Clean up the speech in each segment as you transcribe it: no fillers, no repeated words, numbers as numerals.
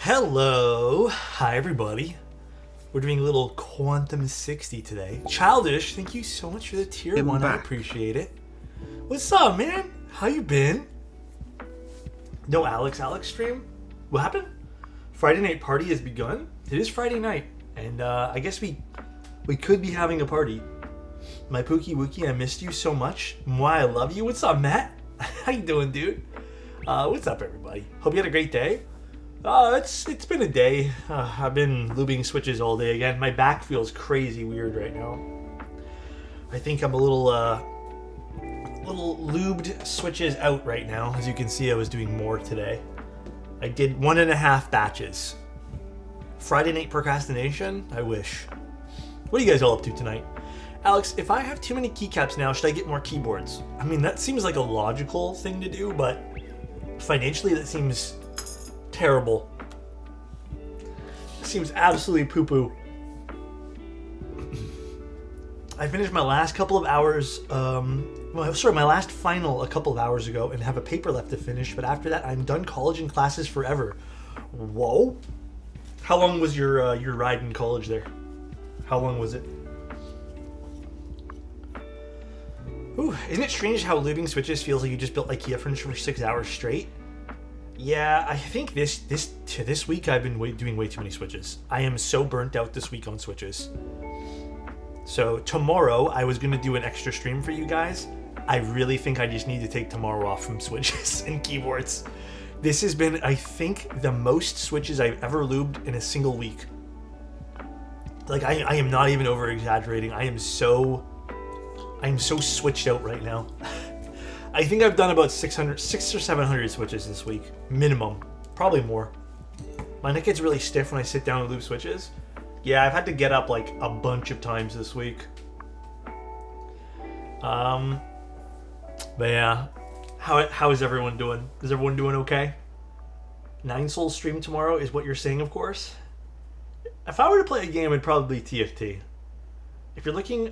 Hello. Hi, everybody. We're doing a little Quantum60 today. Childish, thank you so much for the tier 1. I appreciate it. What's up, man? How you been? No Alex stream? What happened? Friday night party has begun? It is Friday night, and I guess we could be having a party. My Pookie Wookie, I missed you so much. Mwah, I love you. What's up, Matt? How you doing, dude? What's up, everybody? Hope you had a great day. It's been a day. I've been lubing switches all day again. My back feels crazy weird right now. I think I'm a little lubed switches out right now. As you can see, I was doing more today. I did 1.5 batches. Friday night procrastination? I wish. What are you guys all up to tonight? Alex, if I have too many keycaps now, should I get more keyboards? I mean, that seems like a logical thing to do, but financially that seems terrible. It seems absolutely poo-poo. I finished my last couple of hours, my last final a couple of hours ago and have a paper left to finish, but after that I'm done college and classes forever. Whoa. How long was your ride in college there? How long was it? Ooh, isn't it strange how lubing switches feels like you just built IKEA furniture for 6 hours straight? Yeah, I think this week I've been doing way too many switches. I am so burnt out this week on switches. So tomorrow I was going to do an extra stream for you guys. I really think I just need to take tomorrow off from switches and keyboards. This has been, I think, the most switches I've ever lubed in a single week. Like, I am not even over exaggerating. I am so switched out right now. I think I've done about 600 or 700 switches this week, minimum, probably more. My neck gets really stiff when I sit down and lube switches. Yeah, I've had to get up like a bunch of times this week. But yeah, how is everyone doing? Is everyone doing okay? 9 Souls stream tomorrow is what you're saying, of course. If I were to play a game, it'd probably be TFT. If you're looking,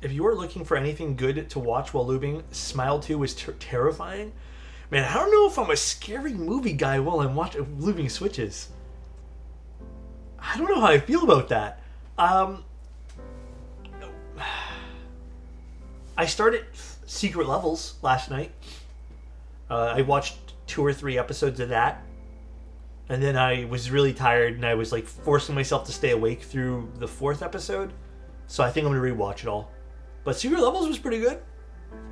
if you are looking for anything good to watch while lubing, Smile 2 is terrifying. Man, I don't know if I'm a scary movie guy while I'm lubing switches. I don't know how I feel about that. I started Secret Levels last night. I watched 2 or 3 episodes of that. And then I was really tired and I was like forcing myself to stay awake through the 4th episode. So I think I'm going to rewatch it all. But Secret Levels was pretty good.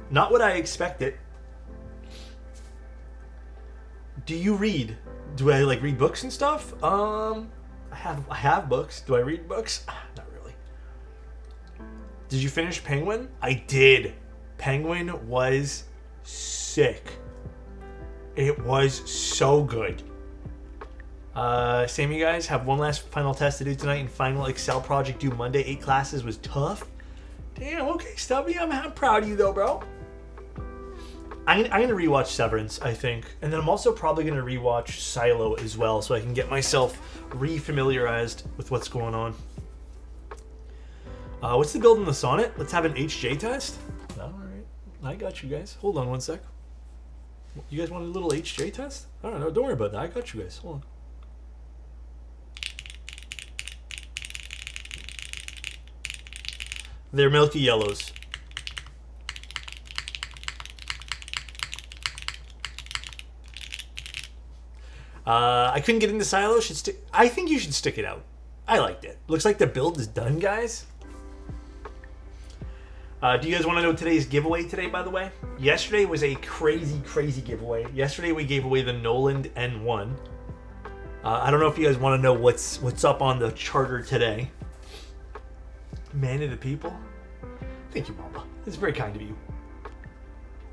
Not what I expected. Do you read? Do I like read books and stuff? I have books. Do I read books? Not really. Did you finish Penguin? I did. Penguin was sick. It was so good. Same you guys. Have one last final test to do tonight and final Excel project due Monday. 8 classes was tough. Damn, okay, Stubby, I'm proud of you though, bro. I'm gonna rewatch Severance, I think. And then I'm also probably gonna rewatch Silo as well, so I can get myself re-familiarized with what's going on. What's the build in the Sonnet? Let's have an HJ test? Alright, I got you guys. Hold on one sec. You guys want a little HJ test? I don't know, don't worry about that. I got you guys. Hold on. They're milky yellows. I couldn't get into Silo. I think you should stick it out. I liked it. Looks like the build is done, guys. Do you guys want to know today's giveaway today, by the way? Yesterday was a crazy, crazy giveaway. Yesterday we gave away the Noland N1. I don't know if you guys want to know what's up on the charter today. Man of the people. Thank you, Mama. It's very kind of you.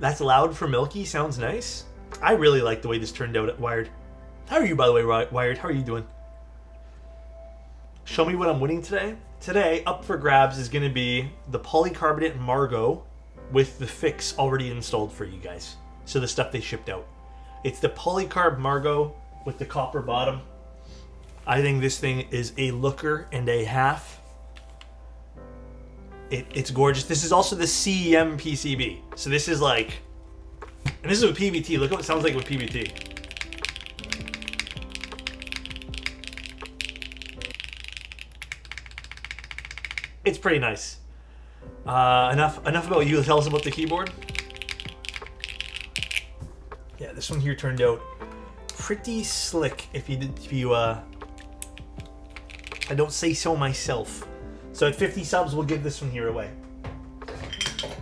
That's loud for Milky. Sounds nice. I really like the way this turned out at Wired. How are you, by the way, Wired? How are you doing? Show me what I'm winning today. Today, up for grabs is going to be the polycarbonate Margot with the fix already installed for you guys. So the stuff they shipped out. It's the polycarb Margot with the copper bottom. I think this thing is a looker and a half. It's gorgeous. This is also the CEM PCB. So this is like, and this is with PBT. Look what it sounds like with PBT. It's pretty nice. Enough about you. Tell us about the keyboard. Yeah, this one here turned out pretty slick. If you I don't say so myself. So at 50 subs, we'll give this one here away.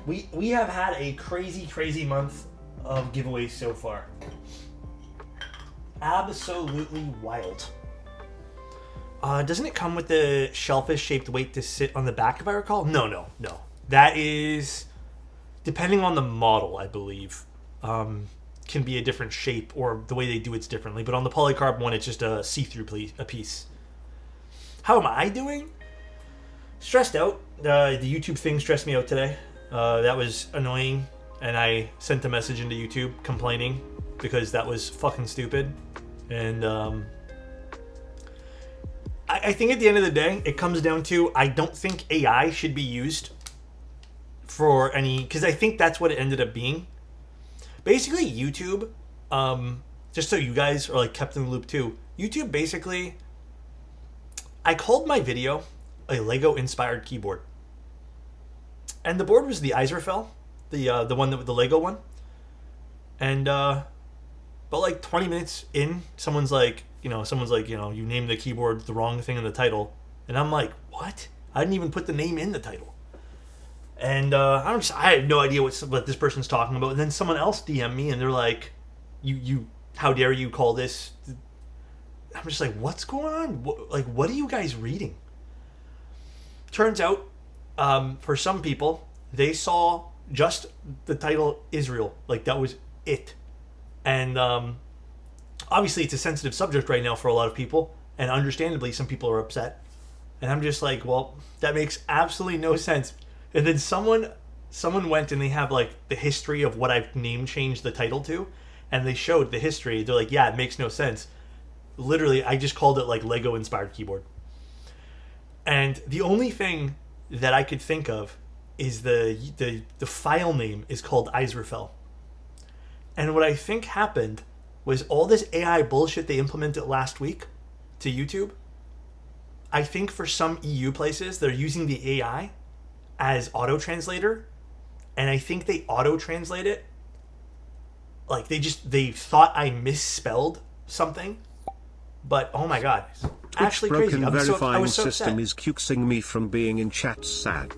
We have had a crazy month of giveaways so far. Absolutely wild. Doesn't it come with the shellfish-shaped weight to sit on the back, if I recall? No. That is, depending on the model, I believe, can be a different shape, or the way they do it's differently. But on the polycarb one, it's just a see-through piece. How am I doing? Stressed out. The YouTube thing stressed me out today. That was annoying, and I sent a message into YouTube complaining because that was fucking stupid. And I think at the end of the day, it comes down to, I don't think AI should be used for any, because I think that's what it ended up being. Basically, YouTube, just so you guys are like kept in the loop too, YouTube basically, I called my video a Lego inspired keyboard. And the board was the Iserfell, the one that the Lego one. And but like 20 minutes in, someone's like, you named the keyboard the wrong thing in the title. And I'm like, what? I didn't even put the name in the title. And I had no idea what this person's talking about. And then someone else DM'd me and they're like, you how dare you call this? I'm just like, what's going on? What are you guys reading? Turns out, for some people, they saw just the title Israel. Like, that was it. And obviously it's a sensitive subject right now for a lot of people, and understandably some people are upset. And I'm just like, well, that makes absolutely no sense. And then someone went and they have like the history of what I've name changed the title to, and they showed the history. They're like, yeah, it makes no sense. Literally, I just called it like Lego inspired keyboard. And the only thing that I could think of is the file name is called Iserfell. And what I think happened was all this AI bullshit they implemented last week to YouTube. I think for some EU places, they're using the AI as auto-translator. And I think they auto-translate it. Like, they thought I misspelled something. But, oh my god. Actually crazy. Broken verifying so system is cuxing me from being in chat, Sag.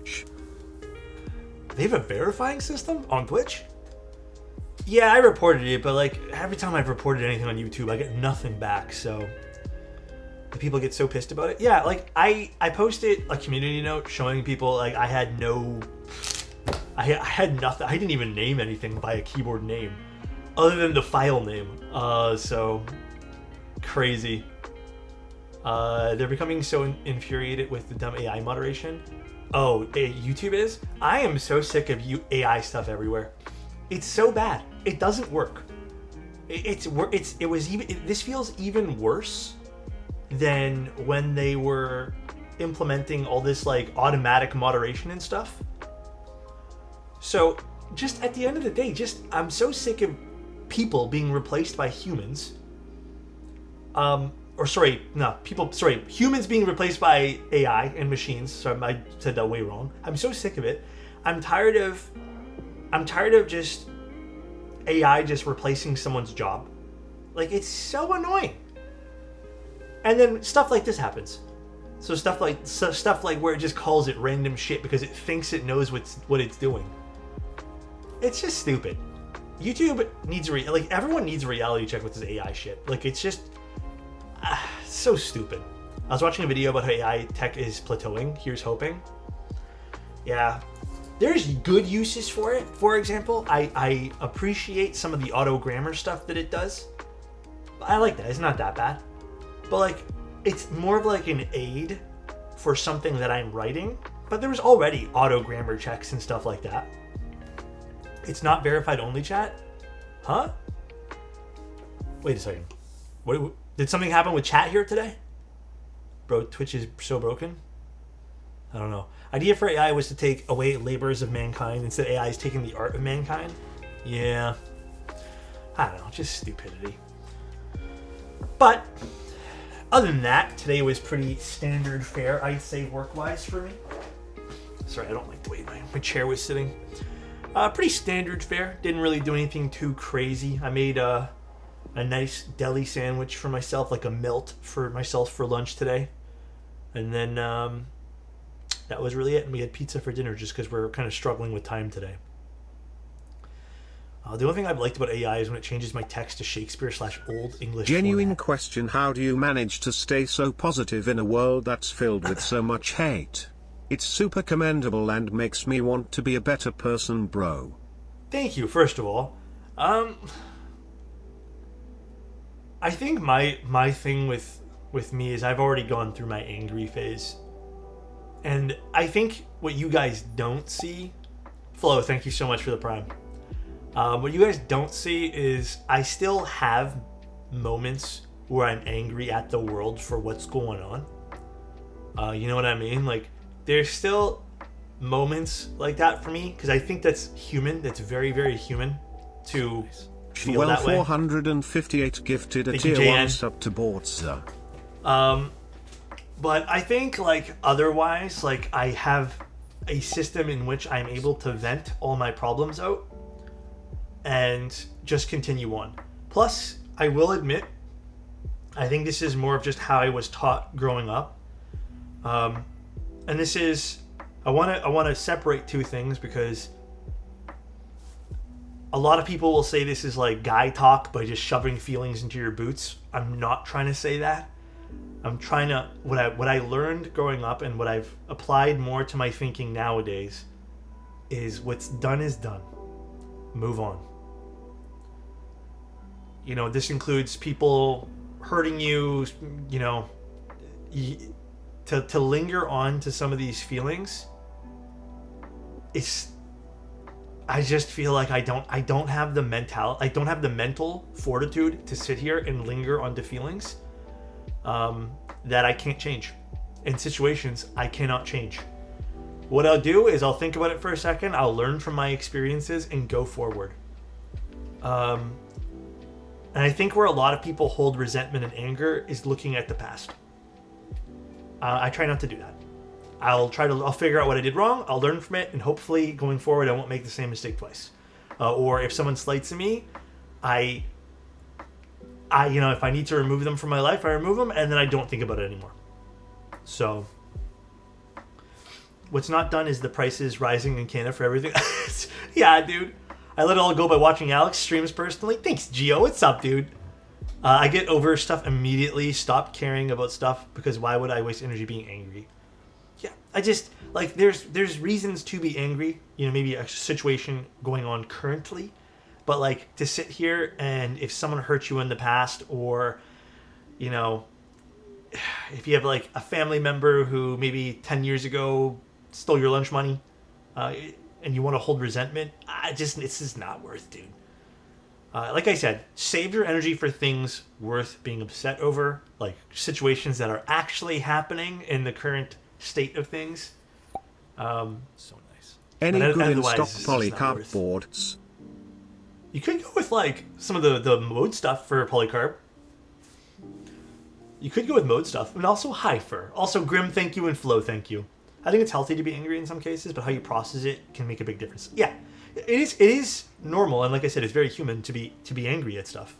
They have a verifying system on Twitch? Yeah, I reported it, but like every time I've reported anything on YouTube, I get nothing back. So the people get so pissed about it. Yeah, like I posted a community note showing people like I had nothing. I didn't even name anything by a keyboard name other than the file name. So crazy. They're becoming so infuriated with the dumb AI moderation. Oh, YouTube is? I am so sick of AI stuff everywhere. It's so bad. It doesn't work. This feels even worse than when they were implementing all this like automatic moderation and stuff. So just at the end of the day, I'm so sick of people being replaced by humans. Humans being replaced by AI and machines. So I said that way wrong. I'm so sick of it. I'm tired of just AI just replacing someone's job. Like, it's so annoying. And then stuff like this happens. So stuff like where it just calls it random shit because it thinks it knows what it's doing. It's just stupid. YouTube needs everyone needs a reality check with this AI shit. Like, it's just so stupid. I was watching a video about how AI tech is plateauing. Here's hoping. Yeah. There's good uses for it. For example, I appreciate some of the auto grammar stuff that it does. I like that. It's not that bad. But like, it's more of like an aid for something that I'm writing. But there was already auto grammar checks and stuff like that. It's not verified only chat? Huh? Wait a second. What did something happen with chat here today? Bro, Twitch is so broken. I don't know. Idea for AI was to take away labors of mankind. Instead, AI is taking the art of mankind. Yeah. I don't know. Just stupidity. But other than that, today was pretty standard fare, I'd say, work-wise for me. Sorry, I don't like the way my chair was sitting. Pretty standard fare. Didn't really do anything too crazy. I made a nice deli sandwich for myself, like a melt for myself for lunch today. And then that was really it. And we had pizza for dinner just because we're kind of struggling with time today. The only thing I've liked about AI is when it changes my text to Shakespeare/Old English Genuine format. question: how do you manage to stay so positive in a world that's filled with so much hate? It's super commendable and makes me want to be a better person, bro. Thank you, first of all. I think my thing with me is I've already gone through my angry phase. And I think what you guys don't see... Flo, thank you so much for the prime. What you guys don't see is I still have moments where I'm angry at the world for what's going on. You know what I mean? Like, there's still moments like that for me, because I think that's human. That's very, very human to feel Well, that way. 458 gifted a Thank you, tier 1 JN. sub to Bortza. But I think, like, otherwise, like, I have a system in which I'm able to vent all my problems out and just continue on. Plus, I will admit, I think this is more of just how I was taught growing up. And this is, I want to separate two things, because a lot of people will say this is like guy talk by just shoving feelings into your boots. I'm not trying to say that. I'm trying to, what I learned growing up and what I've applied more to my thinking nowadays is what's done is done. Move on. You know, this includes people hurting you, you know, to linger on to some of these feelings. I just feel like I don't have the mental fortitude to sit here and linger onto feelings that I can't change. In situations I cannot change. What I'll do is I'll think about it for a second, I'll learn from my experiences and go forward. And I think where a lot of people hold resentment and anger is looking at the past. I try not to do that. I'll figure out what I did wrong, I'll learn from it, and hopefully going forward I won't make the same mistake twice. Or if someone slights me, I you know, if I need to remove them from my life, I remove them, and then I don't think about it anymore. So, what's not done is the prices rising in Canada for everything. Yeah, dude. I let it all go by watching Alex streams personally. Thanks, Gio. What's up, dude? I get over stuff immediately, stop caring about stuff, because why would I waste energy being angry? Yeah, I just, like, there's reasons to be angry. You know, maybe a situation going on currently. But, like, to sit here and if someone hurt you in the past, or, you know, if you have, like, a family member who maybe 10 years ago stole your lunch money, and you want to hold resentment, it's just not worth, dude. Like I said, save your energy for things worth being upset over, like situations that are actually happening in the current state of things. So nice. Any good in Otherwise, stock it's just polycarb not worth. boards? You could go with, like, some of the mode stuff for polycarb. You could go with mode stuff, and also Hyper. Also, Grim, thank you, and Flo, thank you. I think it's healthy to be angry in some cases, but how you process it can make a big difference. Yeah, it is normal, and like I said, it's very human to be angry at stuff.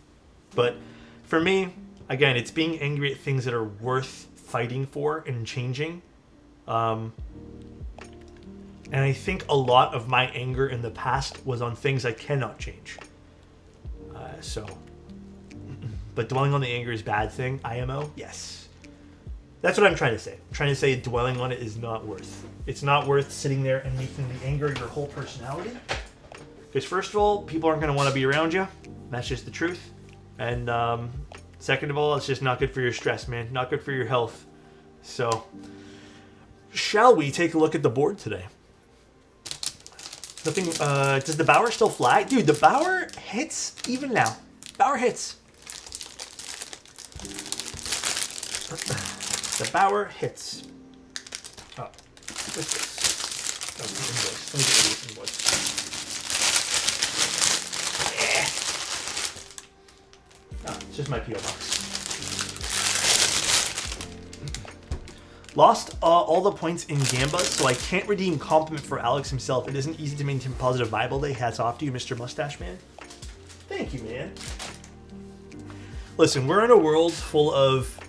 But for me, again, it's being angry at things that are worth fighting for and changing. And I think a lot of my anger in the past was on things I cannot change. But dwelling on the anger is a bad thing, IMO? Yes. That's what I'm trying to say. I'm trying to say dwelling on it is not worth. It's not worth sitting there and making the anger your whole personality. Because first of all, people aren't going to want to be around you. That's just the truth. And second of all, it's just not good for your stress, man. Not good for your health. So, shall we take a look at the board today? Nothing, does the Bauer still fly? Dude, the Bauer hits even now. Bauer hits. The Bauer hits. Oh, what's this? Oh, the invoice. Let me get rid of the invoice. Yeah. Oh, it's just my P.O. box. Lost all the points in Gamba, so I can't redeem compliment for Alex himself. It isn't easy to maintain positive vibe all day. Hats off to you, Mr. Mustache Man. Thank you, man. Listen, we're in a world full of...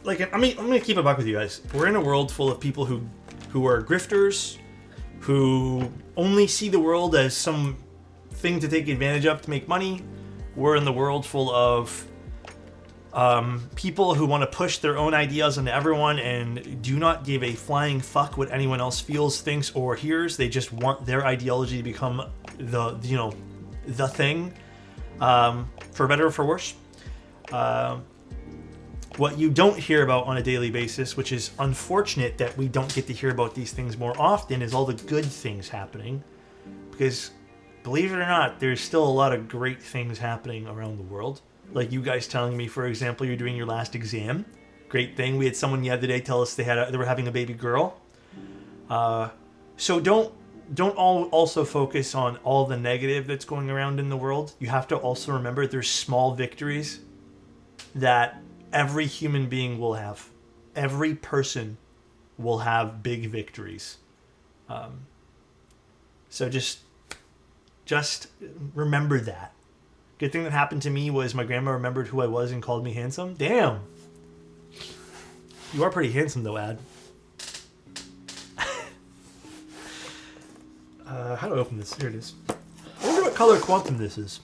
Like, I'm going to keep it back with you guys. We're in a world full of people who are grifters, who only see the world as some thing to take advantage of to make money. We're in the world full of people who want to push their own ideas onto everyone and do not give a flying fuck what anyone else feels, thinks, or hears. They just want their ideology to become the thing, for better or for worse. What you don't hear about on a daily basis, which is unfortunate that we don't get to hear about these things more often, is all the good things happening. Because, believe it or not, there's still a lot of great things happening around the world. Like you guys telling me, for example, you're doing your last exam. Great thing. We had someone the other day tell us they were having a baby girl. So don't also focus on all the negative that's going around in the world. You have to also remember there's small victories that every human being will have. Every person will have big victories. So just remember that. Good thing that happened to me was my grandma remembered who I was and called me handsome. Damn. You are pretty handsome though, Ad. How do I open this? Here it is. I wonder what color Quantum this is.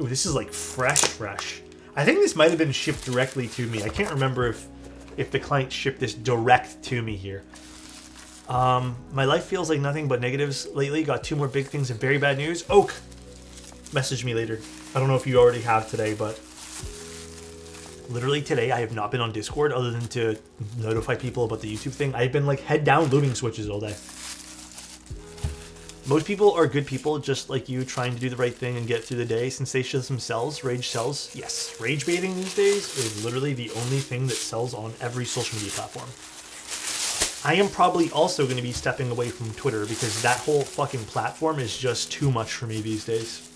Ooh, this is like fresh. I think this might have been shipped directly to me. I can't remember if the client shipped this direct to me here. My life feels like nothing but negatives lately. Got 2 more big things and very bad news. Oak, message me later. I don't know if you already have today, but literally today I have not been on Discord other than to notify people about the YouTube thing. I've been like head down looping switches all day. Most people are good people, just like you, trying to do the right thing and get through the day. Sensationalism sells, rage sells. Yes, rage baiting these days is literally the only thing that sells on every social media platform. I am probably also going to be stepping away from Twitter because that whole fucking platform is just too much for me these days.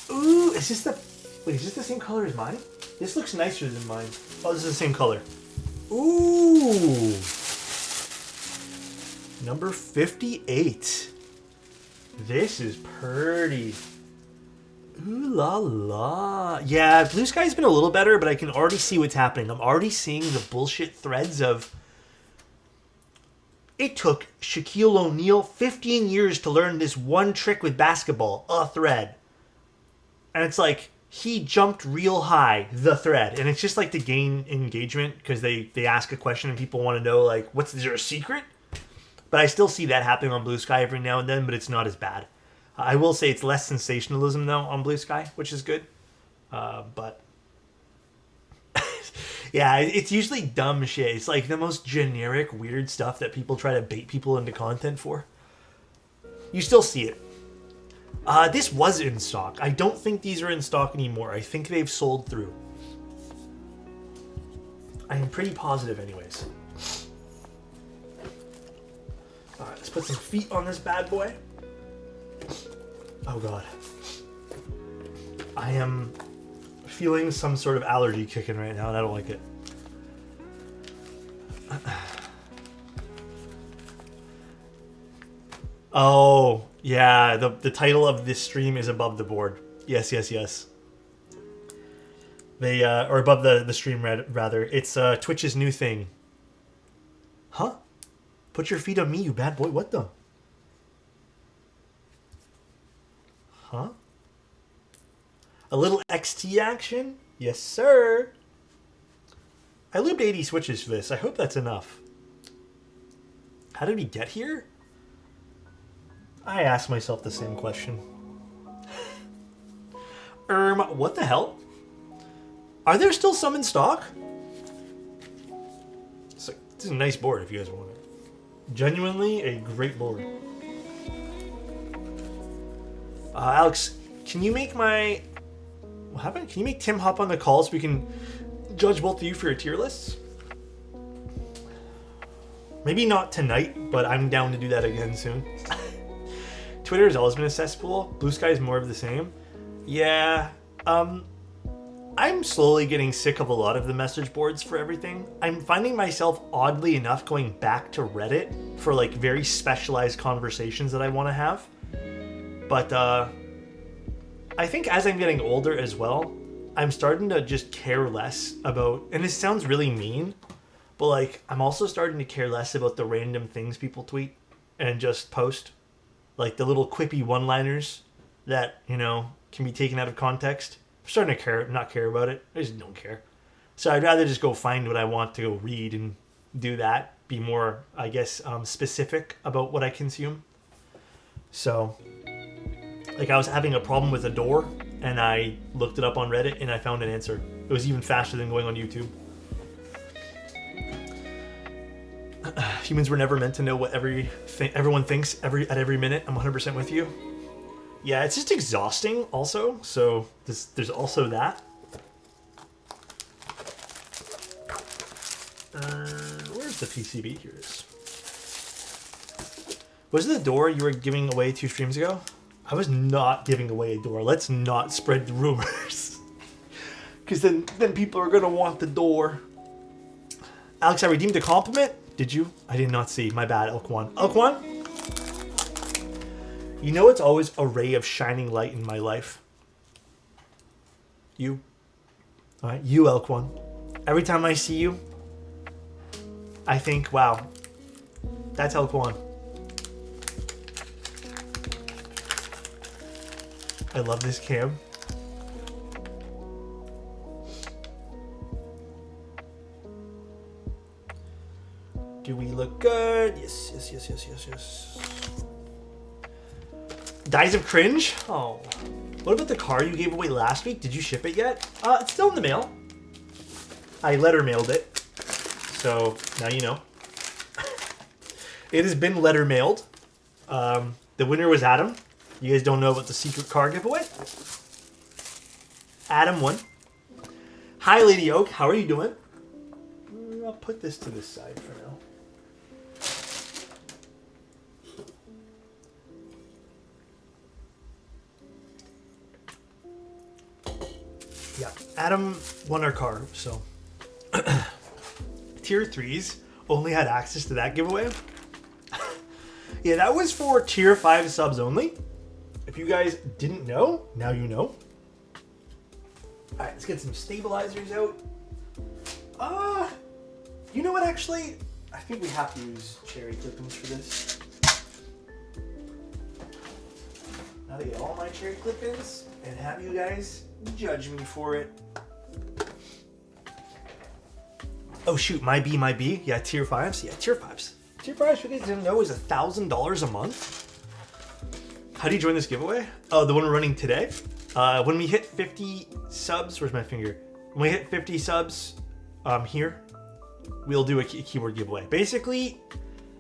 Ooh, is this the same color as mine? This looks nicer than mine. Oh, this is the same color. Ooh. Number 58. This is pretty. Ooh la la. Yeah, Blue Sky's been a little better, but I can already see what's happening. I'm already seeing the bullshit threads of... It took Shaquille O'Neal 15 years to learn this one trick with basketball. A thread. And it's like, he jumped real high. The thread. And it's just like to gain engagement, because they ask a question and people want to know, like, is there a secret? But I still see that happening on Blue Sky every now and then, but it's not as bad. I will say it's less sensationalism, though, on Blue Sky, which is good. But... yeah, it's usually dumb shit. It's like the most generic, weird stuff that people try to bait people into content for. You still see it. This was in stock. I don't think these are in stock anymore. I think they've sold through. I am pretty positive anyways. Alright, let's put some feet on this bad boy. Oh god. I am feeling some sort of allergy kicking right now, and I don't like it. Oh, yeah, the title of this stream is above the board. Yes. They, or above the stream, rather. It's Twitch's new thing. Huh? Put your feet on me, you bad boy. What the? Huh? A little XT action? Yes, sir. I lubed 80 switches for this. I hope that's enough. How did we get here? I ask myself the same question. What the hell? Are there still some in stock? This is a nice board if you guys want it. Genuinely a great board. Alex, can you make my... What happened? Can you make Tim hop on the call so we can judge both of you for your tier lists? Maybe not tonight, but I'm down to do that again soon. Twitter has always been a cesspool. Blue Sky is more of the same. Yeah, I'm slowly getting sick of a lot of the message boards for everything. I'm finding myself, oddly enough, going back to Reddit for like very specialized conversations that I want to have. But I think as I'm getting older as well, I'm starting to just care less about, and this sounds really mean, but like I'm also starting to care less about the random things people tweet and just post. Like the little quippy one-liners that, you know, can be taken out of context. I'm starting to not care about it. I just don't care. So I'd rather just go find what I want to go read and do that. Be more, I guess, specific about what I consume. So, like I was having a problem with a door, and I looked it up on Reddit, and I found an answer. It was even faster than going on YouTube. Humans were never meant to know what everyone thinks at every minute. I'm 100% with you. Yeah, it's just exhausting also, so there's also that. Where's the PCB? Here it is. Was it the door you were giving away 2 streams ago? I was not giving away a door. Let's not spread the rumors. Because then people are going to want the door. Alex, I redeemed a compliment. Did you? I did not see. My bad, Elkwan. Elkwan? You know it's always a ray of shining light in my life? You. Alright, you, Elkwan. Every time I see you, I think, wow, that's Elkwan. I love this cam. Do we look good? Yes. Dies of Cringe? Oh. What about the car you gave away last week? Did you ship it yet? It's still in the mail. I letter mailed it. So, now you know. It has been letter mailed. The winner was Adam. You guys don't know about the secret car giveaway? Adam won. Hi, Lady Oak. How are you doing? I'll put this to the side for now. Yeah, Adam won our car, so. Tier 3s only had access to that giveaway. Yeah, that was for Tier 5 subs only. If you guys didn't know, now you know. Alright, let's get some stabilizers out. You know what, actually? I think we have to use cherry clippings for this. Now to get all my cherry clippings and have you guys judge me for it. Oh shoot, my B. Yeah, Tier 5s. Yeah, Tier 5s. Tier 5s, for you guys didn't know, is $1,000 a month. How do you join this giveaway? Oh, the one we're running today? When we hit 50 subs, where's my finger? When we hit 50 subs here, we'll do a keyboard giveaway. Basically,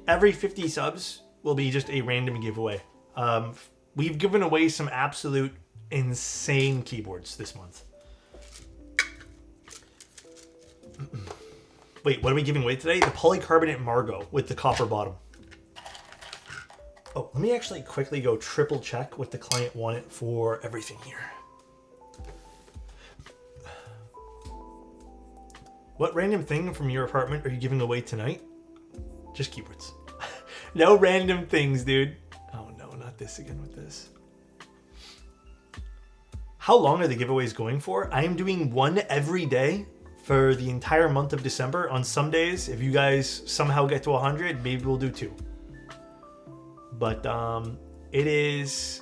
every 50 subs will be just a random giveaway. We've given away some absolute insane keyboards this month. Wait, what are we giving away today? The polycarbonate Margot with the copper bottom. Oh, let me actually quickly go triple check what the client wanted for everything here. What random thing from your apartment are you giving away tonight? Just keyboards. No random things, dude. Oh no, not this again with this. How long are the giveaways going for? I am doing one every day for the entire month of December. On some days, if you guys somehow get to 100, maybe we'll do 2. But it is.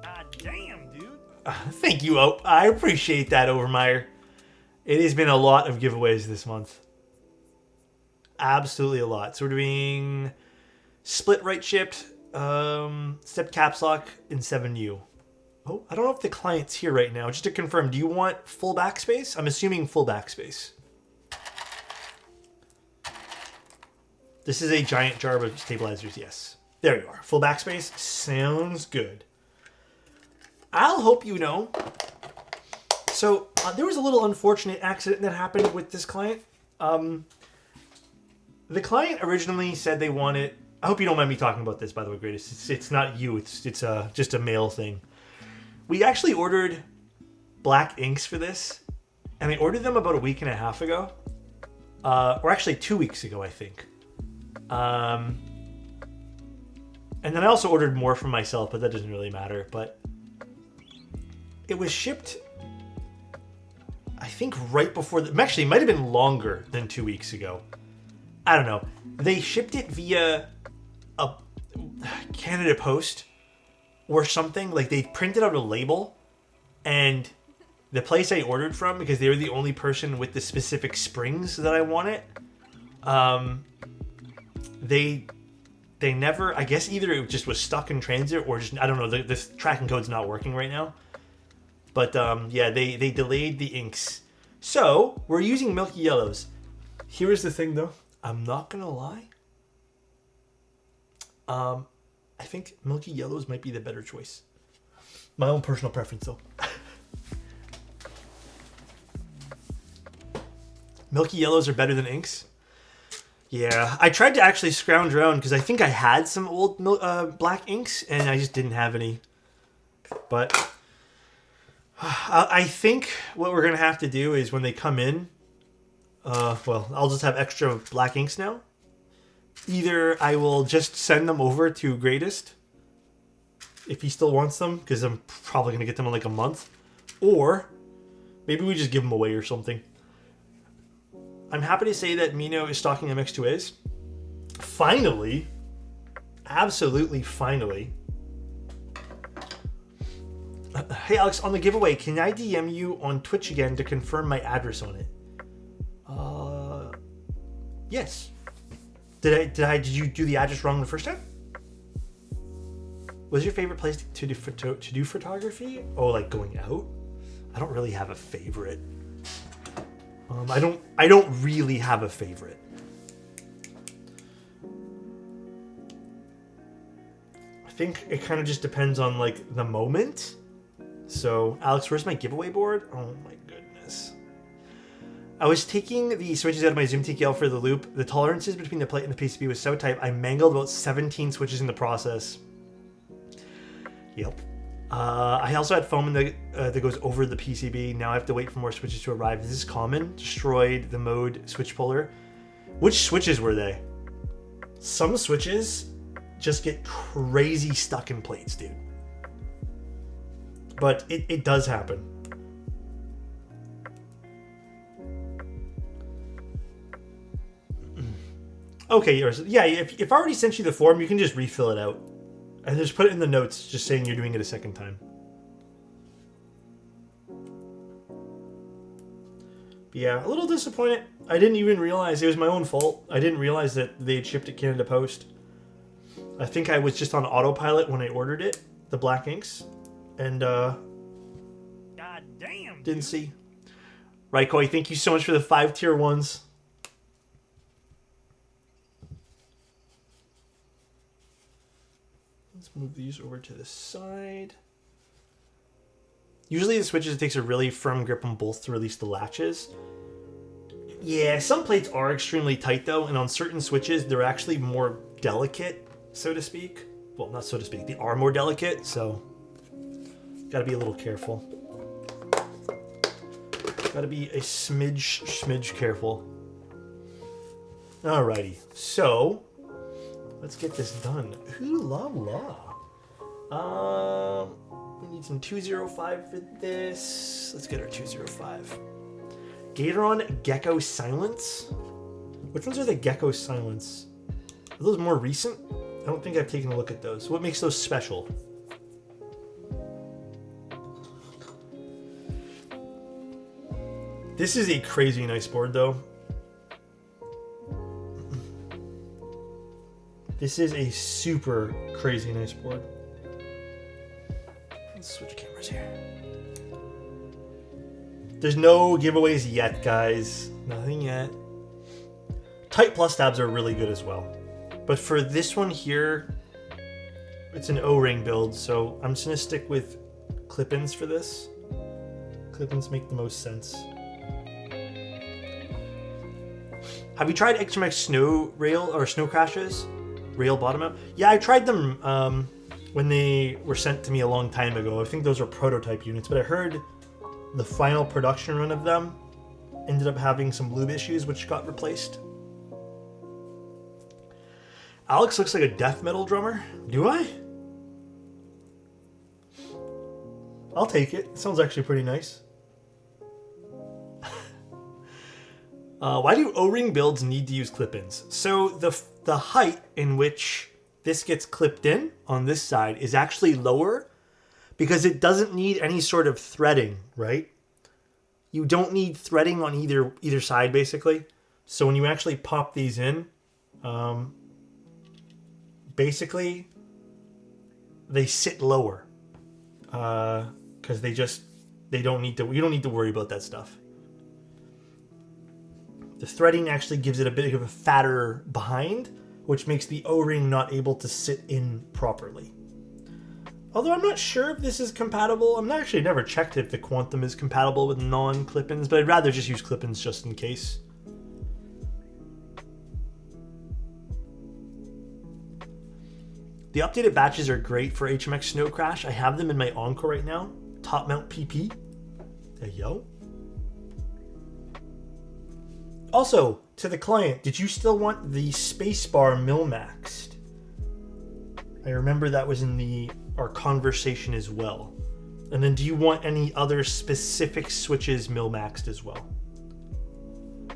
God damn, dude. Thank you, Ope. I appreciate that, Overmeyer. It has been a lot of giveaways this month. Absolutely a lot. So we're doing split right shift, step caps lock, and 7U. Oh, I don't know if the client's here right now. Just to confirm, do you want full backspace? I'm assuming full backspace. This is a giant jar of stabilizers, yes. There you are. Full backspace. Sounds good. I'll hope you know. So, there was a little unfortunate accident that happened with this client. The client originally said they wanted... I hope you don't mind me talking about this, by the way, Greatest. It's not you. It's just a mail thing. We actually ordered black inks for this, and I ordered them about a week and a half ago. Or actually 2 weeks ago, I think. And then I also ordered more for myself, but that doesn't really matter. But it was shipped, I think, right before... Actually, it might have been longer than 2 weeks ago. I don't know. They shipped it via a Canada Post or something. Like, they printed out a label, and the place I ordered from, because they were the only person with the specific springs that I wanted, they never, I guess either it just was stuck in transit or just, I don't know, this tracking code's not working right now. But yeah, they delayed the inks. So, we're using Milky Yellows. Here's the thing though, I'm not gonna lie. I think Milky Yellows might be the better choice. My own personal preference though. Milky Yellows are better than inks? Yeah, I tried to actually scrounge around because I think I had some old black inks and I just didn't have any. But I think what we're going to have to do is when they come in, well, I'll just have extra black inks now. Either I will just send them over to Greatest if he still wants them, because I'm probably going to get them in like a month. Or maybe we just give them away or something. I'm happy to say that Mino is stocking MX2As. Finally. Absolutely finally. Hey Alex, on the giveaway, can I DM you on Twitch again to confirm my address on it? Yes. Did you do the address wrong the first time? What's your favorite place to do photography? Oh, like going out? I don't really have a favorite. I don't really have a favorite. I think it kind of just depends on like the moment. So, Alex, where's my giveaway board? Oh my goodness. I was taking the switches out of my Zoom TKL for the loop. The tolerances between the plate and the PCB was so tight, I mangled about 17 switches in the process. Yep. I also had foam that goes over the PCB. Now I have to wait for more switches to arrive. This is common. Destroyed the mode switch puller. Which switches were they? Some switches just get crazy stuck in plates, dude. But it does happen. Okay, yours. Yeah, if I already sent you the form, you can just refill it out. And just put it in the notes, just saying you're doing it a second time. But yeah, a little disappointed. I didn't even realize it was my own fault. I didn't realize that they'd shipped it Canada Post. I think I was just on autopilot when I ordered it, the black inks, and God damn, didn't see. Right, Koi, thank you so much for the 5 tier 1s. Let's move these over to the side. Usually the switches, it takes a really firm grip on both to release the latches. Yeah, some plates are extremely tight though, and on certain switches, they're actually more delicate, so to speak. Well, not so to speak, they are more delicate, so gotta be a little careful. Gotta be a smidge careful. Alrighty, so let's get this done. Ooh la la. We need some 205 for this. Let's get our 205. Gatoron Gecko Silence. Which ones are the Gecko Silence? Are those more recent? I don't think I've taken a look at those. What makes those special? This is a crazy nice board though. This is a super crazy nice board. Let's switch cameras here. There's no giveaways yet, guys. Nothing yet. Tight plus tabs are really good as well. But for this one here, it's an O-ring build, so I'm just gonna stick with clip-ins for this. Clip-ins make the most sense. Have you tried XMX Snow Rail or Snow Crashes? Rail bottom out? Yeah, I tried them when they were sent to me a long time ago. I think those were prototype units, but I heard the final production run of them ended up having some lube issues, which got replaced. Alex looks like a death metal drummer. Do I? I'll take it. It sounds actually pretty nice. Why do O-ring builds need to use clip-ins? So the height in which this gets clipped in on this side is actually lower because it doesn't need any sort of threading, right? You don't need threading on either side, basically. So when you actually pop these in, basically they sit lower because you don't need to worry about that stuff. The threading actually gives it a bit of a fatter behind, which makes the O-ring not able to sit in properly. Although I'm not sure if this is compatible. I'm actually never checked if the Quantum is compatible with non-clip-ins, but I'd rather just use clip-ins just in case. The updated batches are great for HMX Snow Crash. I have them in my Encore right now. Top mount PP. There you go. Also, to the client, did you still want the spacebar mil-maxed? I remember that was in our conversation as well. And then do you want any other specific switches mil-maxed as well?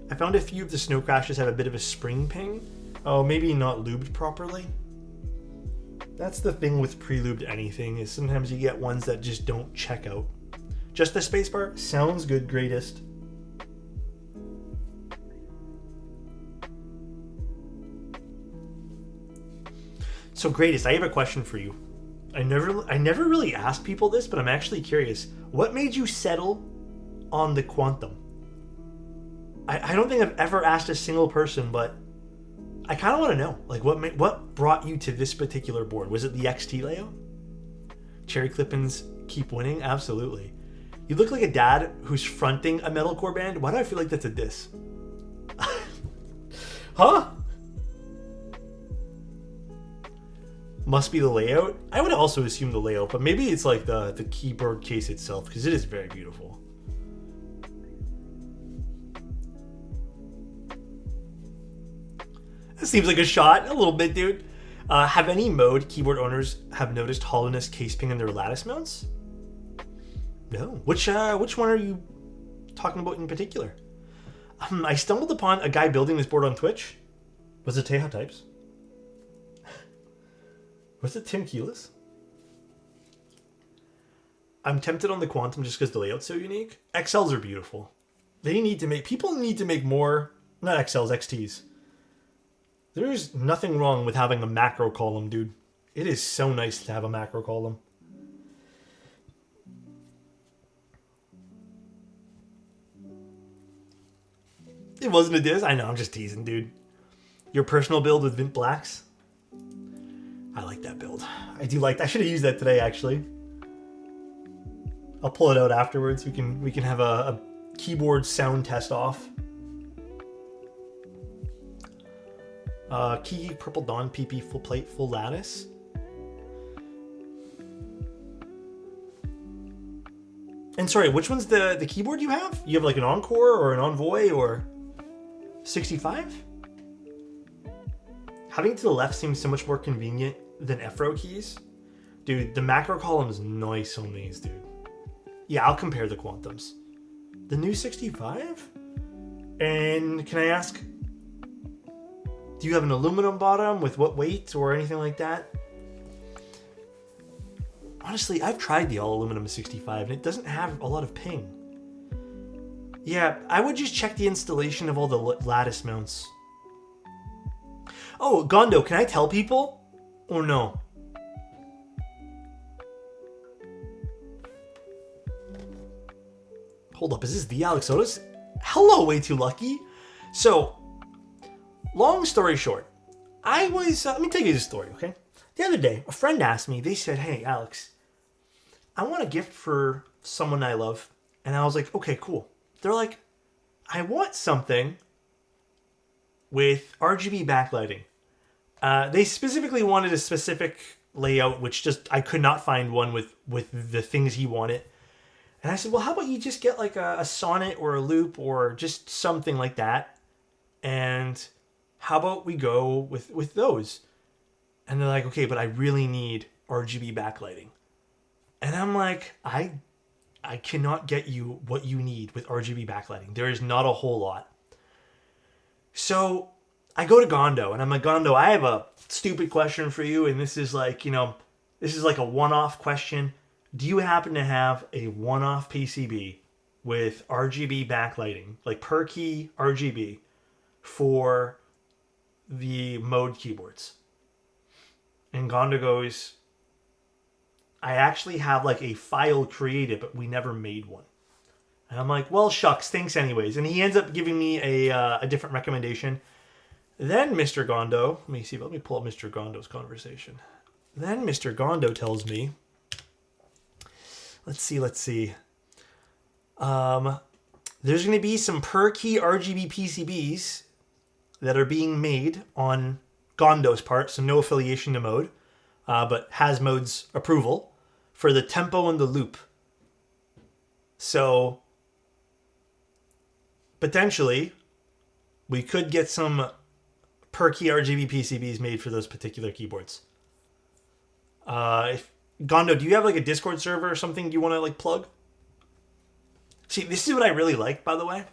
I found a few of the Snow Crashes have a bit of a spring ping. Oh, maybe not lubed properly. That's the thing with pre-lubed anything, is sometimes you get ones that just don't check out. Just the spacebar? Sounds good, greatest. So greatest, I have a question for you. I never really asked people this, but I'm actually curious. What made you settle on the Quantum? I don't think I've ever asked a single person, but I kind of want to know. Like, what brought you to this particular board? Was it the XT layout? Cherry clip-ins keep winning? Absolutely. You look like a dad who's fronting a metalcore band. Why do I feel like that's a diss? Huh? Must be the layout. I would also assume the layout, but maybe it's like the keyboard case itself, because it is very beautiful. That seems like a shot, a little bit, dude. Have any mode keyboard owners have noticed hollowness case ping in their lattice mounts? No. Which one are you talking about in particular? I stumbled upon a guy building this board on Twitch. Was it Teja Types? Was it Tim Keelis? I'm tempted on the Quantum just because the layout's so unique. XLs are beautiful. People need to make more, not XLs, XTs. There's nothing wrong with having a macro column, dude. It is so nice to have a macro column. It wasn't a diss. I know, I'm just teasing, dude. Your personal build with Vint Blacks? I like that build. I do like that. I should have used that today, actually. I'll pull it out afterwards. We can have a keyboard sound test off. Key Purple Dawn PP full plate, full lattice. And sorry, which one's the keyboard you have? You have like an Encore or an Envoy or 65? Having to the left seems so much more convenient than F-row keys. Dude, the macro column is nice on these, dude. Yeah, I'll compare the Quantums. The new 65? And can I ask, do you have an aluminum bottom with what weight or anything like that? Honestly, I've tried the all aluminum 65 and it doesn't have a lot of ping. Yeah, I would just check the installation of all the lattice mounts. Oh, Gondo, can I tell people? Or no? Hold up, is this the Alexotos? Hello, Way Too Lucky. So, long story short, I was, let me tell you this story, okay? The other day, a friend asked me, they said, hey, Alex, I want a gift for someone I love. And I was like, okay, cool. They're like, I want something with RGB backlighting. They specifically wanted a specific layout, which just I could not find one with the things he wanted. And I said, well, how about you just get like a sonnet or a loop or just something like that, and how about we go with those? And they're like, okay, but I really need RGB backlighting. And I'm like, I cannot get you what you need with RGB backlighting. There is not a whole lot. So I go to Gondo, and I'm like, Gondo, I have a stupid question for you, and this is like, this is like a one-off question. Do you happen to have a one-off PCB with RGB backlighting, like per key RGB, for the mode keyboards? And Gondo goes, I actually have like a file created, but we never made one. And I'm like, well, shucks, thanks anyways. And he ends up giving me a different recommendation. Then Mr. Gondo, let me pull up Mr. Gondo's conversation. Then Mr. Gondo tells me, let's see. There's going to be some per key RGB PCBs that are being made on Gondo's part, so no affiliation to mode, but has mode's approval for the tempo and the loop. So potentially we could get some per key RGB PCBs made for those particular keyboards. Gondo, do you have like a Discord server or something you want to like plug? See, this is what I really like, by the way.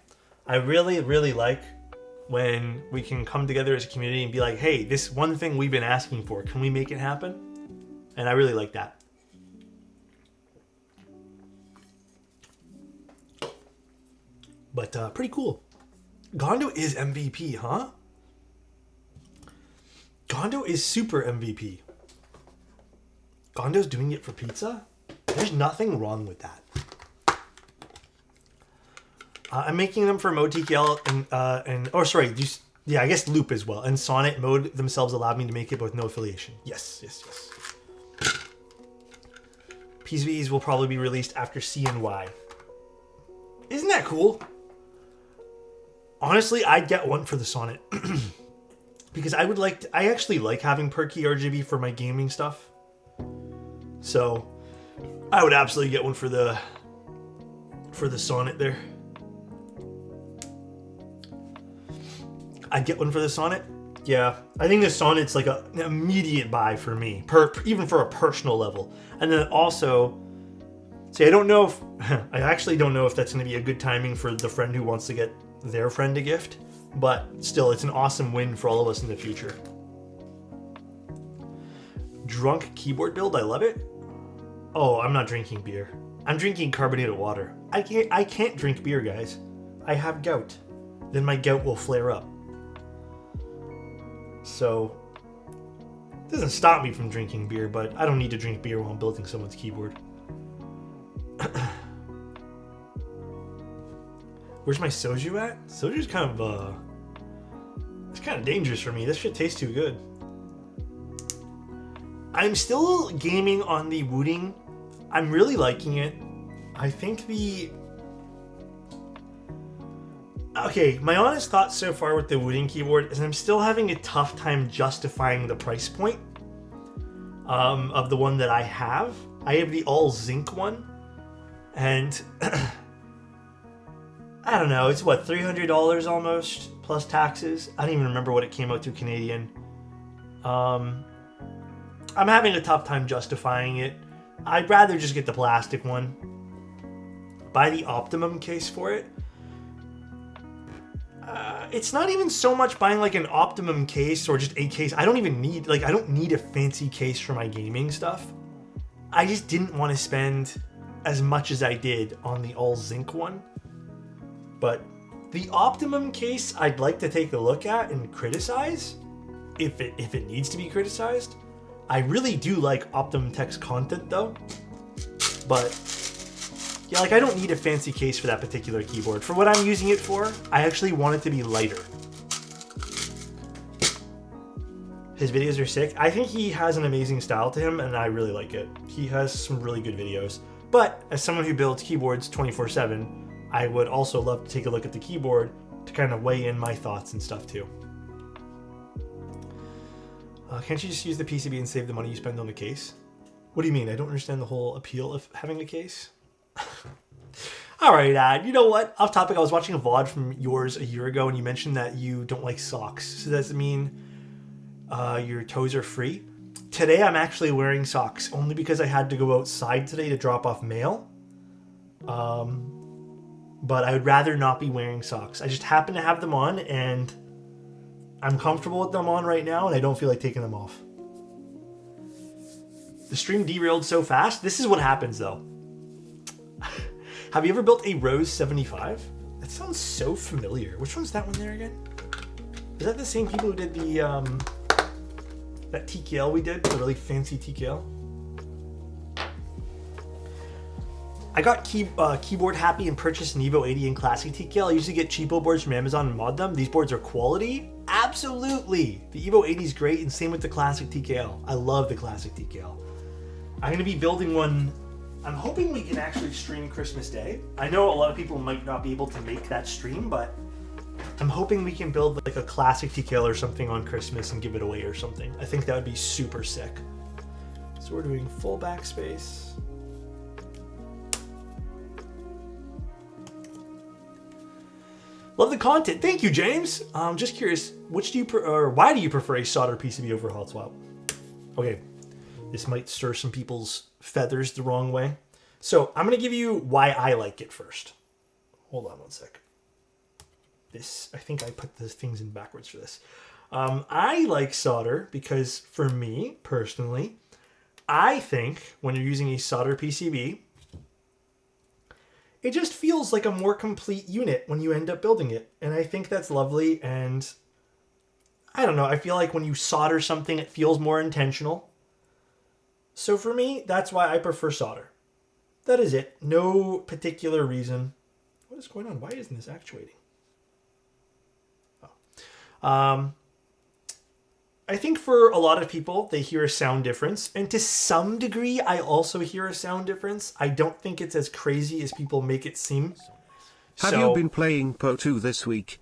I really, really like when we can come together as a community and be like, hey, this one thing we've been asking for, can we make it happen? And I really like that. But pretty cool. Gondo is MVP, huh? Gondo is super MVP. Gondo's doing it for pizza? There's nothing wrong with that. I'm making them for Mode TKL I guess Loop as well. And Sonnet Mode themselves allowed me to make it with no affiliation. Yes. PCBs will probably be released after CNY. Isn't that cool? Honestly, I'd get one for the Sonnet. Because I actually like having per key RGB for my gaming stuff. So I would absolutely get one for the Sonnet there. I'd get one for the Sonnet. Yeah, I think the Sonnet's like an immediate buy for me, even for a personal level. And then also, see, I actually don't know if that's going to be a good timing for the friend who wants to get their friend a gift, but still, it's an awesome win for all of us in the future. Drunk keyboard build, I love it. Oh, I'm not drinking beer. I'm drinking carbonated water. I can't drink beer, guys. I have gout. Then my gout will flare up. So, it doesn't stop me from drinking beer, but I don't need to drink beer while I'm building someone's keyboard. Where's my soju at? Soju's kind of, it's kind of dangerous for me. This shit tastes too good. I'm still gaming on the Wooting. I'm really liking it. I think Okay, my honest thoughts so far with the Wooting keyboard is I'm still having a tough time justifying the price point of the one that I have. I have the all zinc one, and I don't know, it's what, $300 almost, plus taxes? I don't even remember what it came out to Canadian. I'm having a tough time justifying it. I'd rather just get the plastic one. Buy the Optimum case for it. It's not even so much buying like an Optimum case or just a case. I don't need a fancy case for my gaming stuff. I just didn't want to spend as much as I did on the all zinc one. But the Optimum case I'd like to take a look at and criticize if it needs to be criticized. I really do like Optimum Tech's content though. But yeah, like I don't need a fancy case for that particular keyboard. For what I'm using it for, I actually want it to be lighter. His videos are sick. I think he has an amazing style to him, and I really like it. He has some really good videos. But as someone who builds keyboards 24/7, I would also love to take a look at the keyboard to kind of weigh in my thoughts and stuff too. Can't you just use the PCB and save the money you spend on the case? What do you mean? I don't understand the whole appeal of having a case. All right, you know what? Off topic, I was watching a VOD from yours a year ago, and you mentioned that you don't like socks. So does it mean your toes are free? Today, I'm actually wearing socks, only because I had to go outside today to drop off mail. But I would rather not be wearing socks. I just happen to have them on, and I'm comfortable with them on right now, and I don't feel like taking them off. The stream derailed so fast. This is what happens, though. Have you ever built a Rose 75? That sounds so familiar. Which one's that one there again? Is that the same people who did the that TKL we did? The really fancy TKL? I got keyboard happy and purchased an Evo 80 and Classic TKL. I usually get cheapo boards from Amazon and mod them. These boards are quality. Absolutely. The Evo 80 is great, and same with the Classic TKL. I love the Classic TKL. I'm going to be building one. I'm hoping we can actually stream Christmas Day. I know a lot of people might not be able to make that stream, but I'm hoping we can build like a Classic TKL or something on Christmas and give it away or something. I think that would be super sick. So we're doing full backspace. Love the content. Thank you, James. I'm just curious, why do you prefer a solder PCB over a hot swap? Okay, this might stir some people's feathers the wrong way. So I'm going to give you why I like it first. Hold on one sec. I think I put the things in backwards for this. I like solder because for me, personally, I think when you're using a solder PCB, it just feels like a more complete unit when you end up building it. And I think that's lovely. And I don't know, I feel like when you solder something, it feels more intentional. So for me, that's why I prefer solder. That is it. No particular reason. What is going on? Why isn't this actuating? Oh. I think for a lot of people, they hear a sound difference. And to some degree, I also hear a sound difference. I don't think it's as crazy as people make it seem. Have you been playing Po2 this week?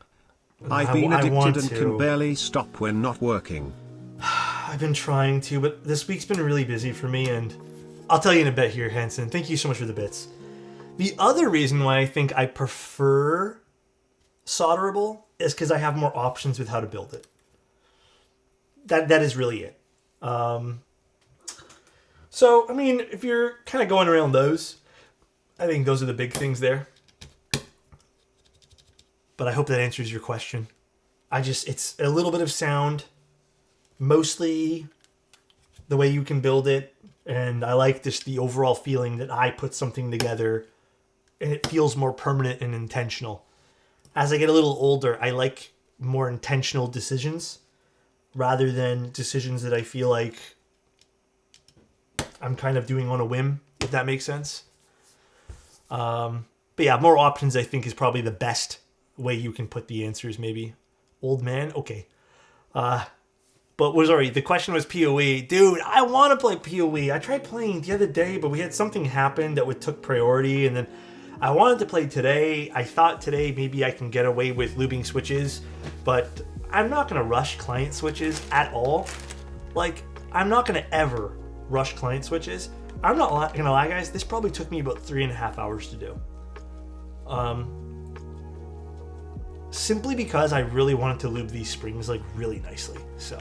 I've been addicted and can barely stop when not working. I've been trying to, but this week's been really busy for me, and I'll tell you in a bit here, Hanson. Thank you so much for the bits. The other reason why I think I prefer solderable is because I have more options with how to build it. That is really it. So, I mean, if you're kind of going around those, I think those are the big things there. But I hope that answers your question. It's a little bit of sound, mostly the way you can build it, and I like just the overall feeling that I put something together and it feels more permanent and intentional. As I get a little older, I like more intentional decisions rather than decisions that I feel like I'm kind of doing on a whim, if that makes sense. But yeah, more options I think is probably the best way you can put the answers, maybe. Old man? Okay. But the question was PoE. Dude, I want to play PoE. I tried playing the other day, but we had something happen that took priority, and then I wanted to play today. I thought today maybe I can get away with lubing switches, but I'm not going to rush client switches at all. Like, I'm not going to ever rush client switches. I'm not going to lie, guys. This probably took me about 3.5 hours to do. Simply because I really wanted to lube these springs like really nicely. So,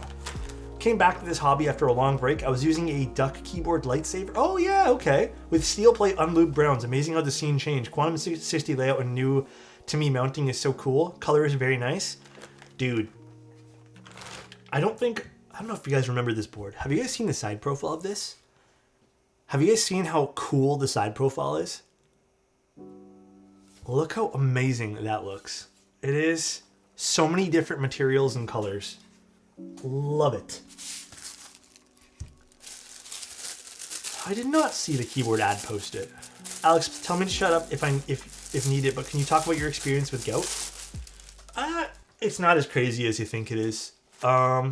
came back to this hobby after a long break. I was using a duck keyboard lightsaber. Oh yeah, okay. With steel plate unlubed browns. Amazing how the scene changed. Quantum60 layout and new to me mounting is so cool. Color is very nice. Dude, I don't know if you guys remember this board. Have you guys seen the side profile of this? Have you guys seen how cool the side profile is? Look how amazing that looks. It is so many different materials and colors. Love it. I did not see the keyboard ad posted. Alex, tell me to shut up if needed, but can you talk about your experience with gout? It's not as crazy as you think it is. I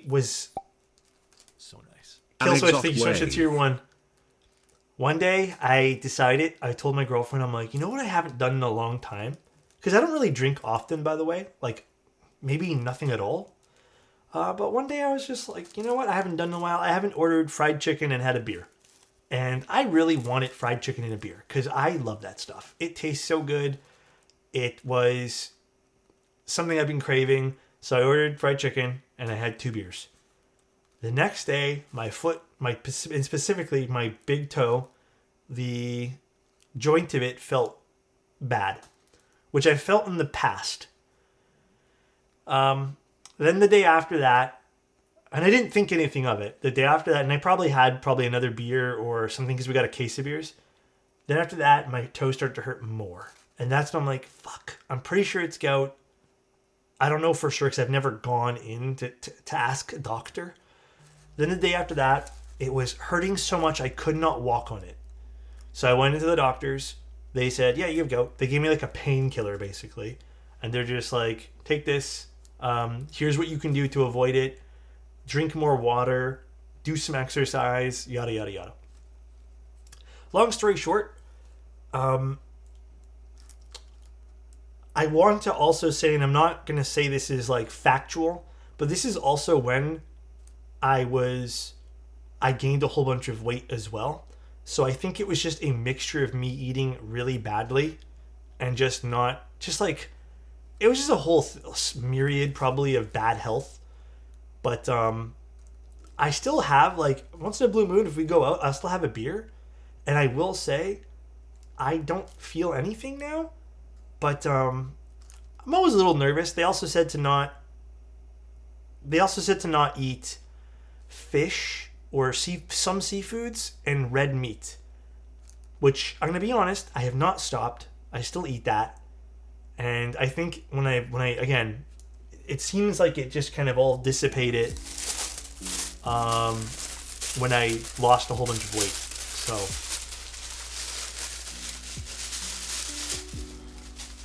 was so nice. Kill switch, thank you so much to tier 1. One day I told my girlfriend, I'm like, you know what I haven't done in a long time? Because I don't really drink often, by the way. Like, maybe nothing at all. But one day I was just like, you know what? I haven't done in a while. I haven't ordered fried chicken and had a beer. And I really wanted fried chicken and a beer because I love that stuff. It tastes so good. It was something I've been craving. So I ordered fried chicken and I had 2 beers. The next day, my foot, and specifically my big toe, the joint of it felt bad, which I felt in the past. Then the day after that, and I didn't think anything of it. The day after that, and I probably had another beer or something because we got a case of beers. Then after that, my toes started to hurt more. And that's when I'm like, fuck, I'm pretty sure it's gout. I don't know for sure because I've never gone in to ask a doctor. Then the day after that, it was hurting so much I could not walk on it. So I went into the doctors. They said, yeah, you have gout. They gave me like a painkiller basically. And they're just like, take this. Here's what you can do to avoid it. Drink more water. Do some exercise. Yada, yada, yada. Long story short, I want to also say, and I'm not going to say this is like factual, but this is also when I gained a whole bunch of weight as well. So I think it was just a mixture of me eating really badly and it was just a whole myriad probably of bad health. But I still have, like, once in a blue moon, if we go out, I still have a beer. And I will say, I don't feel anything now. But I'm always a little nervous. They also said to not eat fish or some seafoods and red meat, which I'm gonna be honest, I have not stopped. I still eat that, and I think when I again, it seems like it just kind of all dissipated when I lost a whole bunch of weight. So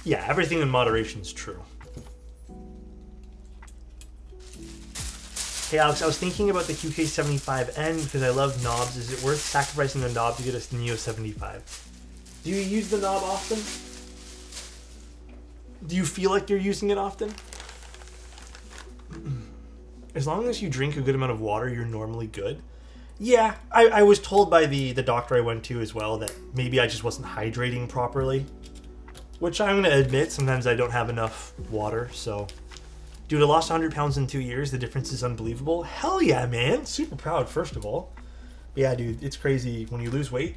yeah, everything in moderation is true. Hey Alex, I was thinking about the QK75N because I love knobs. Is it worth sacrificing the knob to get a Neo 75? Do you use the knob often? Do you feel like you're using it often? As long as you drink a good amount of water, you're normally good. Yeah, I was told by the doctor I went to as well that maybe I just wasn't hydrating properly. Which I'm going to admit, sometimes I don't have enough water, so... Dude, I lost 100 pounds in 2 years. The difference is unbelievable. Hell yeah, man. Super proud, first of all. But yeah, dude, it's crazy. When you lose weight,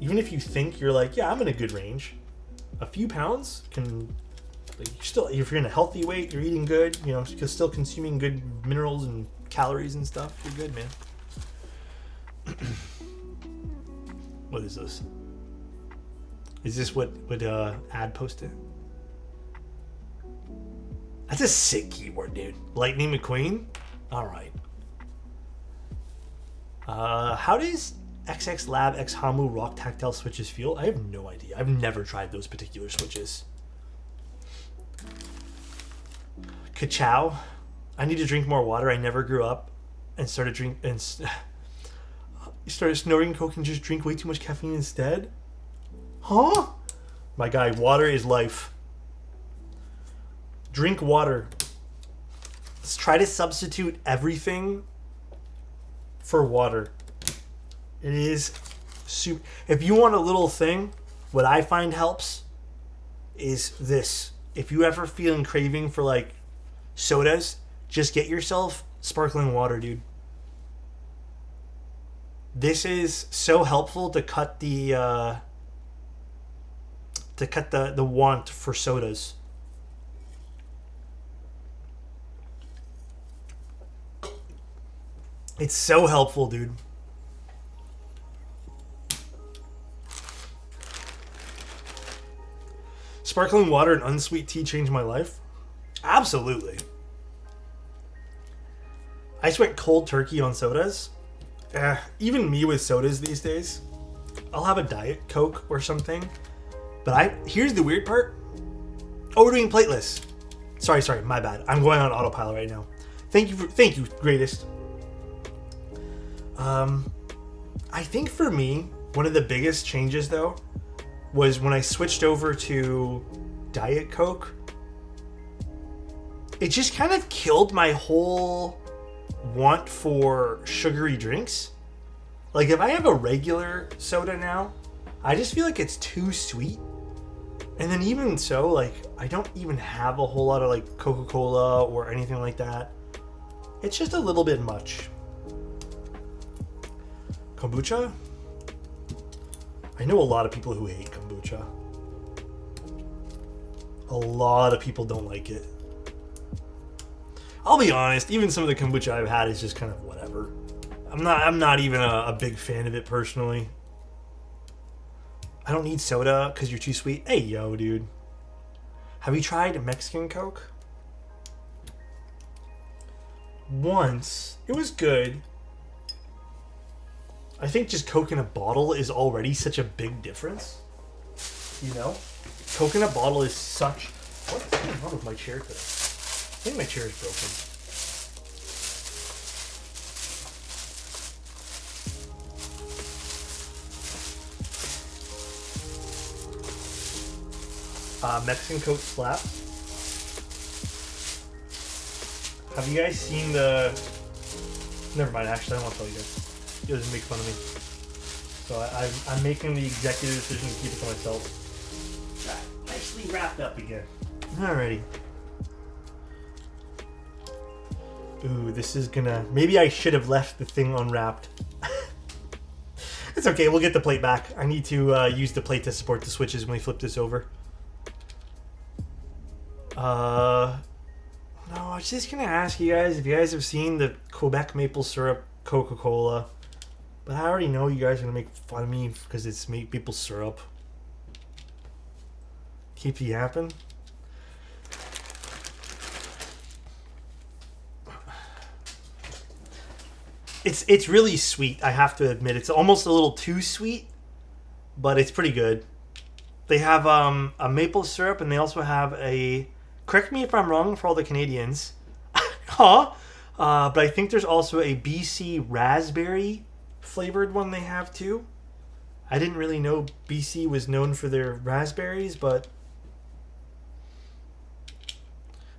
even if you think you're like, yeah, I'm in a good range, a few pounds can... Like, still, if you're in a healthy weight, you're eating good, you know, you're still consuming good minerals and calories and stuff, you're good, man. What is this? Is this what ad posted? That's a sick keyword, dude. Lightning McQueen? Alright. How does XX Lab X Hamu Rock Tactile switches feel? I have no idea. I've never tried those particular switches. Ka-chow. I need to drink more water. I never grew up and started snorting coke and just drink way too much caffeine instead. Huh? My guy, water is life. Drink water. Let's try to substitute everything for water. It is super. If you want a little thing, what I find helps is this. If you ever feeling craving for like sodas, just get yourself sparkling water, dude. This is so helpful to cut the want for sodas. It's so helpful, dude. Sparkling water and unsweet tea changed my life? Absolutely. I just went cold turkey on sodas. Even me with sodas these days. I'll have a Diet Coke or something. But here's the weird part. Oh, we're doing plateless. Sorry, my bad. I'm going on autopilot right now. Thank you, greatest. I think for me, one of the biggest changes though was when I switched over to Diet Coke. it just kind of killed my whole want for sugary drinks. Like, if I have a regular soda now, I just feel like it's too sweet. And then even so, like, I don't even have a whole lot of, like, Coca-Cola or anything like that. It's just a little bit much. Kombucha? I know a lot of people who hate kombucha. A lot of people don't like it. I'll be honest, even some of the kombucha I've had is just kind of whatever. I'm not even a big fan of it personally. I don't need soda because you're too sweet. Hey, yo, dude. Have you tried Mexican Coke? Once. It was good. I think just Coke in a bottle is already such a big difference. You know? Coke in a bottle is such... What's going on with my chair today? I think my chair is broken. Mexican Coke slaps. Have you guys seen the... Never mind, actually, I don't want to tell you guys. You guys make fun of me. So I'm making the executive decision to keep it to myself. Nicely wrapped up again. Alrighty. Ooh, this is gonna... Maybe I should have left the thing unwrapped. It's okay, we'll get the plate back. I need to use the plate to support the switches when we flip this over. No, I was just gonna ask you guys if you guys have seen the Quebec maple syrup Coca-Cola. But I already know you guys are gonna make fun of me because it's maple syrup. Keep yapping. It's really sweet, I have to admit. It's almost a little too sweet, but it's pretty good. They have a maple syrup, and they also have a... Correct me if I'm wrong for all the Canadians. Huh? But I think there's also a BC raspberry flavored one they have too. I didn't really know BC was known for their raspberries, but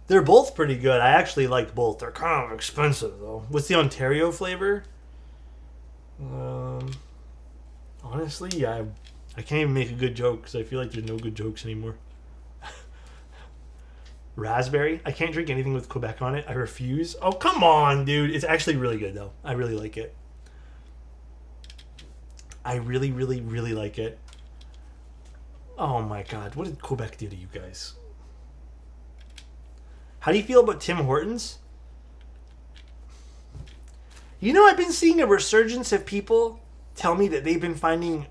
they're both pretty good. I actually like both. They're kind of expensive though. What's the Ontario flavor? Honestly, I can't even make a good joke because I feel like there's no good jokes anymore. Raspberry? I can't drink anything with Quebec on it. I refuse. Oh, come on, dude. It's actually really good, though. I really like it. I really, really, really like it. Oh, my God. What did Quebec do to you guys? How do you feel about Tim Hortons? You know, I've been seeing a resurgence of people tell me that they've been finding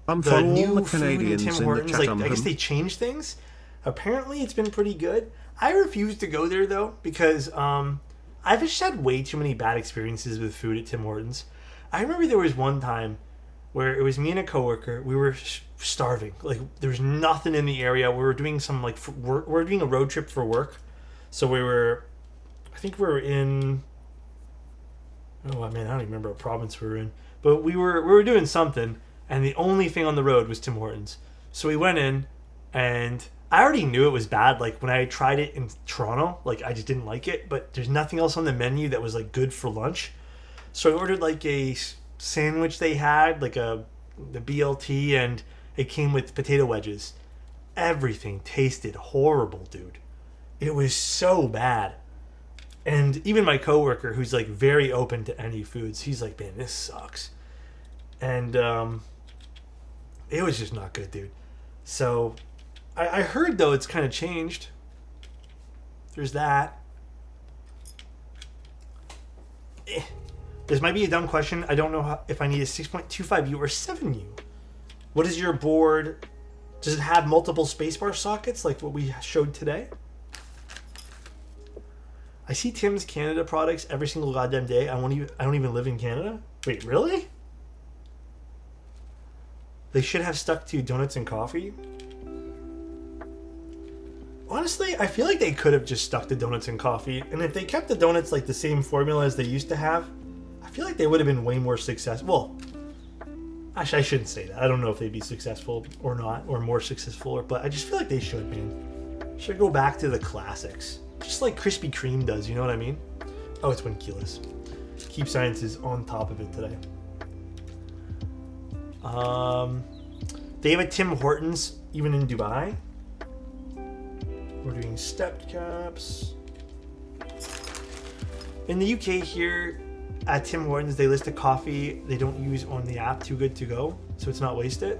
the new food in Tim Hortons. Like, I guess they changed things. Apparently, it's been pretty good. I refuse to go there, though, because I've just had way too many bad experiences with food at Tim Hortons. I remember there was one time where it was me and a coworker. We were starving. Like, there was nothing in the area. We were doing some, like, we were doing a road trip for work. So I think we were in... Oh, man, I don't even remember what province we were in. But we were doing something, and the only thing on the road was Tim Hortons. So we went in, and... I already knew it was bad. Like, when I tried it in Toronto, like, I just didn't like it. But there's nothing else on the menu that was, like, good for lunch. So I ordered, like, a sandwich they had, like the BLT, and it came with potato wedges. Everything tasted horrible, dude. It was so bad. And even my coworker, who's, like, very open to any foods, he's like, man, this sucks. And it was just not good, dude. So... I heard, though, it's kind of changed. There's that. This might be a dumb question. I don't know if I need a 6.25U or 7U. What is your board? Does it have multiple spacebar sockets like what we showed today? I see Tim's Canada products every single goddamn day. I don't even live in Canada. Wait, really? They should have stuck to donuts and coffee. Honestly, I feel like they could have just stuck to donuts and coffee. And if they kept the donuts like the same formula as they used to have, I feel like they would have been way more successful. Well, actually, I shouldn't say that. I don't know if they'd be successful or not, or more successful. But I just feel like they should, man. Should go back to the classics. just like Krispy Kreme does, you know what I mean? Oh, it's 1 kilos. Keep Science is on top of it today. They have a Tim Hortons even in Dubai. We're doing stepped caps. In the UK here, at Tim Hortons, they list a coffee they don't use on the app, Too Good To Go, so it's not wasted.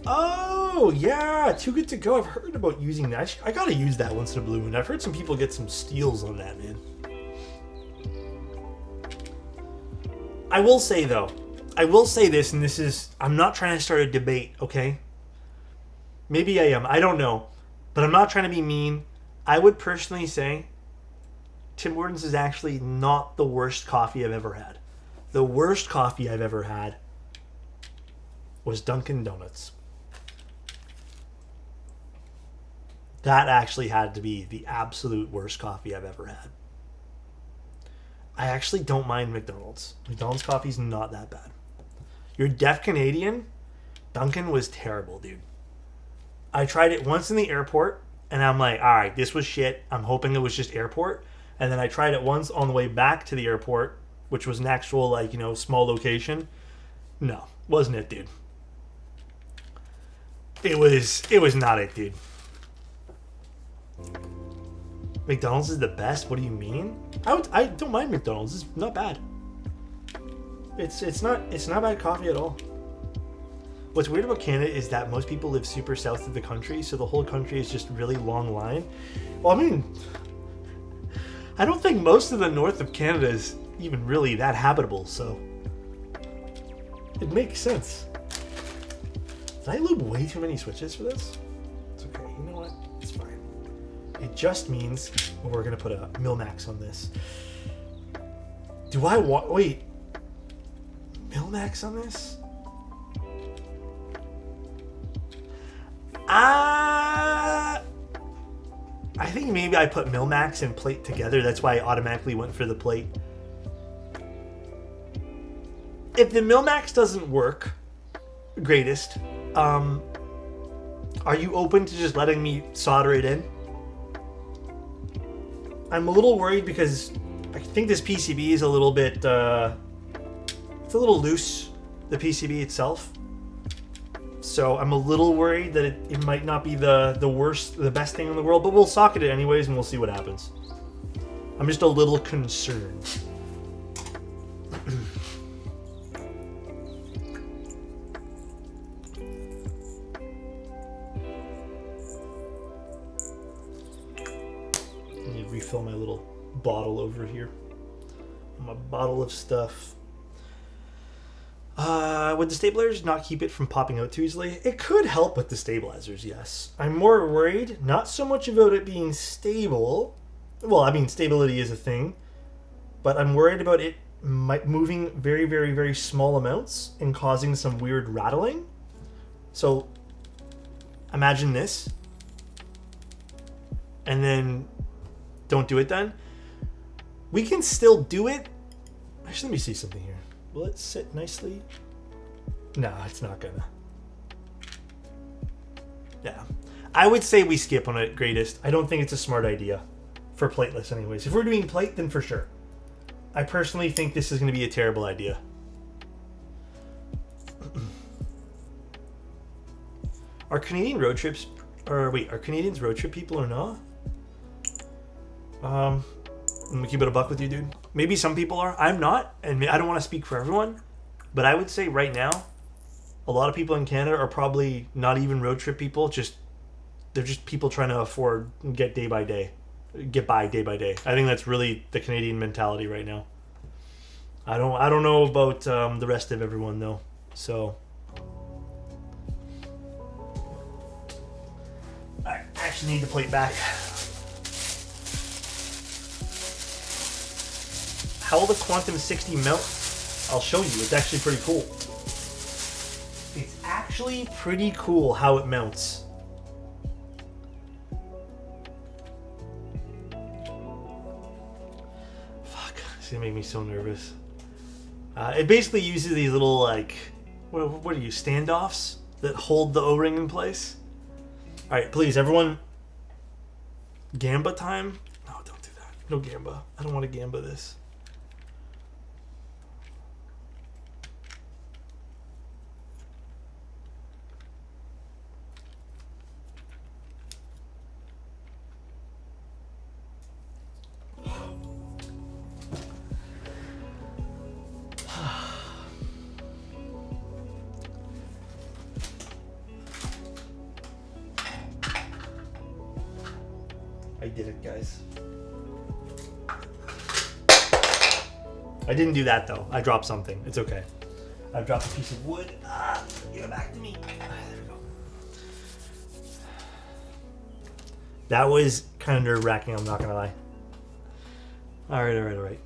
Oh, yeah, Too Good To Go. I've heard about using that. I gotta use that once in a blue moon. I've heard some people get some steals on that, man. I will say, though, I will say this, and this is, I'm not trying to start a debate, okay? Maybe I am. I don't know. But I'm not trying to be mean. I would personally say Tim Hortons is actually not the worst coffee I've ever had. The worst coffee I've ever had was Dunkin' Donuts. That actually had to be the absolute worst coffee I've ever had. I actually don't mind McDonald's. McDonald's coffee's not that bad. You're deaf Canadian? Dunkin' was terrible, dude. I tried it once in the airport, and I'm like, all right, this was shit. I'm hoping it was just airport. And then I tried it once on the way back to the airport, which was an actual, like, you know, small location. No, wasn't it, dude. It was not it, dude. McDonald's is the best? What do you mean? I don't mind McDonald's. It's not bad. It's not bad coffee at all. What's weird about Canada is that most people live super south of the country, so the whole country is just really long line. Well, I mean, I don't think most of the north of Canada is even really that habitable, so it makes sense. Did I lube way too many switches for this? It's okay. You know what? It's fine. It just means we're going to put a Mil-Max on this. Do I want... Wait. Mil-Max on this? I think maybe I put Mil-Max and plate together. That's why I automatically went for the plate. If the Mil-Max doesn't work, greatest, are you open to just letting me solder it in? I'm a little worried because I think this PCB is a little bit, it's a little loose, the PCB itself. So I'm a little worried that it might not be the best thing in the world, but we'll socket it anyways and we'll see what happens. I'm just a little concerned. Let me refill my little bottle over here. My bottle of stuff. Would the stabilizers not keep it from popping out too easily? It could help with the stabilizers, yes. I'm more worried, not so much about it being stable. Well, I mean, stability is a thing. But I'm worried about it moving very, very, very small amounts and causing some weird rattling. So, imagine this. And then, don't do it then. We can still do it. Actually, let me see something here. Will it sit nicely? No, it's not gonna. Yeah. I would say we skip on it, greatest. I don't think it's a smart idea. For plateless anyways. If we're doing plate, then for sure. I personally think this is gonna be a terrible idea. Are Canadian road trips... Or wait, are Canadians road trip people or not? I'm gonna keep it a buck with you, dude. Maybe some people are. I'm not, and I don't want to speak for everyone, but I would say right now, a lot of people in Canada are probably not even road trip people. They're just people trying to afford and get by day by day. I think that's really the Canadian mentality right now. I don't know about the rest of everyone though. So I actually need to plate back. How will the Quantum60 mount? I'll show you. It's actually pretty cool. It's actually pretty cool how it mounts. Fuck, it's gonna make me so nervous. It basically uses these little, like, what are you, standoffs that hold the O-ring in place? Alright, please, everyone, Gamba time? No, don't do that. No Gamba. I don't want to Gamba this. I did it, guys. I didn't do that, though. I dropped something. It's okay. I dropped a piece of wood. Give it back to me. There we go. That was kind of nerve-wracking, I'm not going to lie. All right.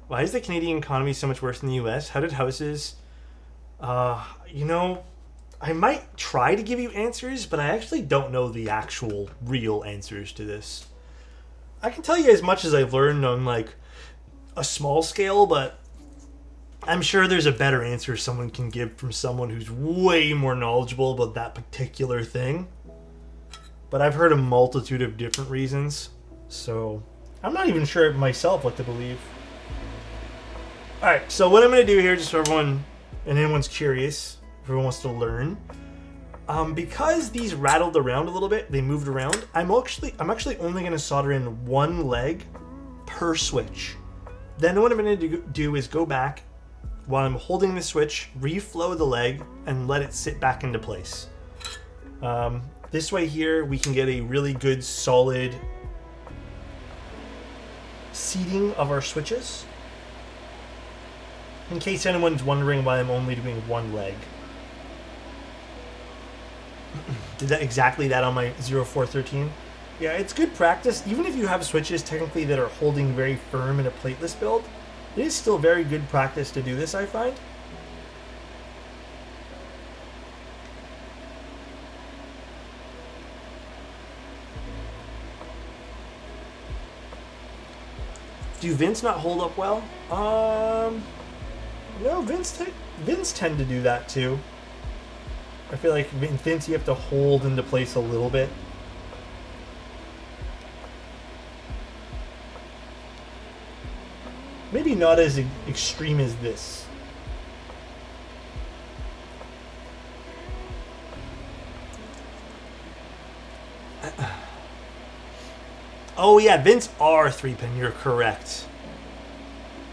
Why is the Canadian economy so much worse than the U.S.? How did houses... you know, I might try to give you answers, but I actually don't know the actual real answers to this. I can tell you as much as I've learned on, like, a small scale, but I'm sure there's a better answer someone can give from someone who's way more knowledgeable about that particular thing. But I've heard a multitude of different reasons, so I'm not even sure myself what to believe. Alright, so what I'm going to do here, just so everyone, and anyone's curious, if everyone wants to learn, because these rattled around a little bit, they moved around, I'm actually only going to solder in one leg per switch. Then what I'm going to do is go back while I'm holding the switch, reflow the leg, and let it sit back into place. This way here, we can get a really good solid seating of our switches. In case anyone's wondering why I'm only doing one leg. Did that exactly that on my 0413? Yeah, it's good practice. Even if you have switches technically that are holding very firm in a plateless build, it is still very good practice to do this, I find. Do Vince not hold up well? No, Vince tend to do that too. I feel like Vince, you have to hold into place a little bit. Maybe not as extreme as this. Oh yeah, Vince are 3-pin. You're correct.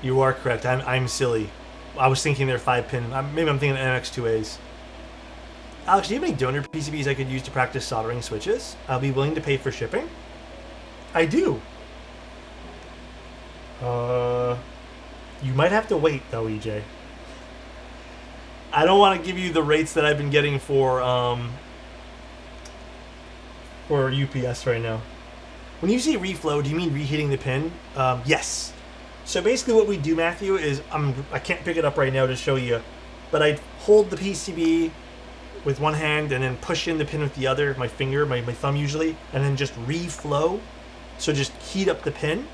You are correct. I'm silly. I was thinking they're 5-pin. Maybe I'm thinking NX2As. Alex, do you have any donor PCBs I could use to practice soldering switches? I'll be willing to pay for shipping. I do. You might have to wait though, EJ. I don't want to give you the rates that I've been getting for UPS right now. When you say reflow, do you mean reheating the pin? Yes. So basically what we do, Matthew, is I can't pick it up right now to show you, but I hold the PCB with one hand and then push in the pin with the other, my finger, my thumb usually, and then just reflow. So just heat up the pin.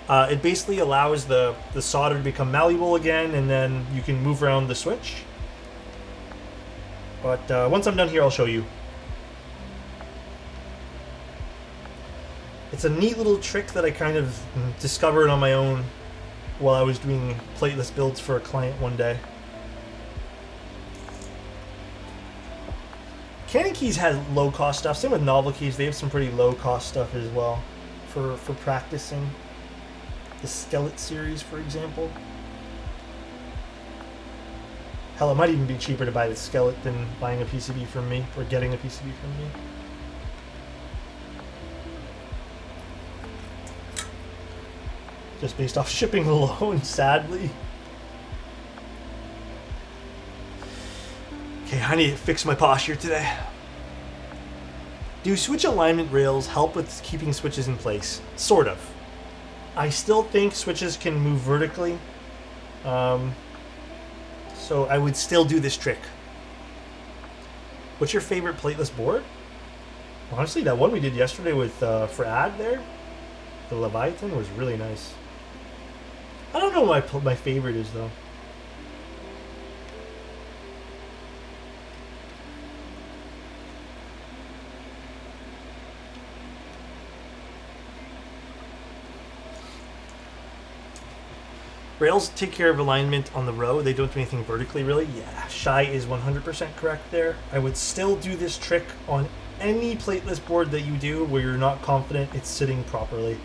It basically allows the solder to become malleable again, and then you can move around the switch. But once I'm done here, I'll show you. It's a neat little trick that I kind of discovered on my own while I was doing plateless builds for a client one day. Cannon Keys has low-cost stuff. Same with Novel Keys. They have some pretty low-cost stuff as well for practicing. The Skeleton series, for example. Hell, it might even be cheaper to buy the Skeleton than buying a PCB from me, or getting a PCB from me. Just based off shipping alone, sadly. Okay, I need to fix my posture today. Do switch alignment rails help with keeping switches in place? Sort of. I still think switches can move vertically. So I would still do this trick. What's your favorite plateless board? Honestly, that one we did yesterday with for ad there, the Leviathan, was really nice. I don't know what my favorite is though. Rails take care of alignment on the row. They don't do anything vertically, really. Yeah, Shy is 100% correct there. I would still do this trick on any plateless board that you do where you're not confident it's sitting properly.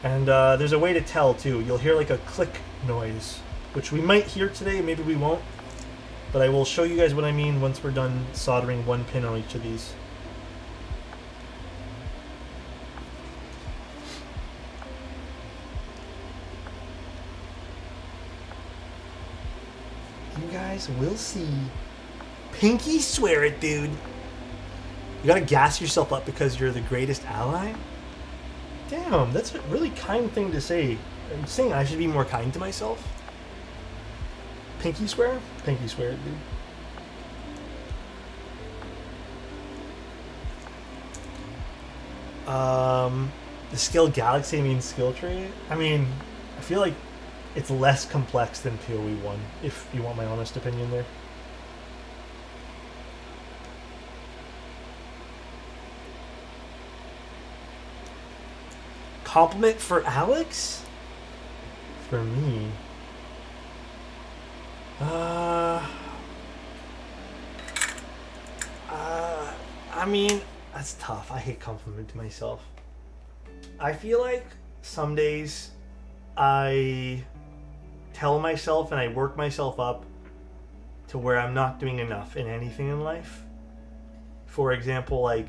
And there's a way to tell, too. You'll hear like a click noise, which we might hear today, maybe we won't. But I will show you guys what I mean once we're done soldering one pin on each of these. You guys will see. Pinky swear it, dude. You gotta gas yourself up because you're the greatest ally? Damn, that's a really kind thing to say. Are you saying I should be more kind to myself? Pinky swear? Pinky swear it, dude. The skill galaxy means skill tree? I mean, I feel like it's less complex than PoE 1, if you want my honest opinion there. Compliment for Alex? For me? I mean, that's tough. I hate complimenting myself. I feel like some days I tell myself and I work myself up to where I'm not doing enough in anything in life. For example, like,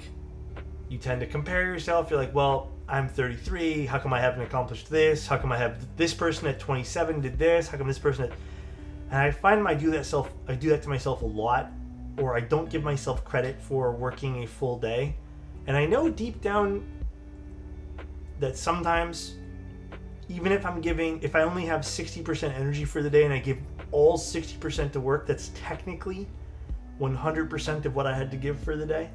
you tend to compare yourself. You're like, well, I'm 33. How come I haven't accomplished this? How come I have this person at 27 did this? How come this person at... And I find I do that to myself a lot, or I don't give myself credit for working a full day. And I know deep down that sometimes, even if if I only have 60% energy for the day and I give all 60% to work, that's technically 100% of what I had to give for the day.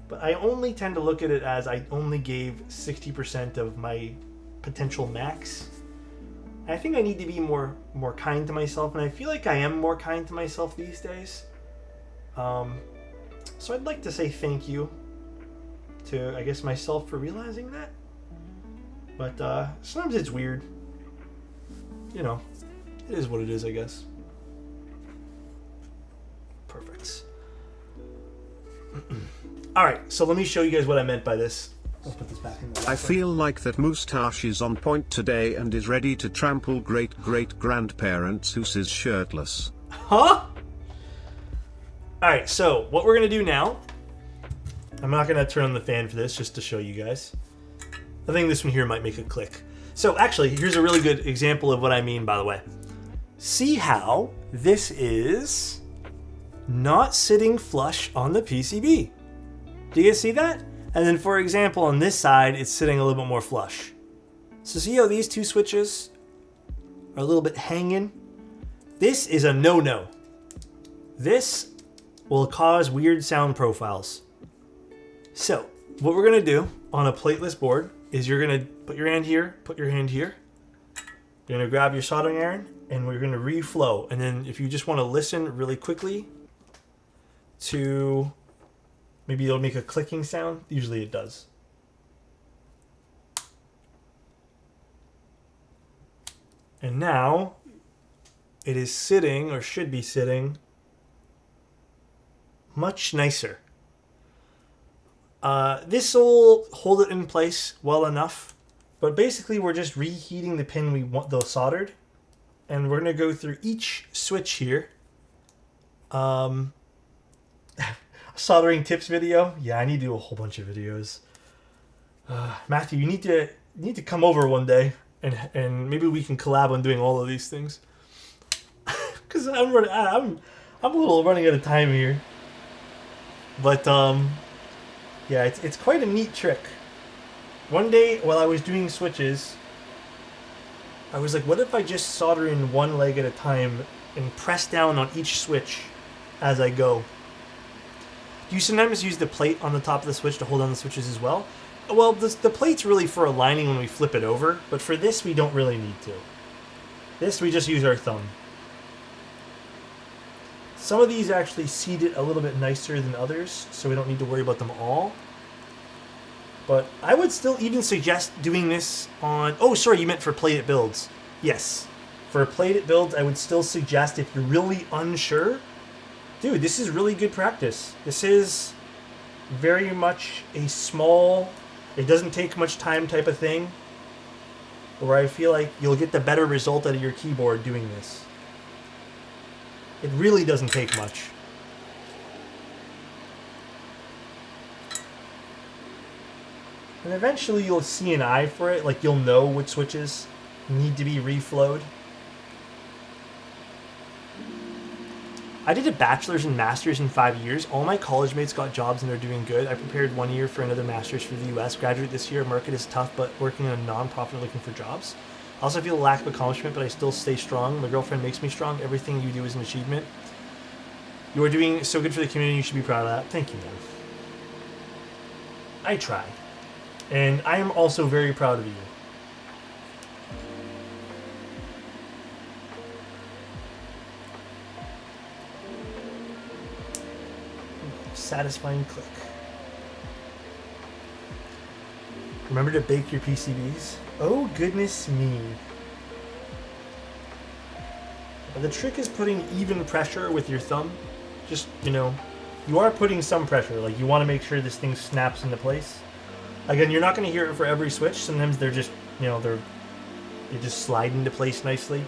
But I only tend to look at it as I only gave 60% of my potential max. I think I need to be more kind to myself, and I feel like I am more kind to myself these days. So I'd like to say thank you to, I guess, myself for realizing that. But sometimes it's weird. You know, it is what it is, I guess. Perfect. Alright, so let me show you guys what I meant by this. Let's put this back in there. I feel like that moustache is on point today and is ready to trample great-great-grandparents who's shirtless. Huh? Alright, so what we're going to do now... I'm not going to turn on the fan for this, just to show you guys. I think this one here might make a click. So actually, here's a really good example of what I mean, by the way. See how this is not sitting flush on the PCB. Do you guys see that? And then, for example, on this side, it's sitting a little bit more flush. So see how these two switches are a little bit hanging? This is a no-no. This will cause weird sound profiles. So, what we're going to do on a plateless board is you're going to put your hand here, put your hand here. You're going to grab your soldering iron, and we're going to reflow. And then if you just want to listen really quickly to... Maybe it'll make a clicking sound. Usually it does. And now it is sitting, or should be sitting, much nicer. This will hold it in place well enough. But basically we're just reheating the pin we want those soldered. And we're going to go through each switch here. Soldering tips video. Yeah, I need to do a whole bunch of videos. Matthew, you need to come over one day and maybe we can collab on doing all of these things. Cause I'm a little running out of time here. But yeah, it's quite a neat trick. One day while I was doing switches, I was like, what if I just solder in one leg at a time and press down on each switch as I go? Do you sometimes use the plate on the top of the switch to hold on the switches as well? Well, the plate's really for aligning when we flip it over, but for this we don't really need to. This we just use our thumb. Some of these actually seat it a little bit nicer than others, so we don't need to worry about them all. But I would still even suggest doing this on... Oh, sorry, you meant for plated builds. Yes. For plated builds, I would still suggest if you're really unsure, dude, this is really good practice. This is very much a small, it doesn't take much time type of thing, where I feel like you'll get the better result out of your keyboard doing this. It really doesn't take much. And eventually you'll see an eye for it, like you'll know which switches need to be reflowed. I did a bachelor's and master's in 5 years. All my college mates got jobs and they're doing good. I prepared 1 year for another master's for the US. Graduate this year. Market is tough, but working in a non-profit looking for jobs. I also feel a lack of accomplishment, but I still stay strong. My girlfriend makes me strong. Everything you do is an achievement. You are doing so good for the community. You should be proud of that. Thank you, man. I try. And I am also very proud of you. Satisfying click. Remember to bake your PCBs. Oh, goodness me. The trick is putting even pressure with your thumb. Just, you know, you are putting some pressure. Like, you want to make sure this thing snaps into place. Again, you're not going to hear it for every switch. Sometimes they're just, you know, they just slide into place nicely.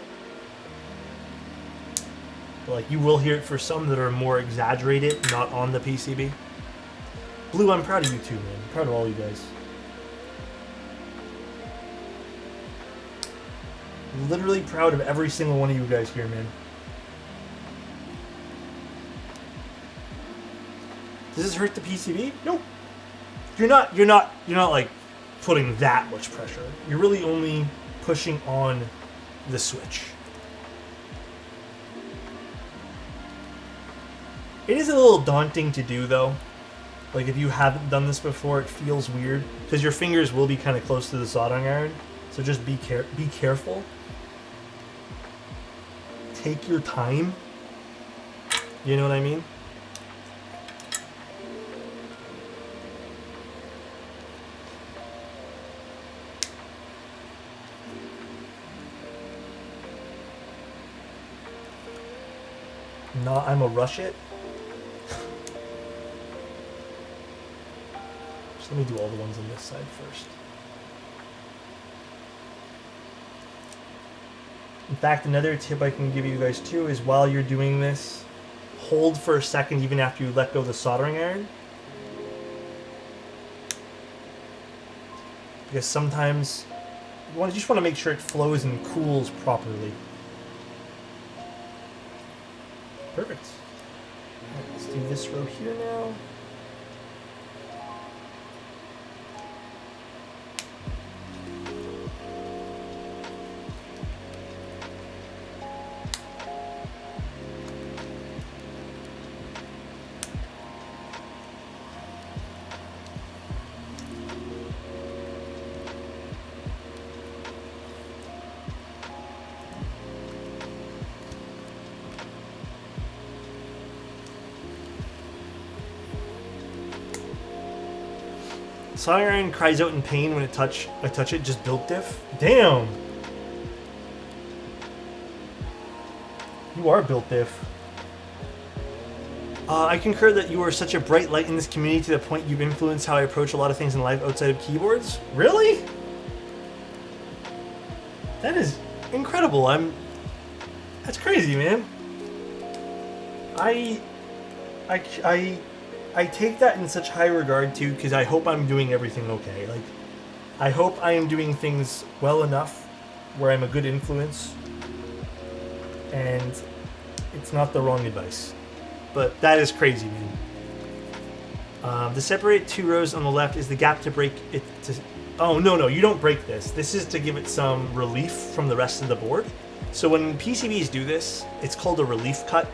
But, like, you will hear it for some that are more exaggerated, not on the PCB. Blue, I'm proud of you too, man. I'm proud of all you guys. Literally proud of every single one of you guys here, man. Does this hurt the PCB? Nope. You're not like putting that much pressure. You're really only pushing on the switch. It is a little daunting to do though. Like if you haven't done this before, it feels weird because your fingers will be kind of close to the soldering iron. So just be careful. Take your time. You know what I mean? Not, I'm a rush it. Just let me do all the ones on this side first. In fact, another tip I can give you guys too is while you're doing this, hold for a second even after you let go of the soldering iron. Because sometimes you just want to make sure it flows and cools properly. Perfect. Alright, let's do this row here now. Soldering iron cries out in pain when I touch it. Just built diff. Damn. You are built diff. I concur that you are such a bright light in this community to the point you've influenced how I approach a lot of things in life outside of keyboards. Really? That is incredible. That's crazy, man. I take that in such high regard too, because I hope I'm doing everything okay. Like, I hope I am doing things well enough where I'm a good influence, and it's not the wrong advice. But that is crazy, man. The separate two rows on the left is the gap to break it. Oh no, you don't break this. This is to give it some relief from the rest of the board. So when PCBs do this, it's called a relief cut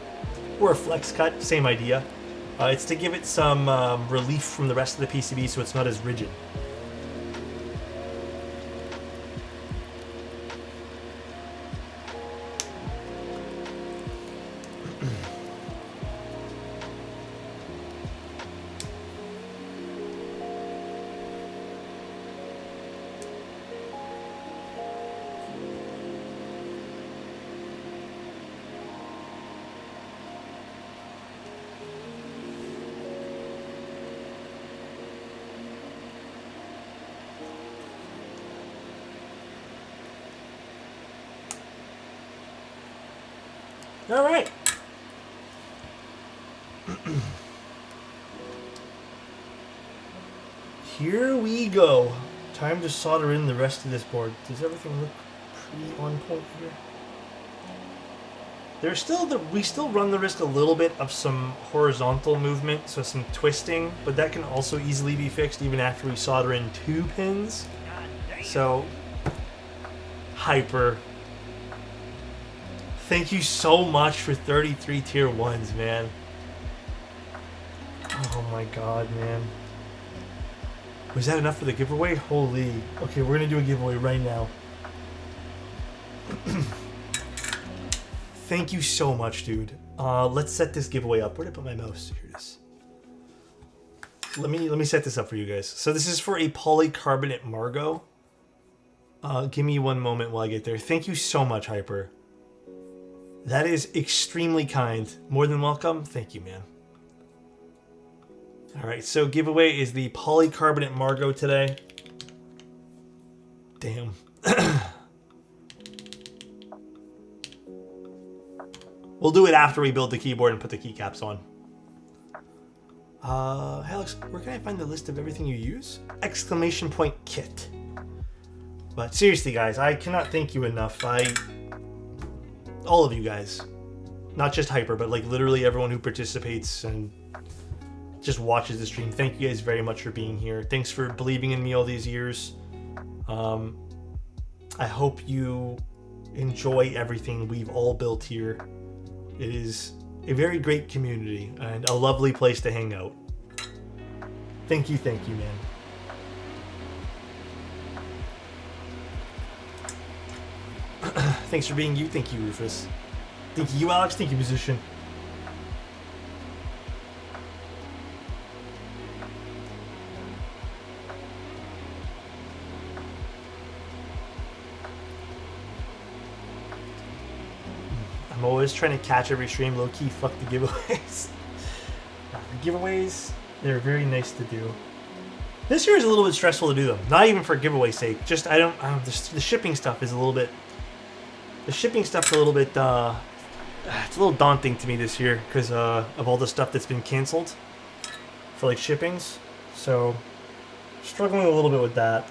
or a flex cut. Same idea. It's to give it some relief from the rest of the PCB so it's not as rigid. All right. Here we go. Time to solder in the rest of this board. Does everything look pretty on point here? We still run the risk a little bit of some horizontal movement, so some twisting, but that can also easily be fixed even after we solder in 2 pins. So, Hyper, thank you so much for 33 tier 1s, man. Oh my god, man. Was that enough for the giveaway? Holy. Okay, we're gonna do a giveaway right now. Thank you so much, dude. Let's set this giveaway up. Where did I put my mouse? Here it is. Let me set this up for you guys. So this is for a polycarbonate Margot. Give me one moment while I get there. Thank you so much, Hyper. That is extremely kind. More than welcome. Thank you, man. All right, so giveaway is the polycarbonate Margot today. Damn. We'll do it after we build the keyboard and put the keycaps on. Alex, where can I find the list of everything you use? Exclamation point kit. But seriously, guys, I cannot thank you enough. All of you guys, not just Hyper, but like literally everyone who participates and just watches the stream. Thank you guys very much for being here. Thanks for believing in me all these years. I hope you enjoy everything we've all built here. It is a very great community and a lovely place to hang out. Thank you, man. Thanks for being you. Thank you, Rufus. Thank you, Alex. Thank you, musician. I'm always trying to catch every stream. Low-key, fuck the giveaways. The giveaways, they're very nice to do. This year is a little bit stressful to do them. Not even for giveaway sake. Just, the shipping stuff is a little bit... The shipping stuff's a little bit, it's a little daunting to me this year because of all the stuff that's been canceled for, like, shippings. So, struggling a little bit with that.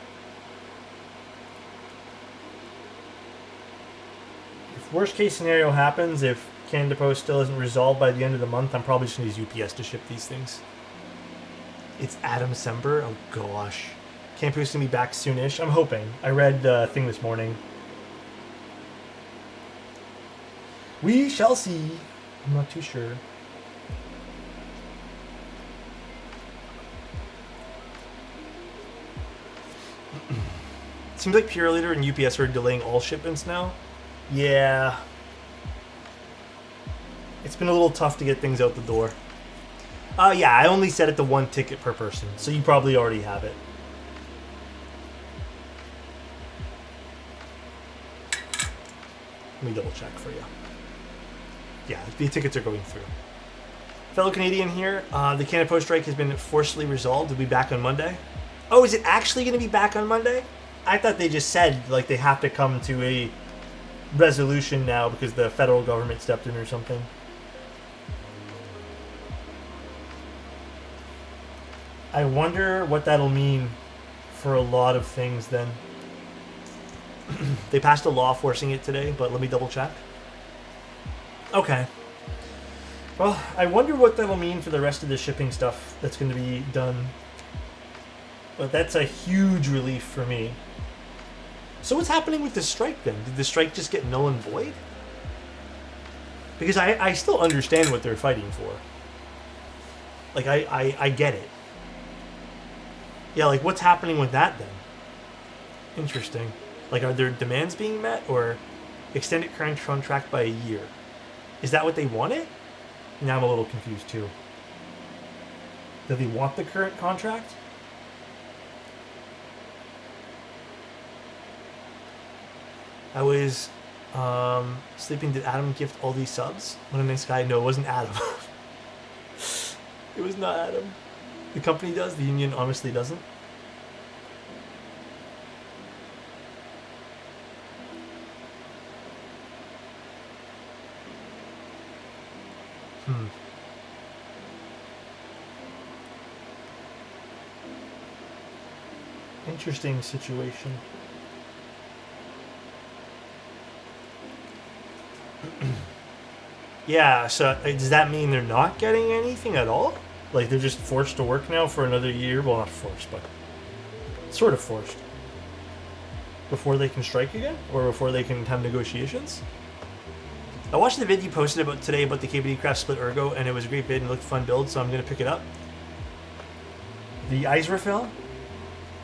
Worst case scenario happens, if Canada Post still isn't resolved by the end of the month, I'm probably just going to use UPS to ship these things. It's Adam Sember? Oh gosh. Canada Post going to be back soonish? I'm hoping. I read the thing this morning. We shall see. I'm not too sure. Seems like Pure Leader and UPS are delaying all shipments now. Yeah. It's been a little tough to get things out the door. Yeah, I only set it to 1 ticket per person, so you probably already have it. Let me double check for you. Yeah, the tickets are going through. Fellow Canadian here, the Canada Post strike has been forcibly resolved. It'll be back on Monday. Oh, is it actually going to be back on Monday? I thought they just said, like, they have to come to a resolution now because the federal government stepped in or something. I wonder what that'll mean for a lot of things then. They passed a law forcing it today, but let me double check. Okay. Well, I wonder what that'll mean for the rest of the shipping stuff that's going to be done. But that's a huge relief for me. So what's happening with the strike then? Did the strike just get null and void? Because I still understand what they're fighting for. Like, I get it. Yeah, like, what's happening with that then? Interesting. Like, are their demands being met, or extended current contract by a year? Is that what they wanted? Now I'm a little confused too. Do they want the current contract? I was sleeping. Did Adam gift all these subs? What a nice guy. No, it wasn't Adam. It was not Adam. The company does. The union honestly doesn't. Interesting situation. Yeah, so does that mean they're not getting anything at all? Like they're just forced to work now for another year? Well, not forced, but sort of forced. Before they can strike again? Or before they can have negotiations? I watched the vid you posted about today about the KBD Craft Split Ergo, and it was a great vid and it looked fun build, so I'm going to pick it up. The Eisrafel?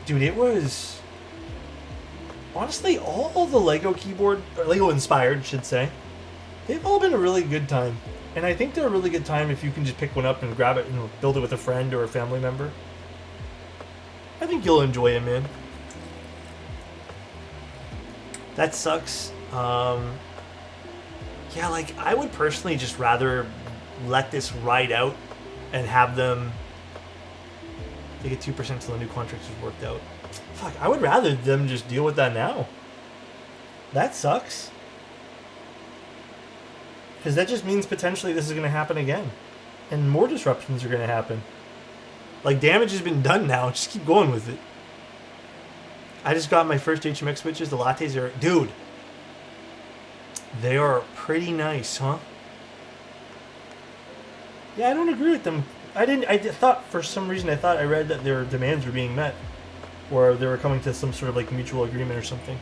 Dude, it was... Honestly, all the Lego keyboard, or Lego inspired, should say, they've all been a really good time. And I think they're a really good time if you can just pick one up and grab it and build it with a friend or a family member. I think you'll enjoy it, man. That sucks. Yeah, like, I would personally just rather let this ride out and have them... They get 2% until the new contract is worked out. Fuck, I would rather them just deal with that now. That sucks. Because that just means potentially this is going to happen again. And more disruptions are going to happen. Like, damage has been done now. Just keep going with it. I just got my first HMX switches. The lattes are... Dude. They are pretty nice, huh? Yeah, I don't agree with them. I thought, for some reason, I read that their demands were being met. Or they were coming to some sort of, like, mutual agreement or something.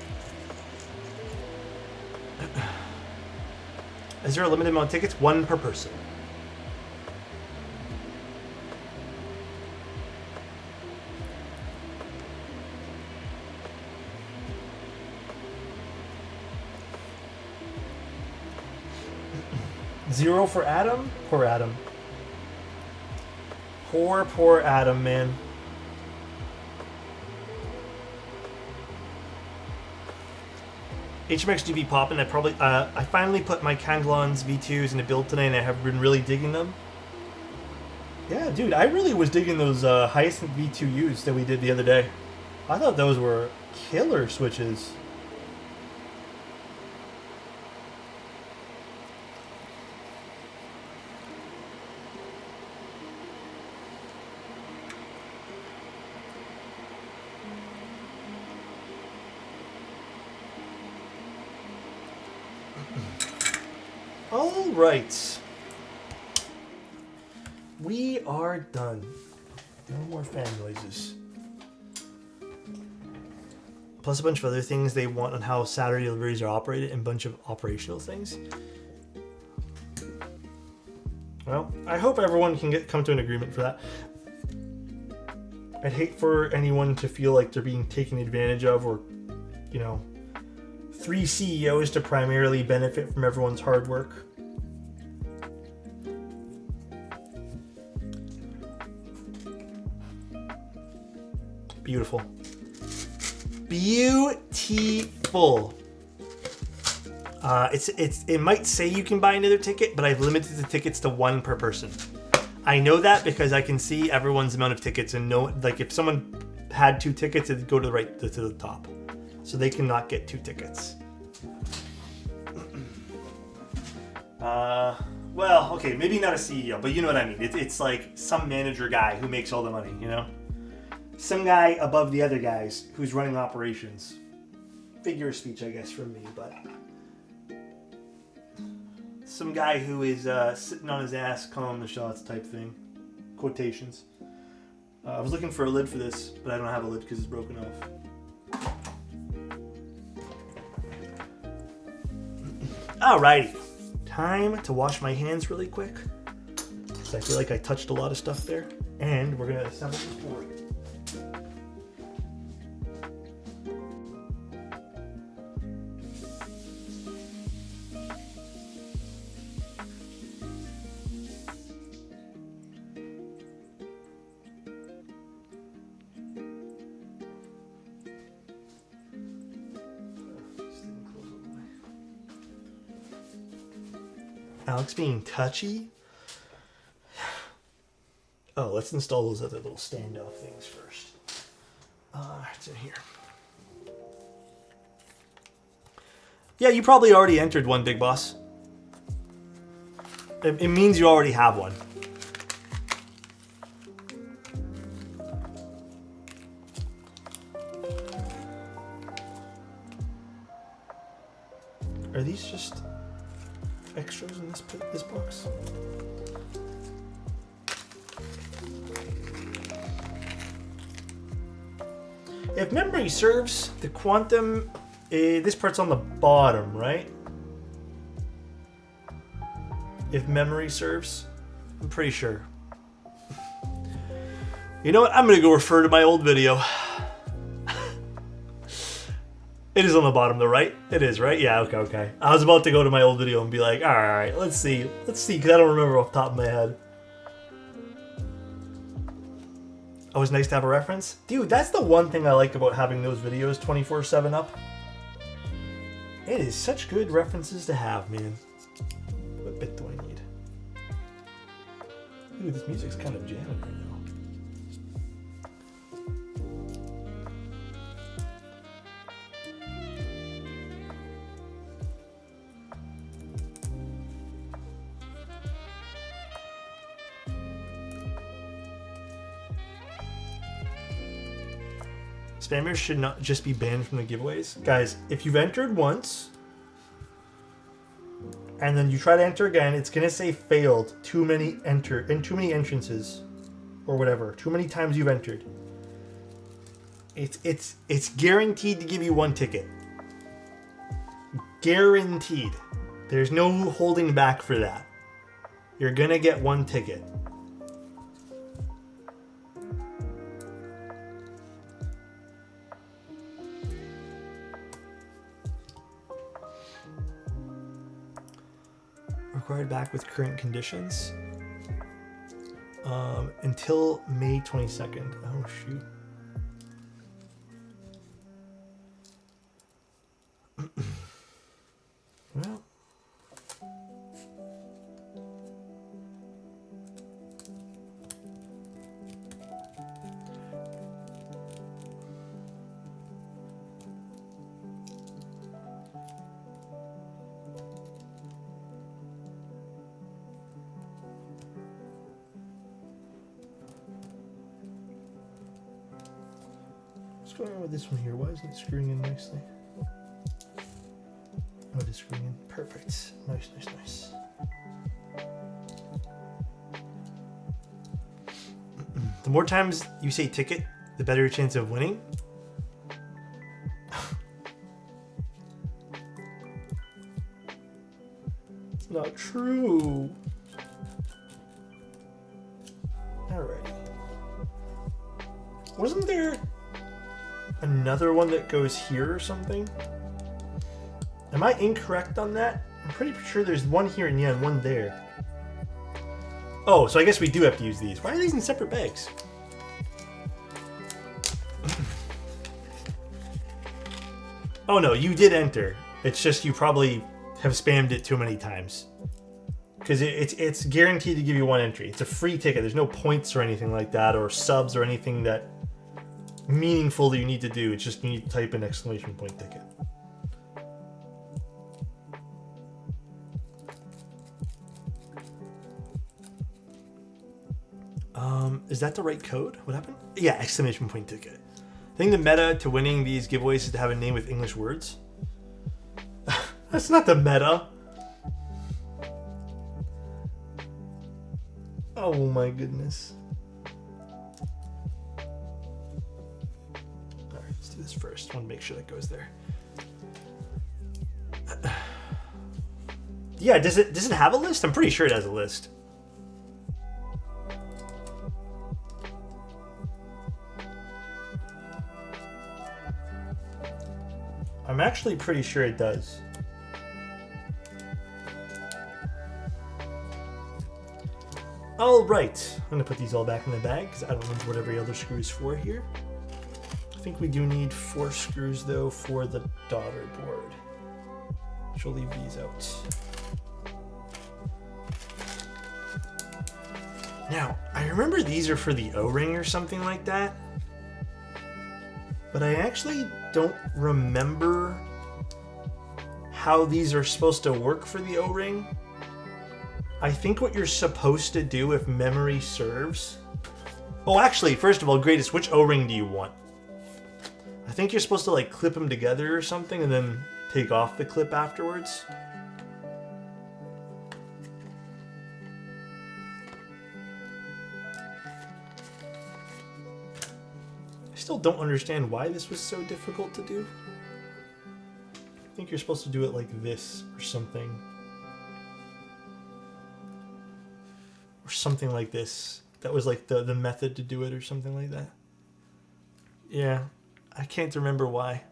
Is there a limited amount of tickets? 1 per person. Zero for Adam? Poor Adam. Poor Adam, man. HMX GV poppin'. I finally put my Kanglons V2s in a build today, and I have been really digging them. Yeah, dude, I really was digging those Hyacinth V2Us that we did the other day. I thought those were killer switches. All right. We are done. No more fan noises. Plus a bunch of other things they want on how Saturday deliveries are operated and a bunch of operational things. Well, I hope everyone can come to an agreement for that. I'd hate for anyone to feel like they're being taken advantage of, or, you know, 3 CEOs to primarily benefit from everyone's hard work. Beautiful. Beautiful. It might say you can buy another ticket, but I've limited the tickets to 1 per person. I know that because I can see everyone's amount of tickets and know, like, if someone had 2 tickets, it'd go to the right to the top. So they cannot get 2 tickets. Well, okay, maybe not a CEO, but you know what I mean. It's like some manager guy who makes all the money, you know? Some guy above the other guys who's running operations. Figure of speech, I guess, from me, but... Some guy who is sitting on his ass calling the shots type thing. Quotations. I was looking for a lid for this, but I don't have a lid because it's broken off. Alrighty. Time to wash my hands really quick. So I feel like I touched a lot of stuff there. And we're going to assemble this board. Alex being touchy? Oh, let's install those other little standoff things first. It's in here. Yeah, you probably already entered one, Big Boss. It means you already have one. Are these just extras in this box? If memory serves, the quantum, this part's on the bottom, right? If memory serves, I'm pretty sure. You know what? I'm gonna go refer to my old video. It is on the bottom though, right? It is, right? Yeah, okay. I was about to go to my old video and be like, alright, let's see, because I don't remember off the top of my head. Always nice to have a reference. Dude, that's the one thing I like about having those videos 24/7 up. It is such good references to have, man. What bit do I need? Ooh, this music's kind of jamming right now. Spammers should not just be banned from the giveaways. Guys, if you've entered once, and then you try to enter again, it's gonna say failed. Too many entrances, or whatever. Too many times you've entered. It's guaranteed to give you one ticket. Guaranteed. There's no holding back for that. You're gonna get one ticket. Required back with current conditions until May 22nd. Oh shoot. Well, what's going on with this one here? Why isn't it screwing in nicely? Oh, it is screwing in. Perfect. Nice. The more times you say ticket, the better your chance of winning. It's not true. Alright. Wasn't there another one that goes here or something? Am I incorrect on that? I'm pretty sure there's one here and one there. Oh, so I guess we do have to use these. Why are these in separate bags? Oh no, you did enter. It's just you probably have spammed it too many times. Because it's guaranteed to give you one entry. It's a free ticket. There's no points or anything like that, or subs or anything that meaningful that you need to do. It's just you need to type in exclamation point ticket. Is that the right code? What happened? Yeah, exclamation point ticket. I think the meta to winning these giveaways is to have a name with English words. That's not the meta. Oh my goodness. Alright, let's do this first. I want to make sure that goes there. Yeah, does it have a list? I'm pretty sure it has a list. I'm actually pretty sure it does. Alright, I'm gonna put these all back in the bag because I don't remember what every other screw is for here. I think we do need 4 screws though for the daughter board. She'll leave these out. Now, I remember these are for the O-ring or something like that. But I actually don't remember how these are supposed to work for the O-ring. I think what you're supposed to do, if memory serves... Oh, actually, first of all, Greatest, which O-ring do you want? I think you're supposed to, like, clip them together or something and then take off the clip afterwards. I still don't understand why this was so difficult to do. I think you're supposed to do it like this or something. Or something like this. That was like the method to do it or something like that. Yeah, I can't remember why.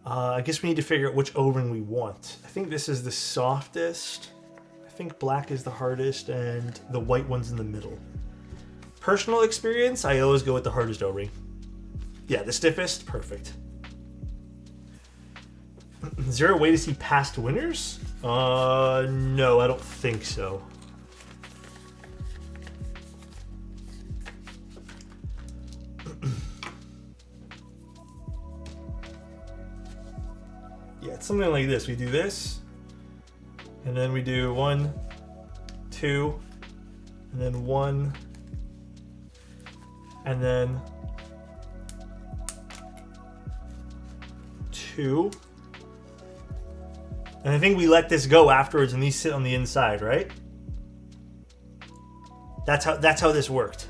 I guess we need to figure out which O-ring we want. I think this is the softest. I think black is the hardest and the white one's in the middle. Personal experience, I always go with the hardest O-ring. Yeah, the stiffest, perfect. Is there a way to see past winners? No, I don't think so. Yeah, it's something like this. We do this, and then we do 1, 2, and then 1, and then 2. And I think we let this go afterwards and these sit on the inside, right? That's how this worked.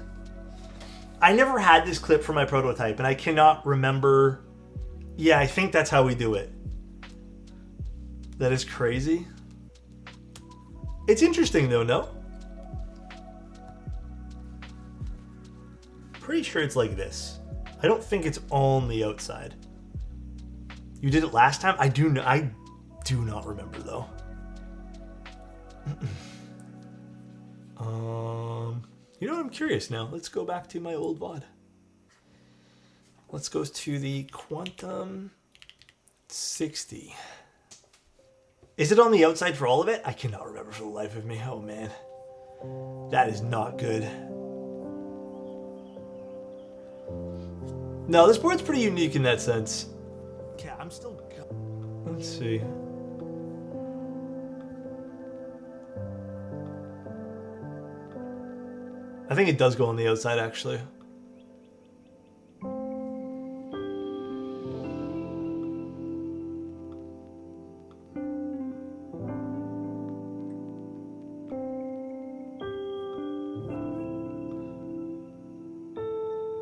I never had this clip for my prototype and I cannot remember. Yeah, I think that's how we do it. That is crazy. It's interesting though, no? Pretty sure it's like this. I don't think it's on the outside. You did it last time? I do not remember though. You know what? I'm curious now. Let's go back to my old VOD. Let's go to the Quantum60. Is it on the outside for all of it? I cannot remember for the life of me. Oh man, that is not good. No, this board's pretty unique in that sense. Yeah, I'm still. Let's see. I think it does go on the outside, actually.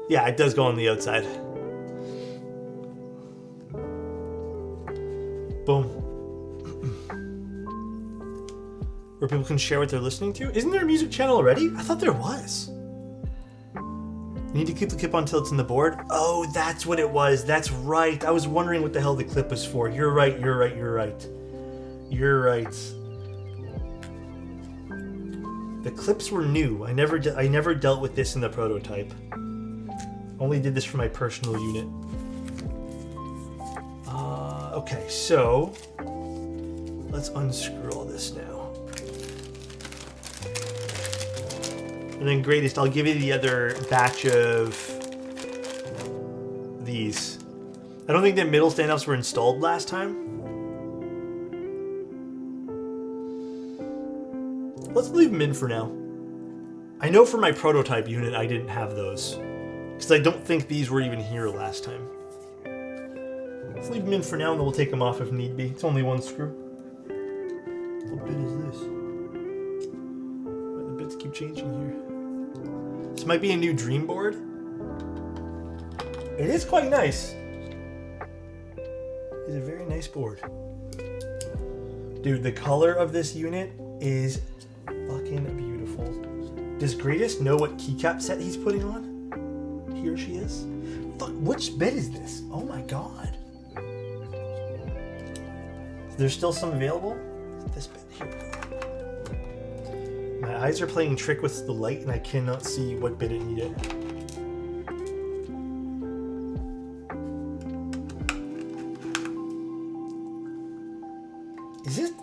Yeah, it does go on the outside. Boom. Where people can share what they're listening to? Isn't there a music channel already? I thought there was. You need to keep the clip on until it's in the board? Oh, that's what it was. That's right. I was wondering what the hell the clip was for. You're right, you're right, you're right. You're right. The clips were new. I never dealt with this in the prototype. Only did this for my personal unit. Okay, so let's unscrew all this now. And then Greatest, I'll give you the other batch of these. I don't think the middle standoffs were installed last time. Let's leave them in for now. I know for my prototype unit I didn't have those, because I don't think these were even here last time. Let's leave them in for now and then we'll take them off if need be. It's only one screw. What bit is this? The bits keep changing here. This might be a new dream board. It is quite nice. It's a very nice board. Dude, the color of this unit is fucking beautiful. Does Greatest know what keycap set he's putting on? He or she is? Fuck, which bit is this? Oh my god. There's still some available? This bit, here we go. My eyes are playing trick with the light and I cannot see what bit it needed.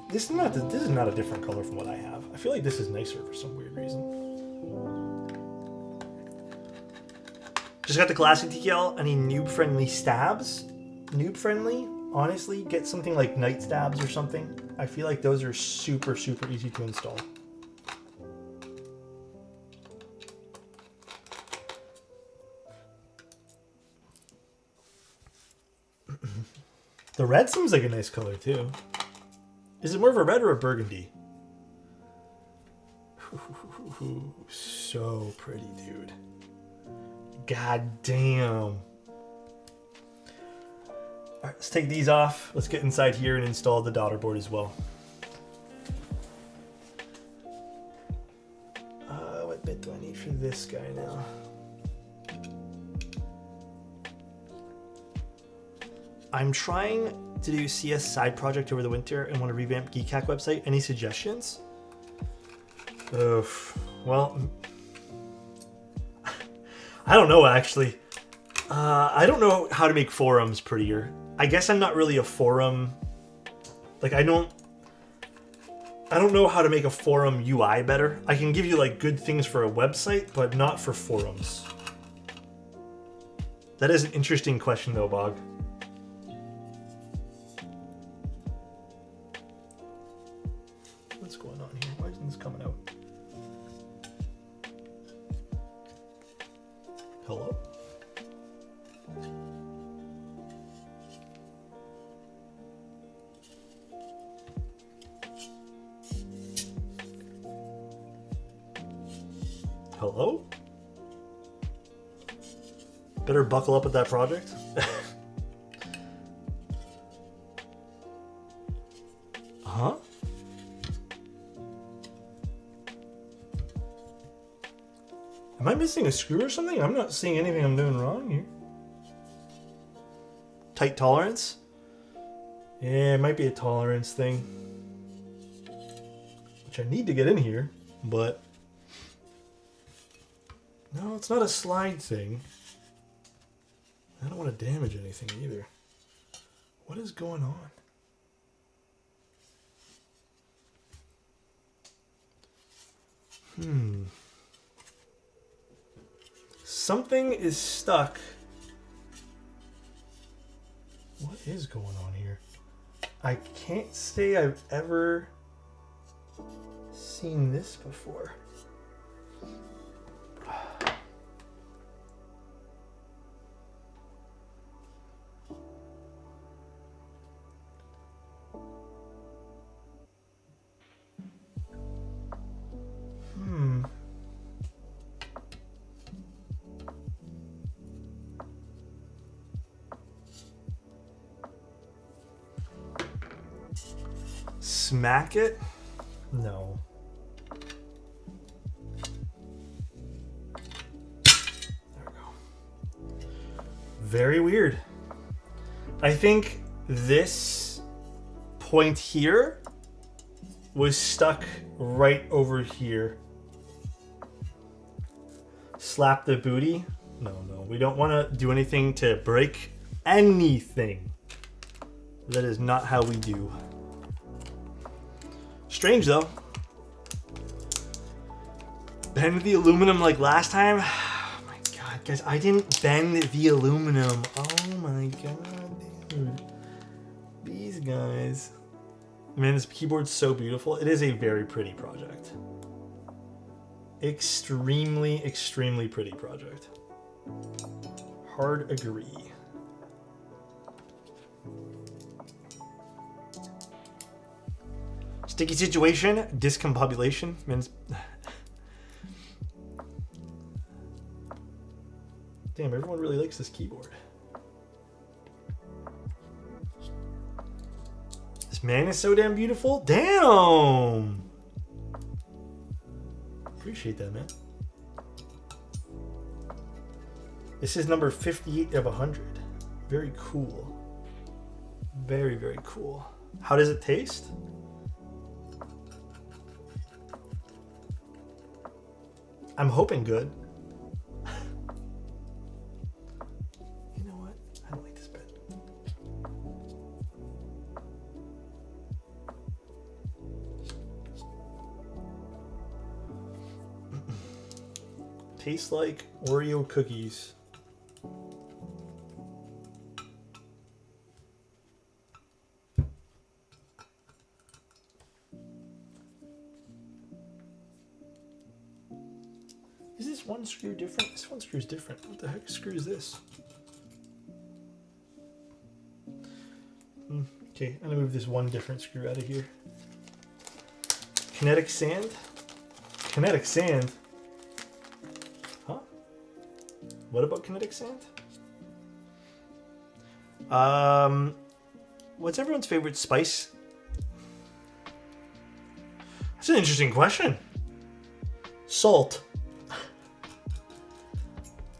This is not a different color from what I have. I feel like this is nicer for some weird reason. Just got the classic TKL. Any noob-friendly stabs? Noob-friendly? Honestly, get something like Night Stabs or something. I feel like those are super, super easy to install. The red seems like a nice color too. Is it more of a red or a burgundy? Ooh, so pretty, dude. God damn. All right, let's take these off. Let's get inside here and install the daughter board as well. What bit do I need for this guy now? I'm trying to do CS side project over the winter and want to revamp Geekhack website. Any suggestions? Well, I don't know actually. I don't know how to make forums prettier. I guess I'm not really a forum. Like I don't know how to make a forum UI better. I can give you like good things for a website, but not for forums. That is an interesting question though, Bog. What's going on here? Why isn't this coming out? Hello? Hello? Better buckle up with that project. Huh? Am I missing a screw or something? I'm not seeing anything I'm doing wrong here. Tight tolerance? Yeah, it might be a tolerance thing. Which I need to get in here, but... No, it's not a slide thing. I don't want to damage anything either. What is going on? Something is stuck. What is going on here? I can't say I've ever seen this before. Smack it? No. There we go. Very weird. I think this point here was stuck right over here. Slap the booty? No, we don't want to do anything to break anything. That is not how we do. Strange though. Bend the aluminum like last time? Oh my god, guys, I didn't bend the aluminum. Oh my god, dude. These guys. Man, this keyboard's so beautiful. It is a very pretty project. Extremely, extremely pretty project. Hard agree. Sticky situation, discombobulation. Damn, everyone really likes this keyboard. This man is so damn beautiful. Damn! Appreciate that, man. This is number 58 of 100. Very cool. Very, very cool. How does it taste? I'm hoping good. You know what? I don't like this bit. Tastes like Oreo cookies. one screw different? This one screw is different. What the heck screw is this? Okay, I'm gonna move this one different screw out of here. Kinetic sand? Kinetic sand? Huh? What about kinetic sand? What's everyone's favorite spice? That's an interesting question. Salt.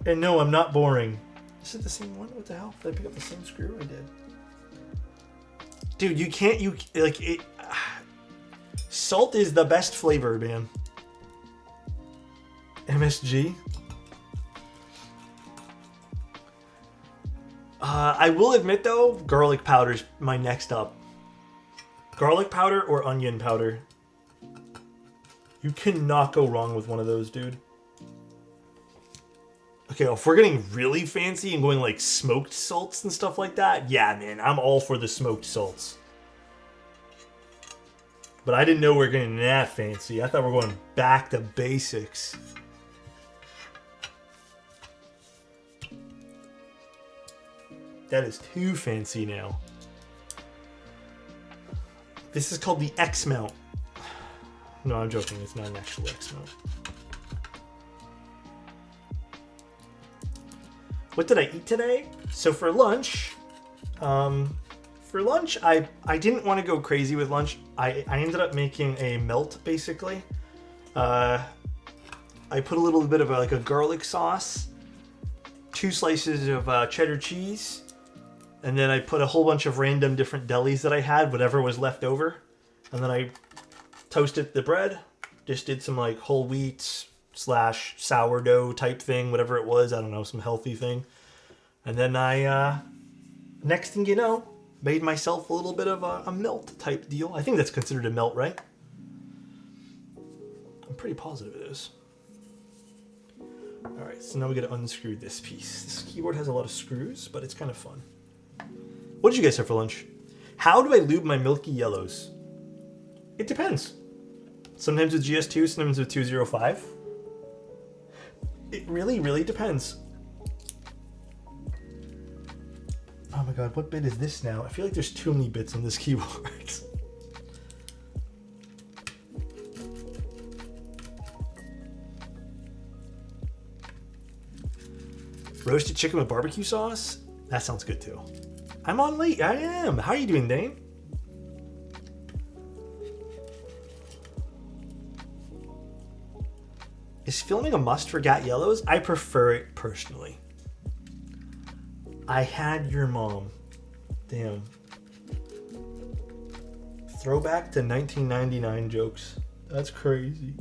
And no, I'm not boring. Is it the same one? What the hell? Did I pick up the same screw? I did. Dude, you can't, like, it... Salt is the best flavor, man. MSG. I will admit, though, garlic powder's my next up. Garlic powder or onion powder. You cannot go wrong with one of those, dude. Okay, well, if we're getting really fancy and going like smoked salts and stuff like that, yeah, man, I'm all for the smoked salts. But I didn't know we were getting that fancy. I thought we were going back to basics. That is too fancy now. This is called the X mount. No, I'm joking. It's not an actual X mount. What did I eat today? So for lunch, I didn't want to go crazy with lunch. I ended up making a melt, basically. I put a little bit of like a garlic sauce, 2 slices of cheddar cheese, and then I put a whole bunch of random different delis that I had, whatever was left over. And then I toasted the bread, just did some like whole wheat / sourdough type thing, whatever it was. I don't know, some healthy thing. And then I, next thing you know, made myself a little bit of a melt type deal. I think that's considered a melt, right? I'm pretty positive it is. All right, so now we got to unscrew this piece. This keyboard has a lot of screws, but it's kind of fun. What did you guys have for lunch? How do I lube my milky yellows? It depends. Sometimes with GS2, sometimes with 205. It really, really depends. Oh my god, what bit is this now? I feel like there's too many bits on this keyboard. Roasted chicken with barbecue sauce? That sounds good too. I'm on late. I am. How are you doing, Dane? Is filming a must for Gat Yellows? I prefer it personally. I had your mom. Damn. Throwback to 1999 jokes. That's crazy.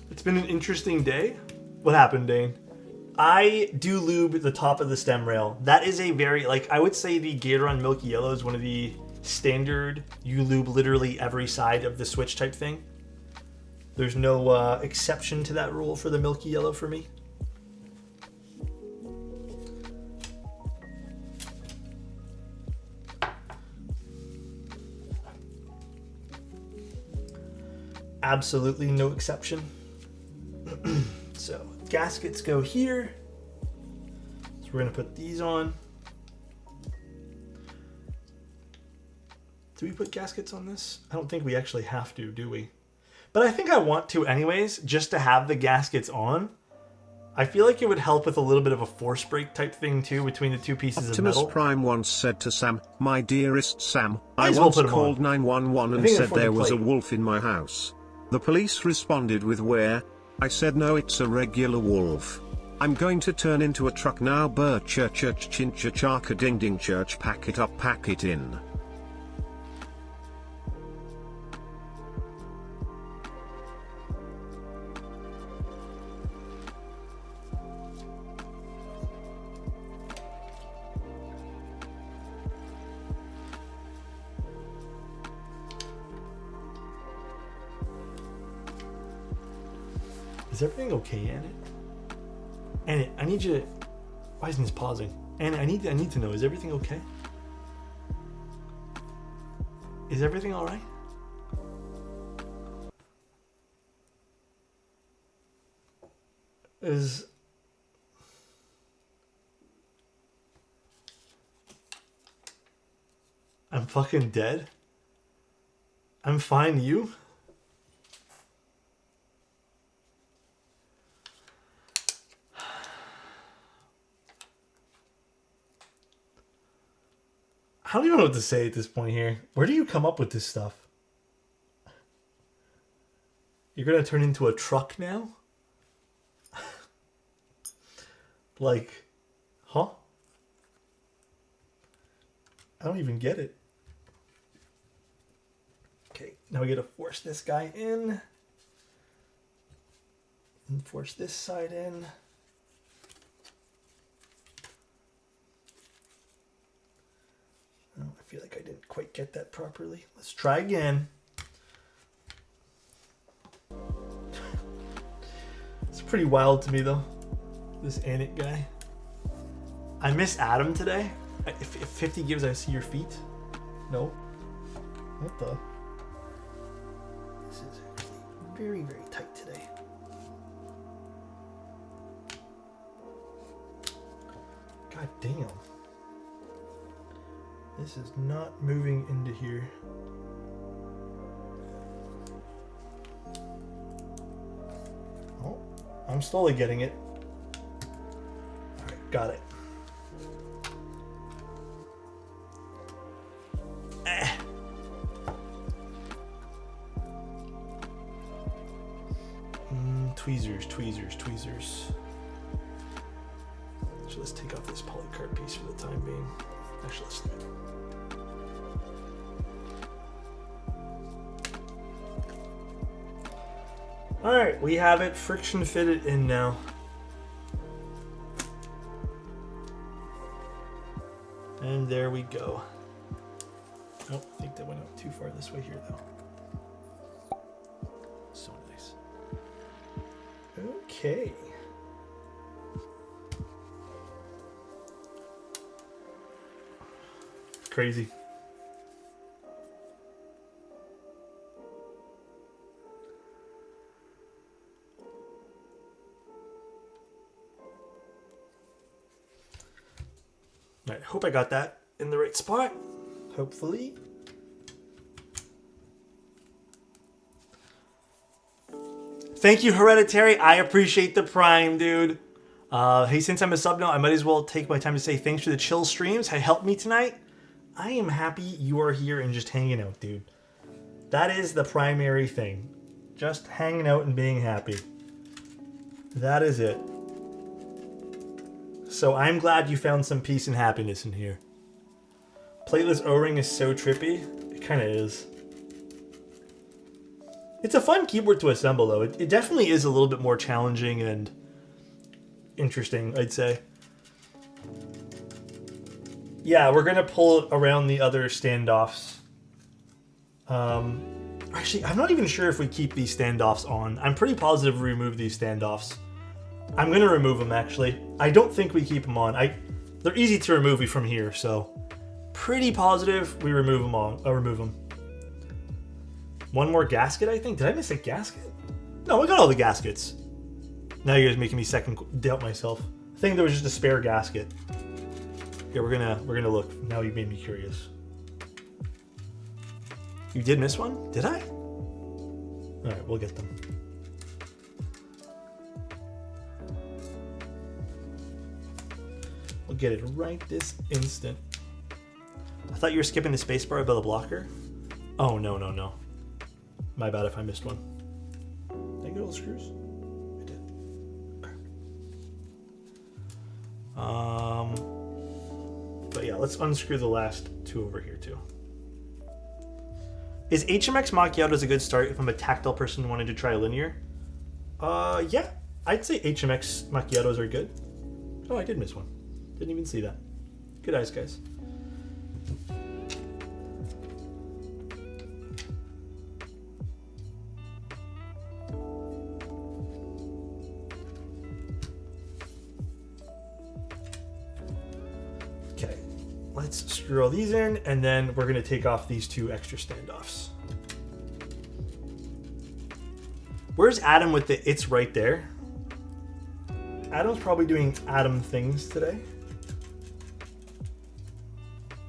It's been an interesting day. What happened, Dane? I do lube the top of the stem rail. That is a very, like, I would say the Gateron Milky Yellow is one of the standard, you lube literally every side of the switch type thing. There's no exception to that rule for the Milky Yellow for me. Absolutely no exception. So gaskets go here. So we're gonna put these on. Do we put gaskets on this? I don't think we actually have to, do we? But I think I want to anyways, just to have the gaskets on. I feel like it would help with a little bit of a force break type thing too between the two pieces of metal. Optimus Prime once said to Sam, "My dearest Sam, Might I as well once put 'em called on. 911 I and think said that's for the there was a plate. wolf in my house. The police responded with where? I said no, it's a regular wolf. I'm going to turn into a truck now. Burr church church chincha chaka ding ding church, pack it up, pack it in." Is everything okay, Anna? Anna, I need you to... Why isn't this pausing? Anna, I need to know, is everything okay? Is everything alright? is... I'm fucking dead? I'm fine, you? I don't even know what to say at this point here. Where do you come up with this stuff? You're gonna turn into a truck now? Like, huh? I don't even get it. Okay, now we gotta force this guy in. And force this side in. Oh, I feel like I didn't quite get that properly. Let's try again. It's pretty wild to me though, this Anik guy. I miss Adam today. If 50 gives, I see your feet. No. What the? This is actually very, very tight today. God damn. This is not moving into here. Oh, I'm slowly getting it. Alright, got it. Tweezers, tweezers, tweezers. So let's take off this polycard piece for the time being. Actually, let's do it. Alright, we have it friction fitted in now. And there we go. Oh, I think that went up too far this way here though. So nice. Okay. Crazy. All right, hope I got that in the right spot. Hopefully. Thank you, Hereditary. I appreciate the Prime, dude. Hey, since I'm a sub now, I might as well take my time to say thanks for the chill streams. It helped me tonight. I am happy you are here and just hanging out, dude. That is the primary thing. Just hanging out and being happy. That is it. So I'm glad you found some peace and happiness in here. Plateless O-ring is so trippy. It kind of is. It's a fun keyboard to assemble, though. It definitely is a little bit more challenging and interesting, I'd say. Yeah, we're going to pull it around the other standoffs. Actually, I'm not even sure if we keep these standoffs on. I'm pretty positive we remove these standoffs. I'm going to remove them, actually. I don't think we keep them on. They're easy to remove from here, so pretty positive we remove them on. Remove them. One more gasket, I think. Did I miss a gasket? No, I got all the gaskets. Now you're just making me second doubt myself. I think there was just a spare gasket. Here, we're gonna look. Now you made me curious. You did miss one? Did I? All right, we'll get them. We'll get it right this instant. I thought you were skipping the spacebar above the blocker. Oh, no, no, no. My bad if I missed one. Did I get all the screws? I did. Okay. But yeah, let's unscrew the last two over here too. Is HMX Macchiatos a good start if I'm a tactile person wanting to try linear? Yeah. I'd say HMX Macchiatos are good. Oh, I did miss one. Didn't even see that. Good eyes, guys. Okay, let's screw all these in, and then we're gonna take off these two extra standoffs. Where's Adam with the "it's right there"? Adam's probably doing Adam things today,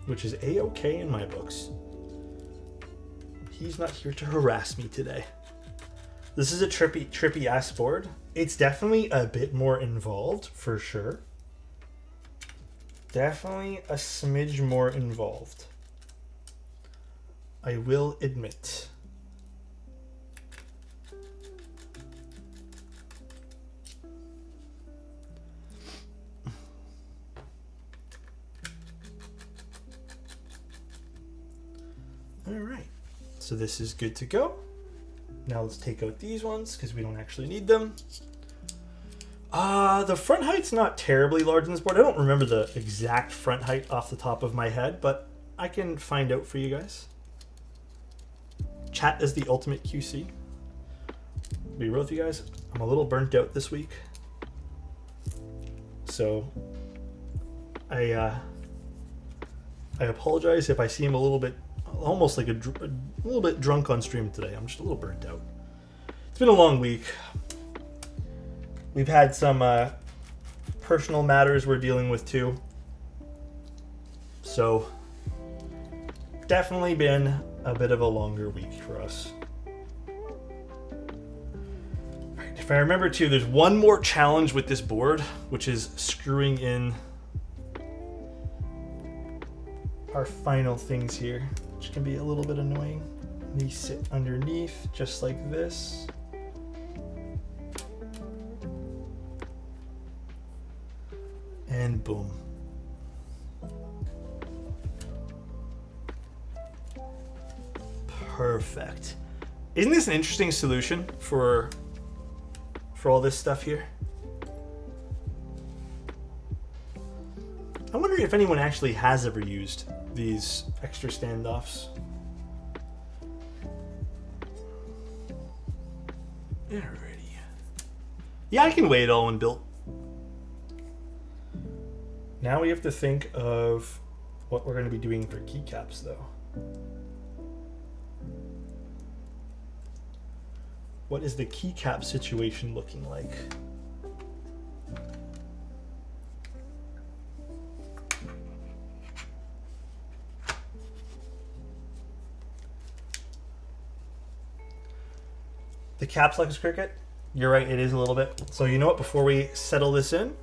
which is a-okay in my books. He's not here to harass me today. This is a trippy ass board. It's definitely a bit more involved, for sure. Definitely a smidge more involved, I will admit. All right, so this is good to go. Now let's take out these ones because we don't actually need them. The front height's not terribly large on this board. I don't remember the exact front height off the top of my head, but I can find out for you guys. Chat is the ultimate QC. Be real with you guys, I'm a little burnt out this week. So I apologize if I seem a little bit, almost like a little bit drunk on stream today. I'm just a little burnt out. It's been a long week. We've had some personal matters we're dealing with too. So definitely been a bit of a longer week for us. Right, if I remember too, there's one more challenge with this board, which is screwing in our final things here, which can be a little bit annoying. These sit underneath just like this. And boom. Perfect. Isn't this an interesting solution for all this stuff here? I wonder if anyone actually has ever used these extra standoffs. Alrighty. Yeah, I can weigh it all when built. Now we have to think of what we're going to be doing for keycaps, though. What is the keycap situation looking like? The caps like a cricket? You're right, it is a little bit. So you know what, before we settle this in,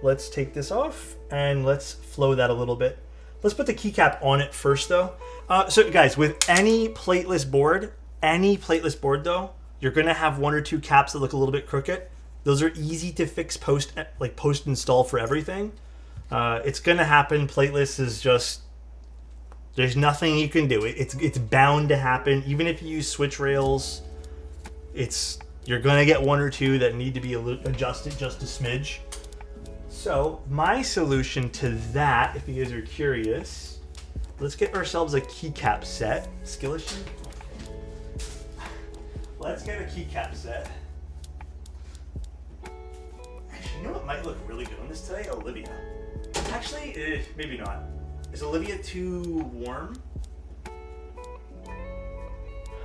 let's take this off and let's flow that a little bit. Let's put the keycap on it first though. So guys, with any plateless board though, you're gonna have one or two caps that look a little bit crooked. Those are easy to fix post install for everything. It's gonna happen. Plateless is just, there's nothing you can do. It's bound to happen. Even if you use switch rails, you're gonna get one or two that need to be adjusted just a smidge. So my solution to that, if you guys are curious, let's get ourselves a keycap set. Skill issue? Let's get a keycap set. Actually, you know what might look really good on this today? Olivia. Actually, maybe not. Is Olivia too warm?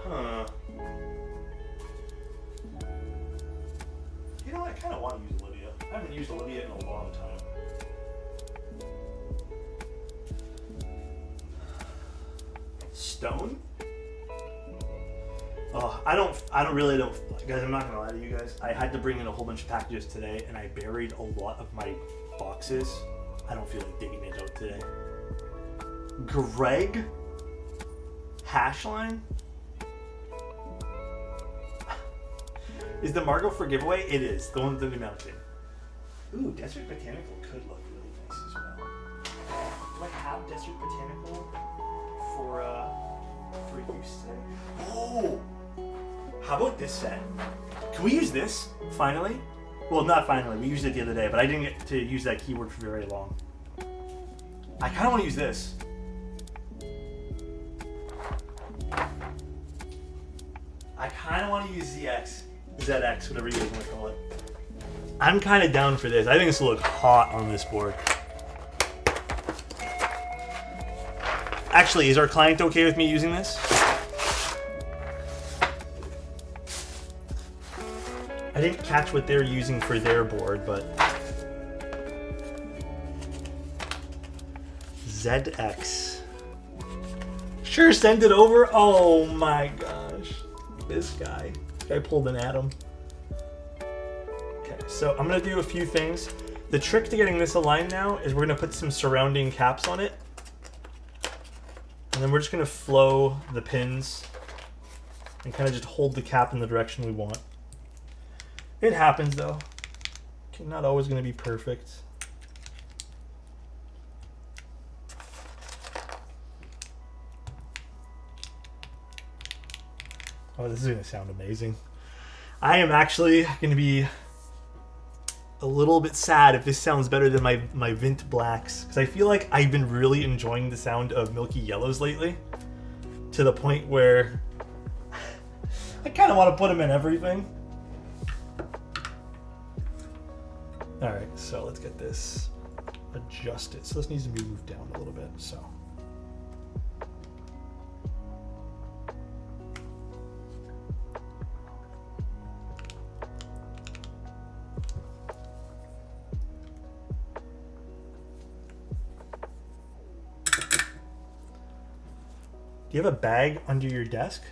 Huh. You know what? I kind of want to use Olivia. I haven't used Olivia in a long time. Stone? Oh, I don't, guys, I'm not gonna lie to you guys. I had to bring in a whole bunch of packages today and I buried a lot of my boxes. I don't feel like digging it out today. Greg? Hashline? Is the Margot for giveaway? It is. The one with the new mountain. Ooh, Desert Botanical could look really nice as well. Do I have Desert Botanical for use today? Oh! How about this set? Can we use this, finally? Well, not finally. We used it the other day, but I didn't get to use that keyword for very long. I kind of want to use this. I kind of want to use ZX, whatever you guys want to call it. I'm kind of down for this. I think this will look hot on this board. Actually, is our client okay with me using this? I didn't catch what they're using for their board, but ZX. Sure, send it over. Oh my gosh, this guy pulled an Atom. Okay, so I'm gonna do a few things. The trick to getting this aligned now is we're gonna put some surrounding caps on it, and then we're just gonna flow the pins and kind of just hold the cap in the direction we want. It happens though. Okay, not always gonna be perfect. Oh, this is gonna sound amazing. I am actually gonna be a little bit sad if this sounds better than my Vint Blacks, because I feel like I've been really enjoying the sound of Milky Yellows lately, to the point where I kind of want to put them in everything. Alright, so let's get this adjusted. So this needs to be moved down a little bit, so. Do you have a bag under your desk?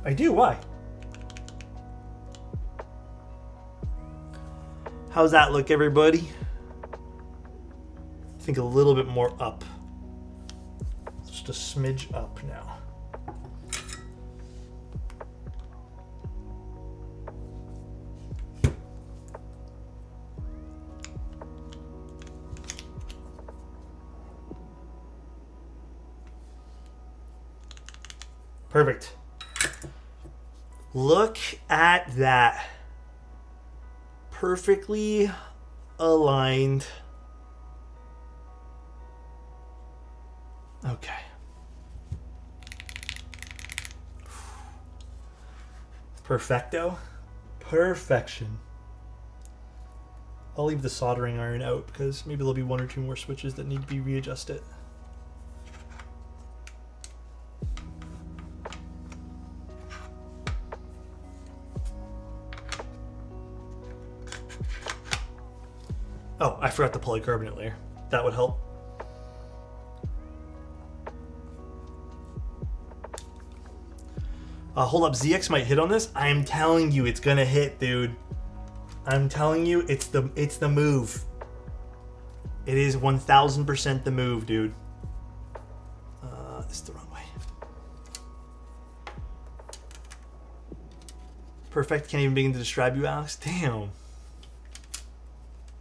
I do. Why? How's that look, everybody? I think a little bit more up. Just a smidge up now. Perfect. Look at that. Perfectly aligned. Okay. Perfecto. Perfection. I'll leave the soldering iron out because maybe there'll be one or two more switches that need to be readjusted. Oh, I forgot the polycarbonate layer. That would help. Hold up, ZX might hit on this. I'm telling you, it's gonna hit, dude. I'm telling you, it's the move. It is 1000% the move, dude. This is the wrong way. Perfect. Can't even begin to describe you, Alex. Damn.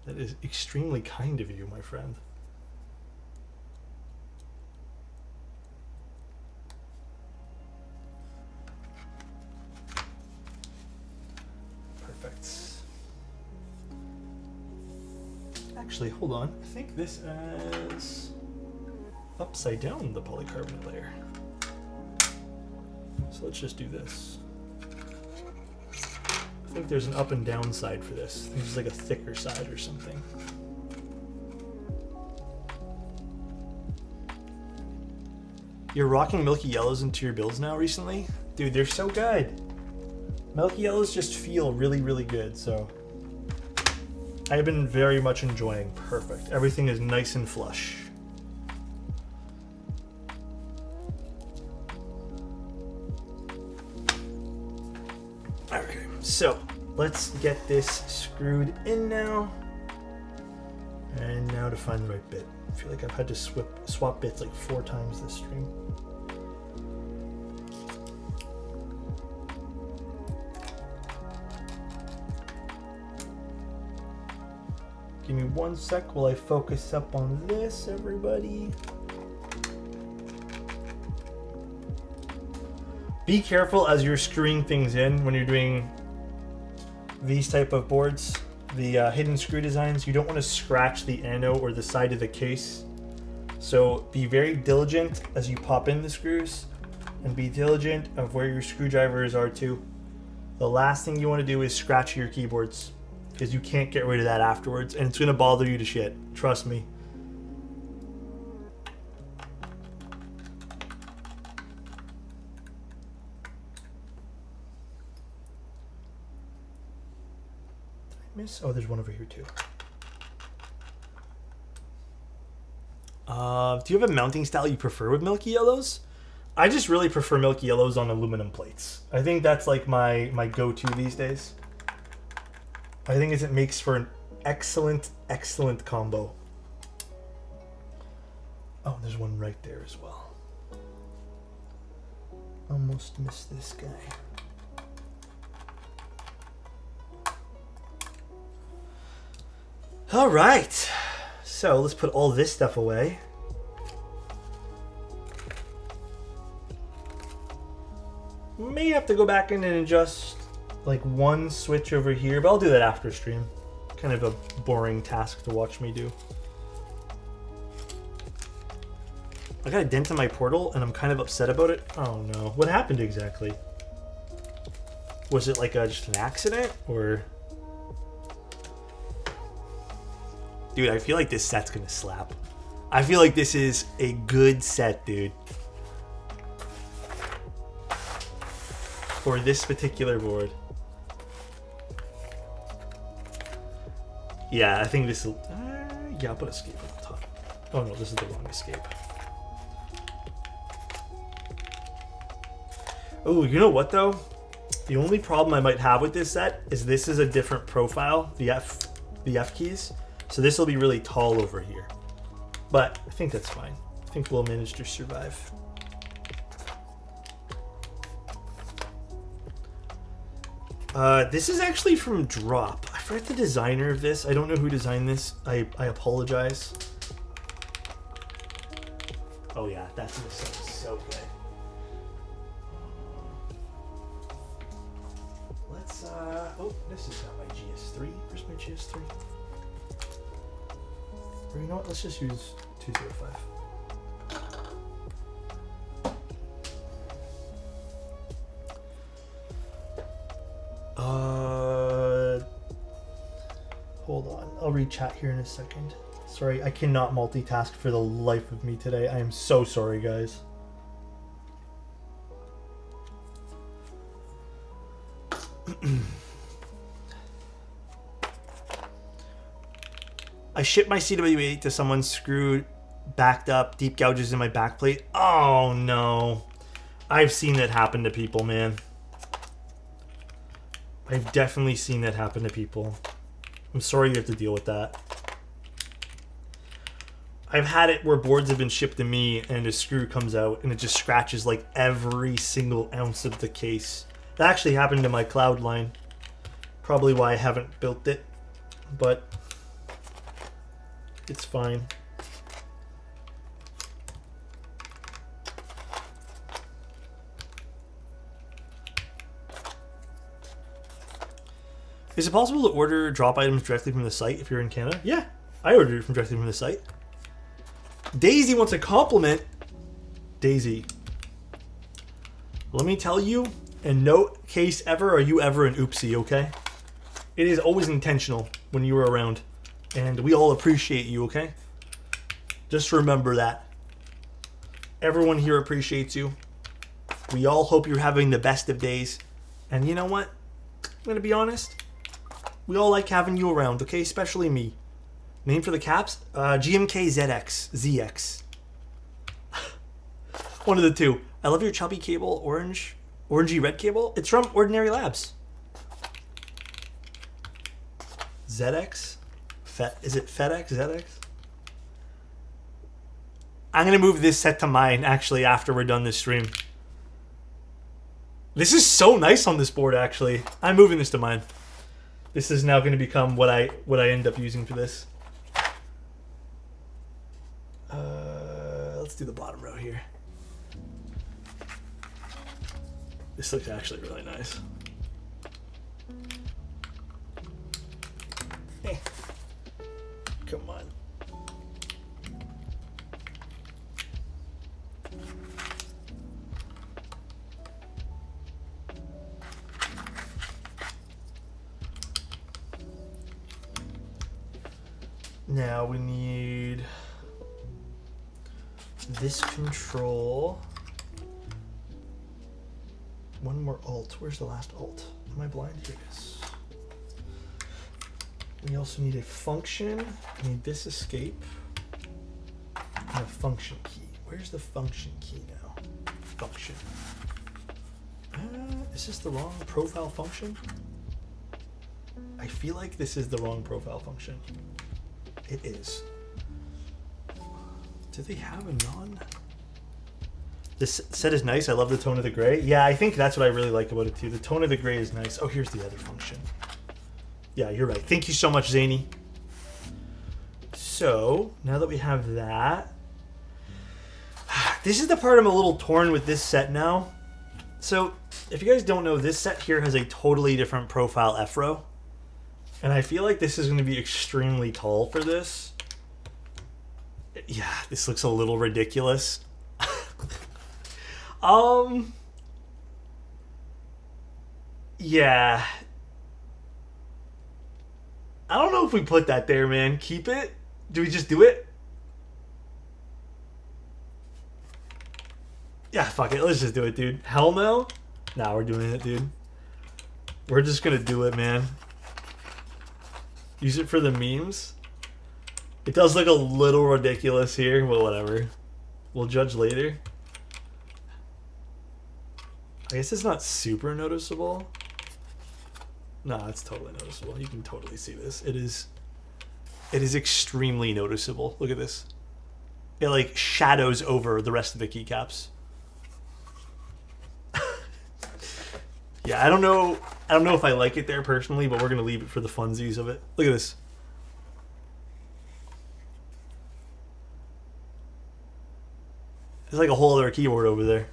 That is extremely kind of you, my friend. Perfect. Actually, hold on. I think this is upside down the polycarbonate layer. So let's just do this. I think there's an up and down side for this. I think there's like a thicker side or something. You're rocking Milky Yellows into your builds now recently? Dude, they're so good. Milky Yellows just feel really, really good, so I've been very much enjoying. Perfect. Everything is nice and flush. Okay, so let's get this screwed in now. And now to find the right bit. I feel like I've had to swap bits like 4 times this stream. Give me 1 sec while I focus up on this, everybody. Be careful as you're screwing things in when you're doing these type of boards, the hidden screw designs. You don't want to scratch the anode or the side of the case. So be very diligent as you pop in the screws, and be diligent of where your screwdrivers are too. The last thing you want to do is scratch your keyboards, because you can't get rid of that afterwards, and it's going to bother you to shit. Trust me. miss? Oh, there's one over here too. Do you have a mounting style you prefer with milky yellows? I just really prefer milky yellows on aluminum plates. I think that's like my go-to these days. I think it makes for an excellent combo. Oh, there's one right there as well. Almost missed this guy. All right. So let's put all this stuff away. May have to go back in and adjust like one switch over here, but I'll do that after stream. Kind of a boring task to watch me do. I got a dent in my portal and I'm kind of upset about it. Oh no. What happened exactly? Was it like just an accident or... Dude, I feel like this set's gonna slap. I feel like this is a good set, dude. For this particular board. Yeah, I think this will... yeah, I'll put escape on the top. Oh no, this is the wrong escape. Oh, you know what though? The only problem I might have with this set is this is a different profile, the F keys. So this will be really tall over here. But I think that's fine. I think we'll manage to survive. This is actually from Drop. I forgot the designer of this. I don't know who designed this. I apologize. Oh yeah, that's gonna sound so good. Let's oh, this is not my GS3. Where's my GS3? Or you know what? Let's just use 205. Hold on. I'll read chat here in a second. Sorry, I cannot multitask for the life of me today. I am so sorry, guys. I shipped my CW8 to someone screwed, backed up, deep gouges in my backplate. Oh no. I've seen that happen to people, man. I've definitely seen that happen to people. I'm sorry you have to deal with that. I've had it where boards have been shipped to me and a screw comes out and it just scratches like every single ounce of the case. That actually happened to my cloud line. Probably why I haven't built it, but it's fine. Is it possible to order drop items directly from the site if you're in Canada? Yeah, I ordered it from directly from the site. Daisy wants a compliment. Daisy, let me tell you, in no case ever are you ever an oopsie, okay? It is always intentional when you are around, and we all appreciate you, okay? Just remember that. Everyone here appreciates you. We all hope you're having the best of days. And you know what? I'm gonna be honest. We all like having you around, okay? Especially me. Name for the caps? GMK ZX. ZX. One of the two. I love your chubby cable, orangey red cable. It's from Ordinary Labs. ZX? Is it FedEx? ZX? I'm going to move this set to mine, actually, after we're done this stream. This is so nice on this board, actually. I'm moving this to mine. This is now going to become what I end up using for this. Let's do the bottom row here. This looks actually really nice. Hey, come on. Now we need this control. One more alt. Where's the last alt? Am I blind? Here it is. We also need a function. We need this escape. And a function key. Where's the function key now? Function. Is this the wrong profile function? I feel like this is the wrong profile function. It is. Do they have a non? This set is nice. I love the tone of the gray. Yeah, I think that's what I really like about it too. The tone of the gray is nice. Oh, here's the other function. Yeah, you're right. Thank you so much, Zany. So, now that we have that, this is the part I'm a little torn with this set now. So, if you guys don't know, this set here has a totally different profile F-row. And I feel like this is going to be extremely tall for this. Yeah, this looks a little ridiculous. Yeah. I don't know if we put that there, man. Keep it? Do we just do it? Yeah, fuck it. Let's just do it, dude. Hell no? Nah, we're doing it, dude. We're just gonna do it, man. Use it for the memes. It does look a little ridiculous here, but whatever. We'll judge later. I guess it's not super noticeable. No, it's totally noticeable. You can totally see this. It is extremely noticeable. Look at this. It like shadows over the rest of the keycaps. Yeah, I don't know if I like it there personally, but we're gonna leave it for the funsies of it. Look at this. There's like a whole other keyboard over there.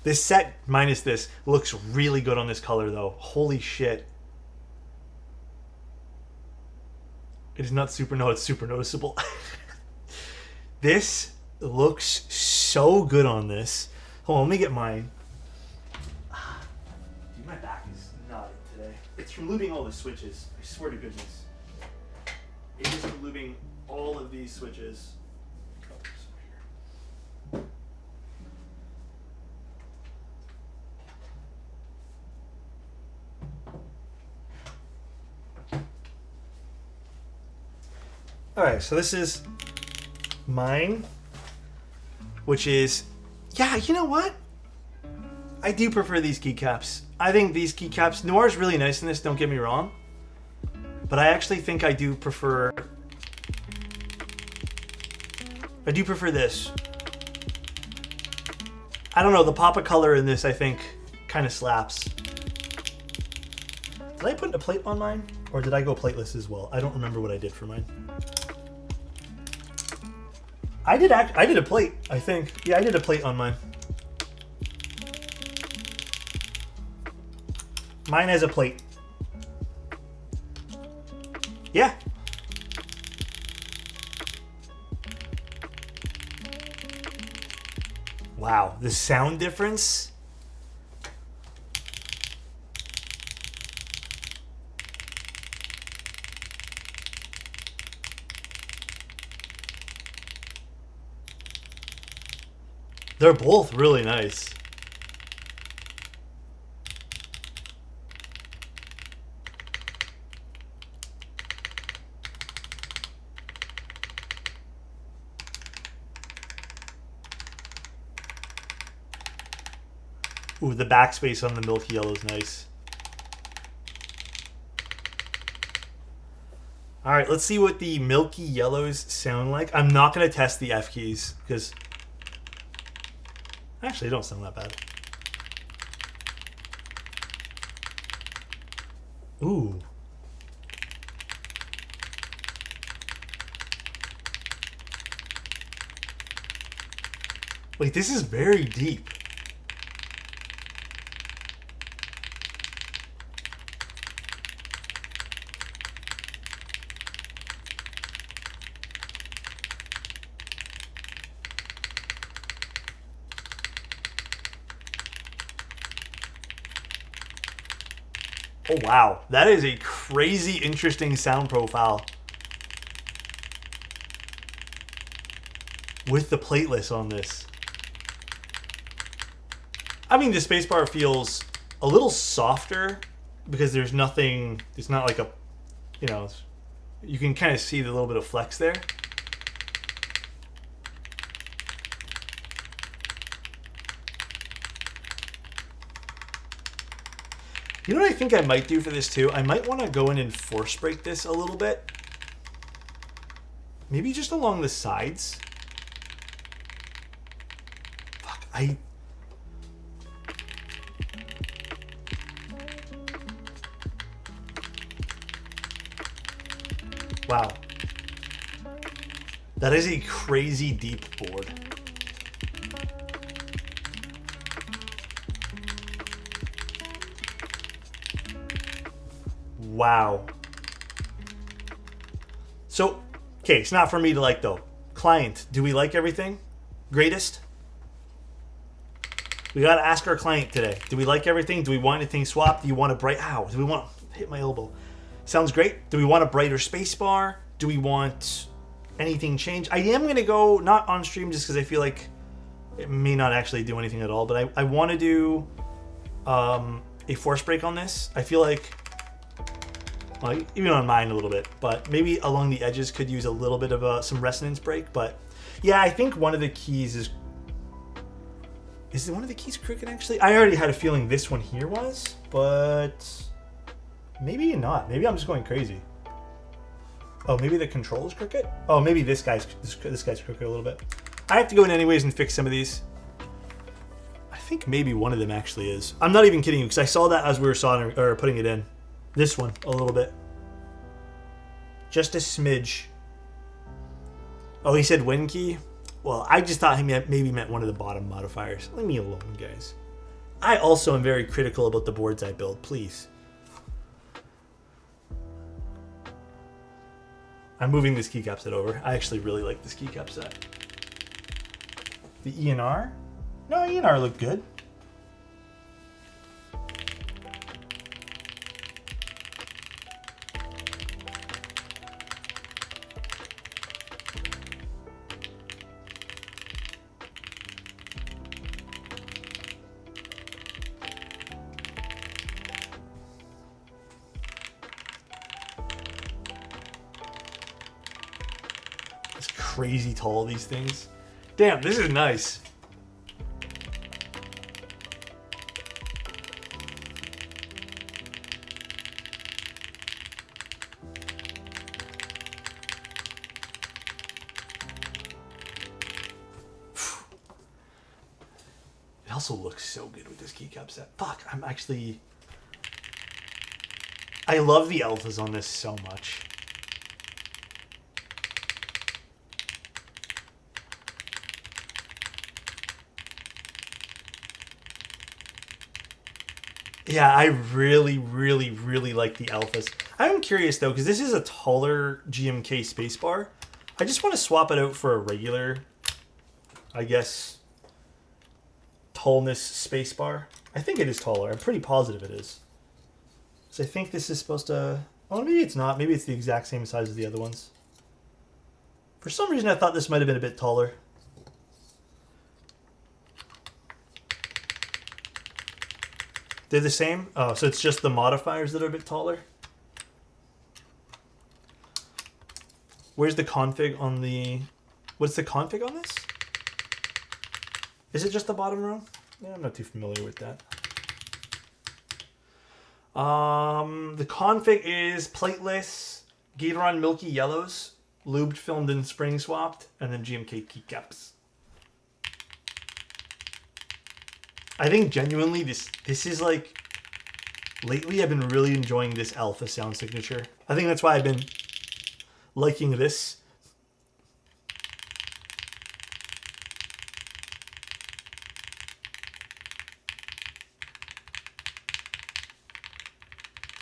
This set, minus this, looks really good on this color, though. Holy shit. It is not super, no, it's super noticeable. This looks so good on this. Hold on, let me get mine. Dude, my back is not it today. It's from lubing all the switches. I swear to goodness. It is from lubing all of these switches. Alright, so this is mine, which is, yeah, you know what? I do prefer these keycaps. I think these keycaps, Noir's really nice in this, don't get me wrong, but I actually think I do prefer this. I don't know, the pop of color in this, I think, kind of slaps. Did I put a plate on mine? Or did I go plateless as well? I don't remember what I did for mine. I did a plate, I think. Yeah, I did a plate on mine. Mine has a plate. Yeah. Wow, the sound difference. They're both really nice. Ooh, the backspace on the milky yellow is nice. All right, let's see what the milky yellows sound like. I'm not going to test the F keys because actually, they don't sound that bad. Ooh. Wait, this is very deep. Oh wow, that is a crazy interesting sound profile. With the plateless on this. I mean, the spacebar feels a little softer because there's nothing, it's not like a, you know, you can kind of see the little bit of flex there. You know what I think I might do for this too? I might want to go in and force break this a little bit. Maybe just along the sides. Fuck, wow. That is a crazy deep board. Wow. So, okay, it's not for me to like though. Client, do we like everything? Greatest? We gotta ask our client today. Do we like everything? Do we want anything swapped? Do you want a bright... Ow, do we want... Hit my elbow. Sounds great. Do we want a brighter space bar? Do we want anything changed? I am gonna go, not on stream just because I feel like it may not actually do anything at all, but I want to do a force break on this. I feel like... Well, even on mine a little bit, but maybe along the edges could use a little bit of some resonance break. But yeah, I think one of the keys is one of the keys crooked actually? I already had a feeling this one here was, but maybe not. Maybe I'm just going crazy. Oh, maybe the control is crooked? Oh, maybe this guy's crooked a little bit. I have to go in anyways and fix some of these. I think maybe one of them actually is. I'm not even kidding you because I saw that as we were soldering or putting it in. This one, a little bit. Just a smidge. Oh, he said win key? Well, I just thought he maybe meant one of the bottom modifiers. Leave me alone, guys. I also am very critical about the boards I build, please. I'm moving this keycap set over. I actually really like this keycap set. The ENR? No, ENR looked good. Crazy tall, these things. Damn, this is nice. It also looks so good with this keycap set. Fuck, I love the alphas on this so much. Yeah, I really, really, really like the alphas. I'm curious though, because this is a taller GMK spacebar. I just want to swap it out for a regular, I guess, tallness spacebar. I think it is taller. I'm pretty positive it is. So I think this is supposed to... Oh, maybe it's not. Maybe it's the exact same size as the other ones. For some reason, I thought this might have been a bit taller. They're the same? Oh, so it's just the modifiers that are a bit taller? Where's the config on the... What's the config on this? Is it just the bottom row? Yeah, I'm not too familiar with that. The config is plateless, Gatoron milky yellows, lubed, filmed, and spring swapped, and then GMK keycaps. I think genuinely this is like, lately I've been really enjoying this alpha sound signature. I think that's why I've been liking this.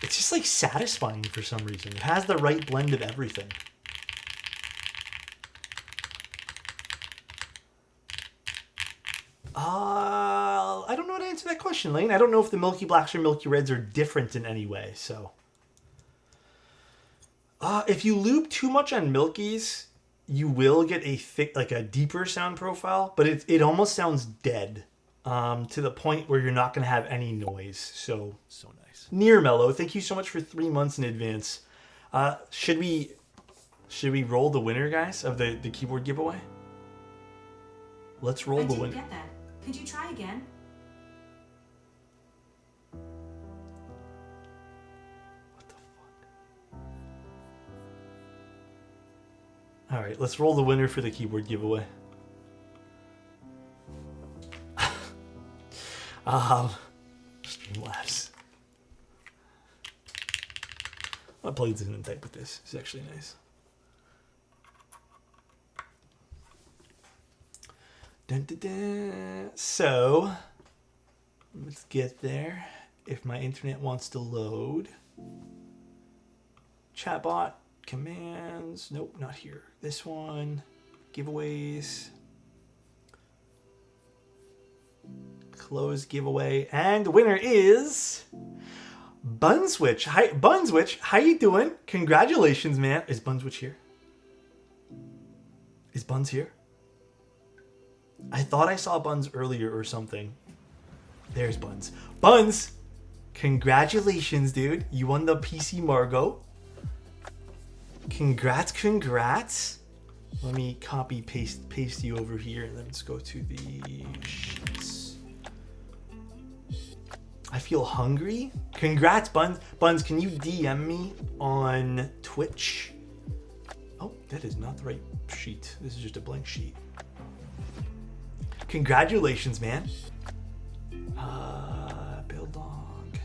It's just like satisfying for some reason. It has the right blend of everything. I don't know how to answer that question, Lane. I don't know if the Milky Blacks or Milky Reds are different in any way, so. If you lube too much on Milkies, you will get a thick, like a deeper sound profile, but it almost sounds dead. to the point where you're not going to have any noise. So nice. Near Mellow, thank you so much for 3 months in advance. Should we roll the winner, guys, of the keyboard giveaway? Let's roll the winner. I didn't get that. Could you try again? What the fuck? All right, let's roll the winner for the keyboard giveaway. Streamlabs. I played in and type with this. It's actually nice. Dun, dun, dun. So, let's get there. If my internet wants to load. Chatbot, commands. Nope, not here. This one. Giveaways. Close giveaway. And the winner is Bunswitch. Hi, Bunswitch. How you doing? Congratulations, man. Is Bunswitch here? Is Buns here? I thought I saw Buns earlier or something. There's Buns. Buns! Congratulations, dude. You won the PC Margot. Congrats. Let me copy, paste you over here. And let's go to the sheets. I feel hungry. Congrats, Buns. Buns, can you DM me on Twitch? Oh, that is not the right sheet. This is just a blank sheet. Congratulations, man. Build log.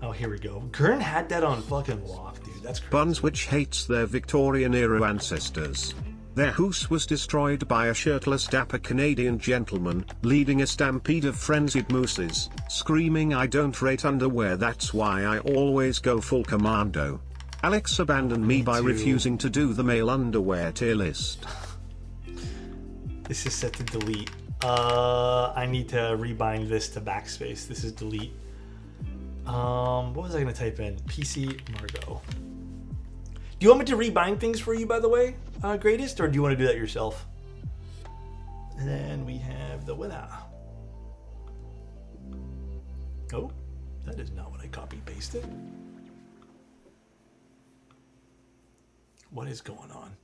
Oh, here we go. Gurn had that on fucking lock, dude. That's crazy. Bunswitch hates their Victorian-era ancestors. Their house was destroyed by a shirtless dapper Canadian gentleman, leading a stampede of frenzied mooses, screaming "I don't rate underwear, that's why I always go full commando." Alex abandoned me by refusing to do the male underwear tier list. This is set to delete. I need to rebind this to backspace. This is delete. What was I gonna type in? PC Margot. Do you want me to rebind things for you, by the way, Greatest, or do you want to do that yourself? And then we have the winner. Oh, that is not what I copy-pasted. What is going on?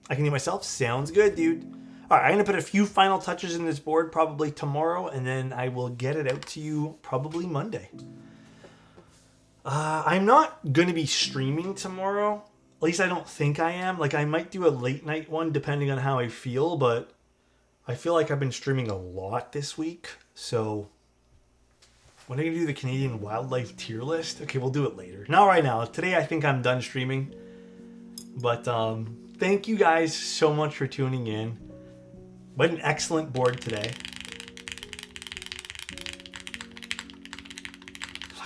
I can do it myself? Sounds good, dude. All right, I'm going to put a few final touches in this board probably tomorrow, and then I will get it out to you probably Monday. I'm not going to be streaming tomorrow. At least I don't think I am. Like, I might do a late night one depending on how I feel, but I feel like I've been streaming a lot this week. So, when are you going to do the Canadian wildlife tier list? Okay, we'll do it later. Not right now. Today I think I'm done streaming. But, thank you guys so much for tuning in. What an excellent board today.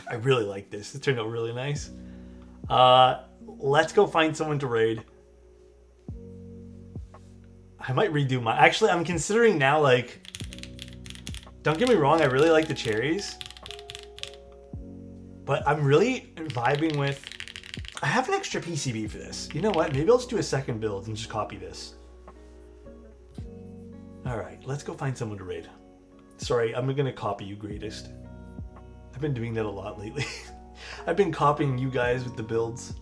I really like this. It turned out really nice. Let's go find someone to raid. I might redo my... Actually, I'm considering now, like... Don't get me wrong, I really like the cherries. But I'm really vibing with... I have an extra PCB for this. You know what? Maybe I'll just do a second build and just copy this. Alright, let's go find someone to raid. Sorry, I'm gonna copy you, Greatest. I've been doing that a lot lately. I've been copying you guys with the builds.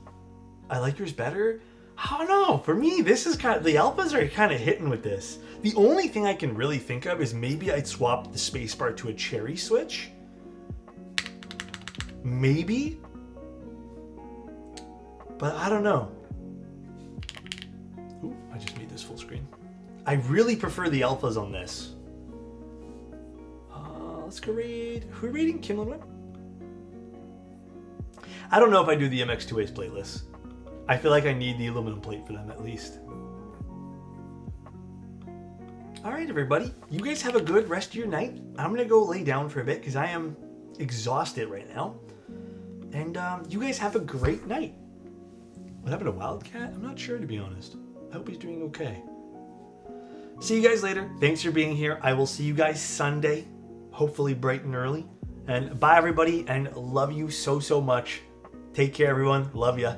I like yours better? I don't know. For me, this is kind of... The alphas are kind of hitting with this. The only thing I can really think of is maybe I'd swap the spacebar to a cherry switch. Maybe. But I don't know. Ooh, I just made this full screen. I really prefer the alphas on this. Let's go raid. Who are we raiding? Kimlinwood? I don't know if I do the MX2A's playlist. I feel like I need the aluminum plate for them at least. Alright, everybody. You guys have a good rest of your night. I'm going to go lay down for a bit because I am exhausted right now. And you guys have a great night. What happened to Wildcat? I'm not sure, to be honest. I hope he's doing okay. See you guys later. Thanks for being here. I will see you guys Sunday. Hopefully bright and early. And bye, everybody. And love you so, so much. Take care, everyone. Love ya.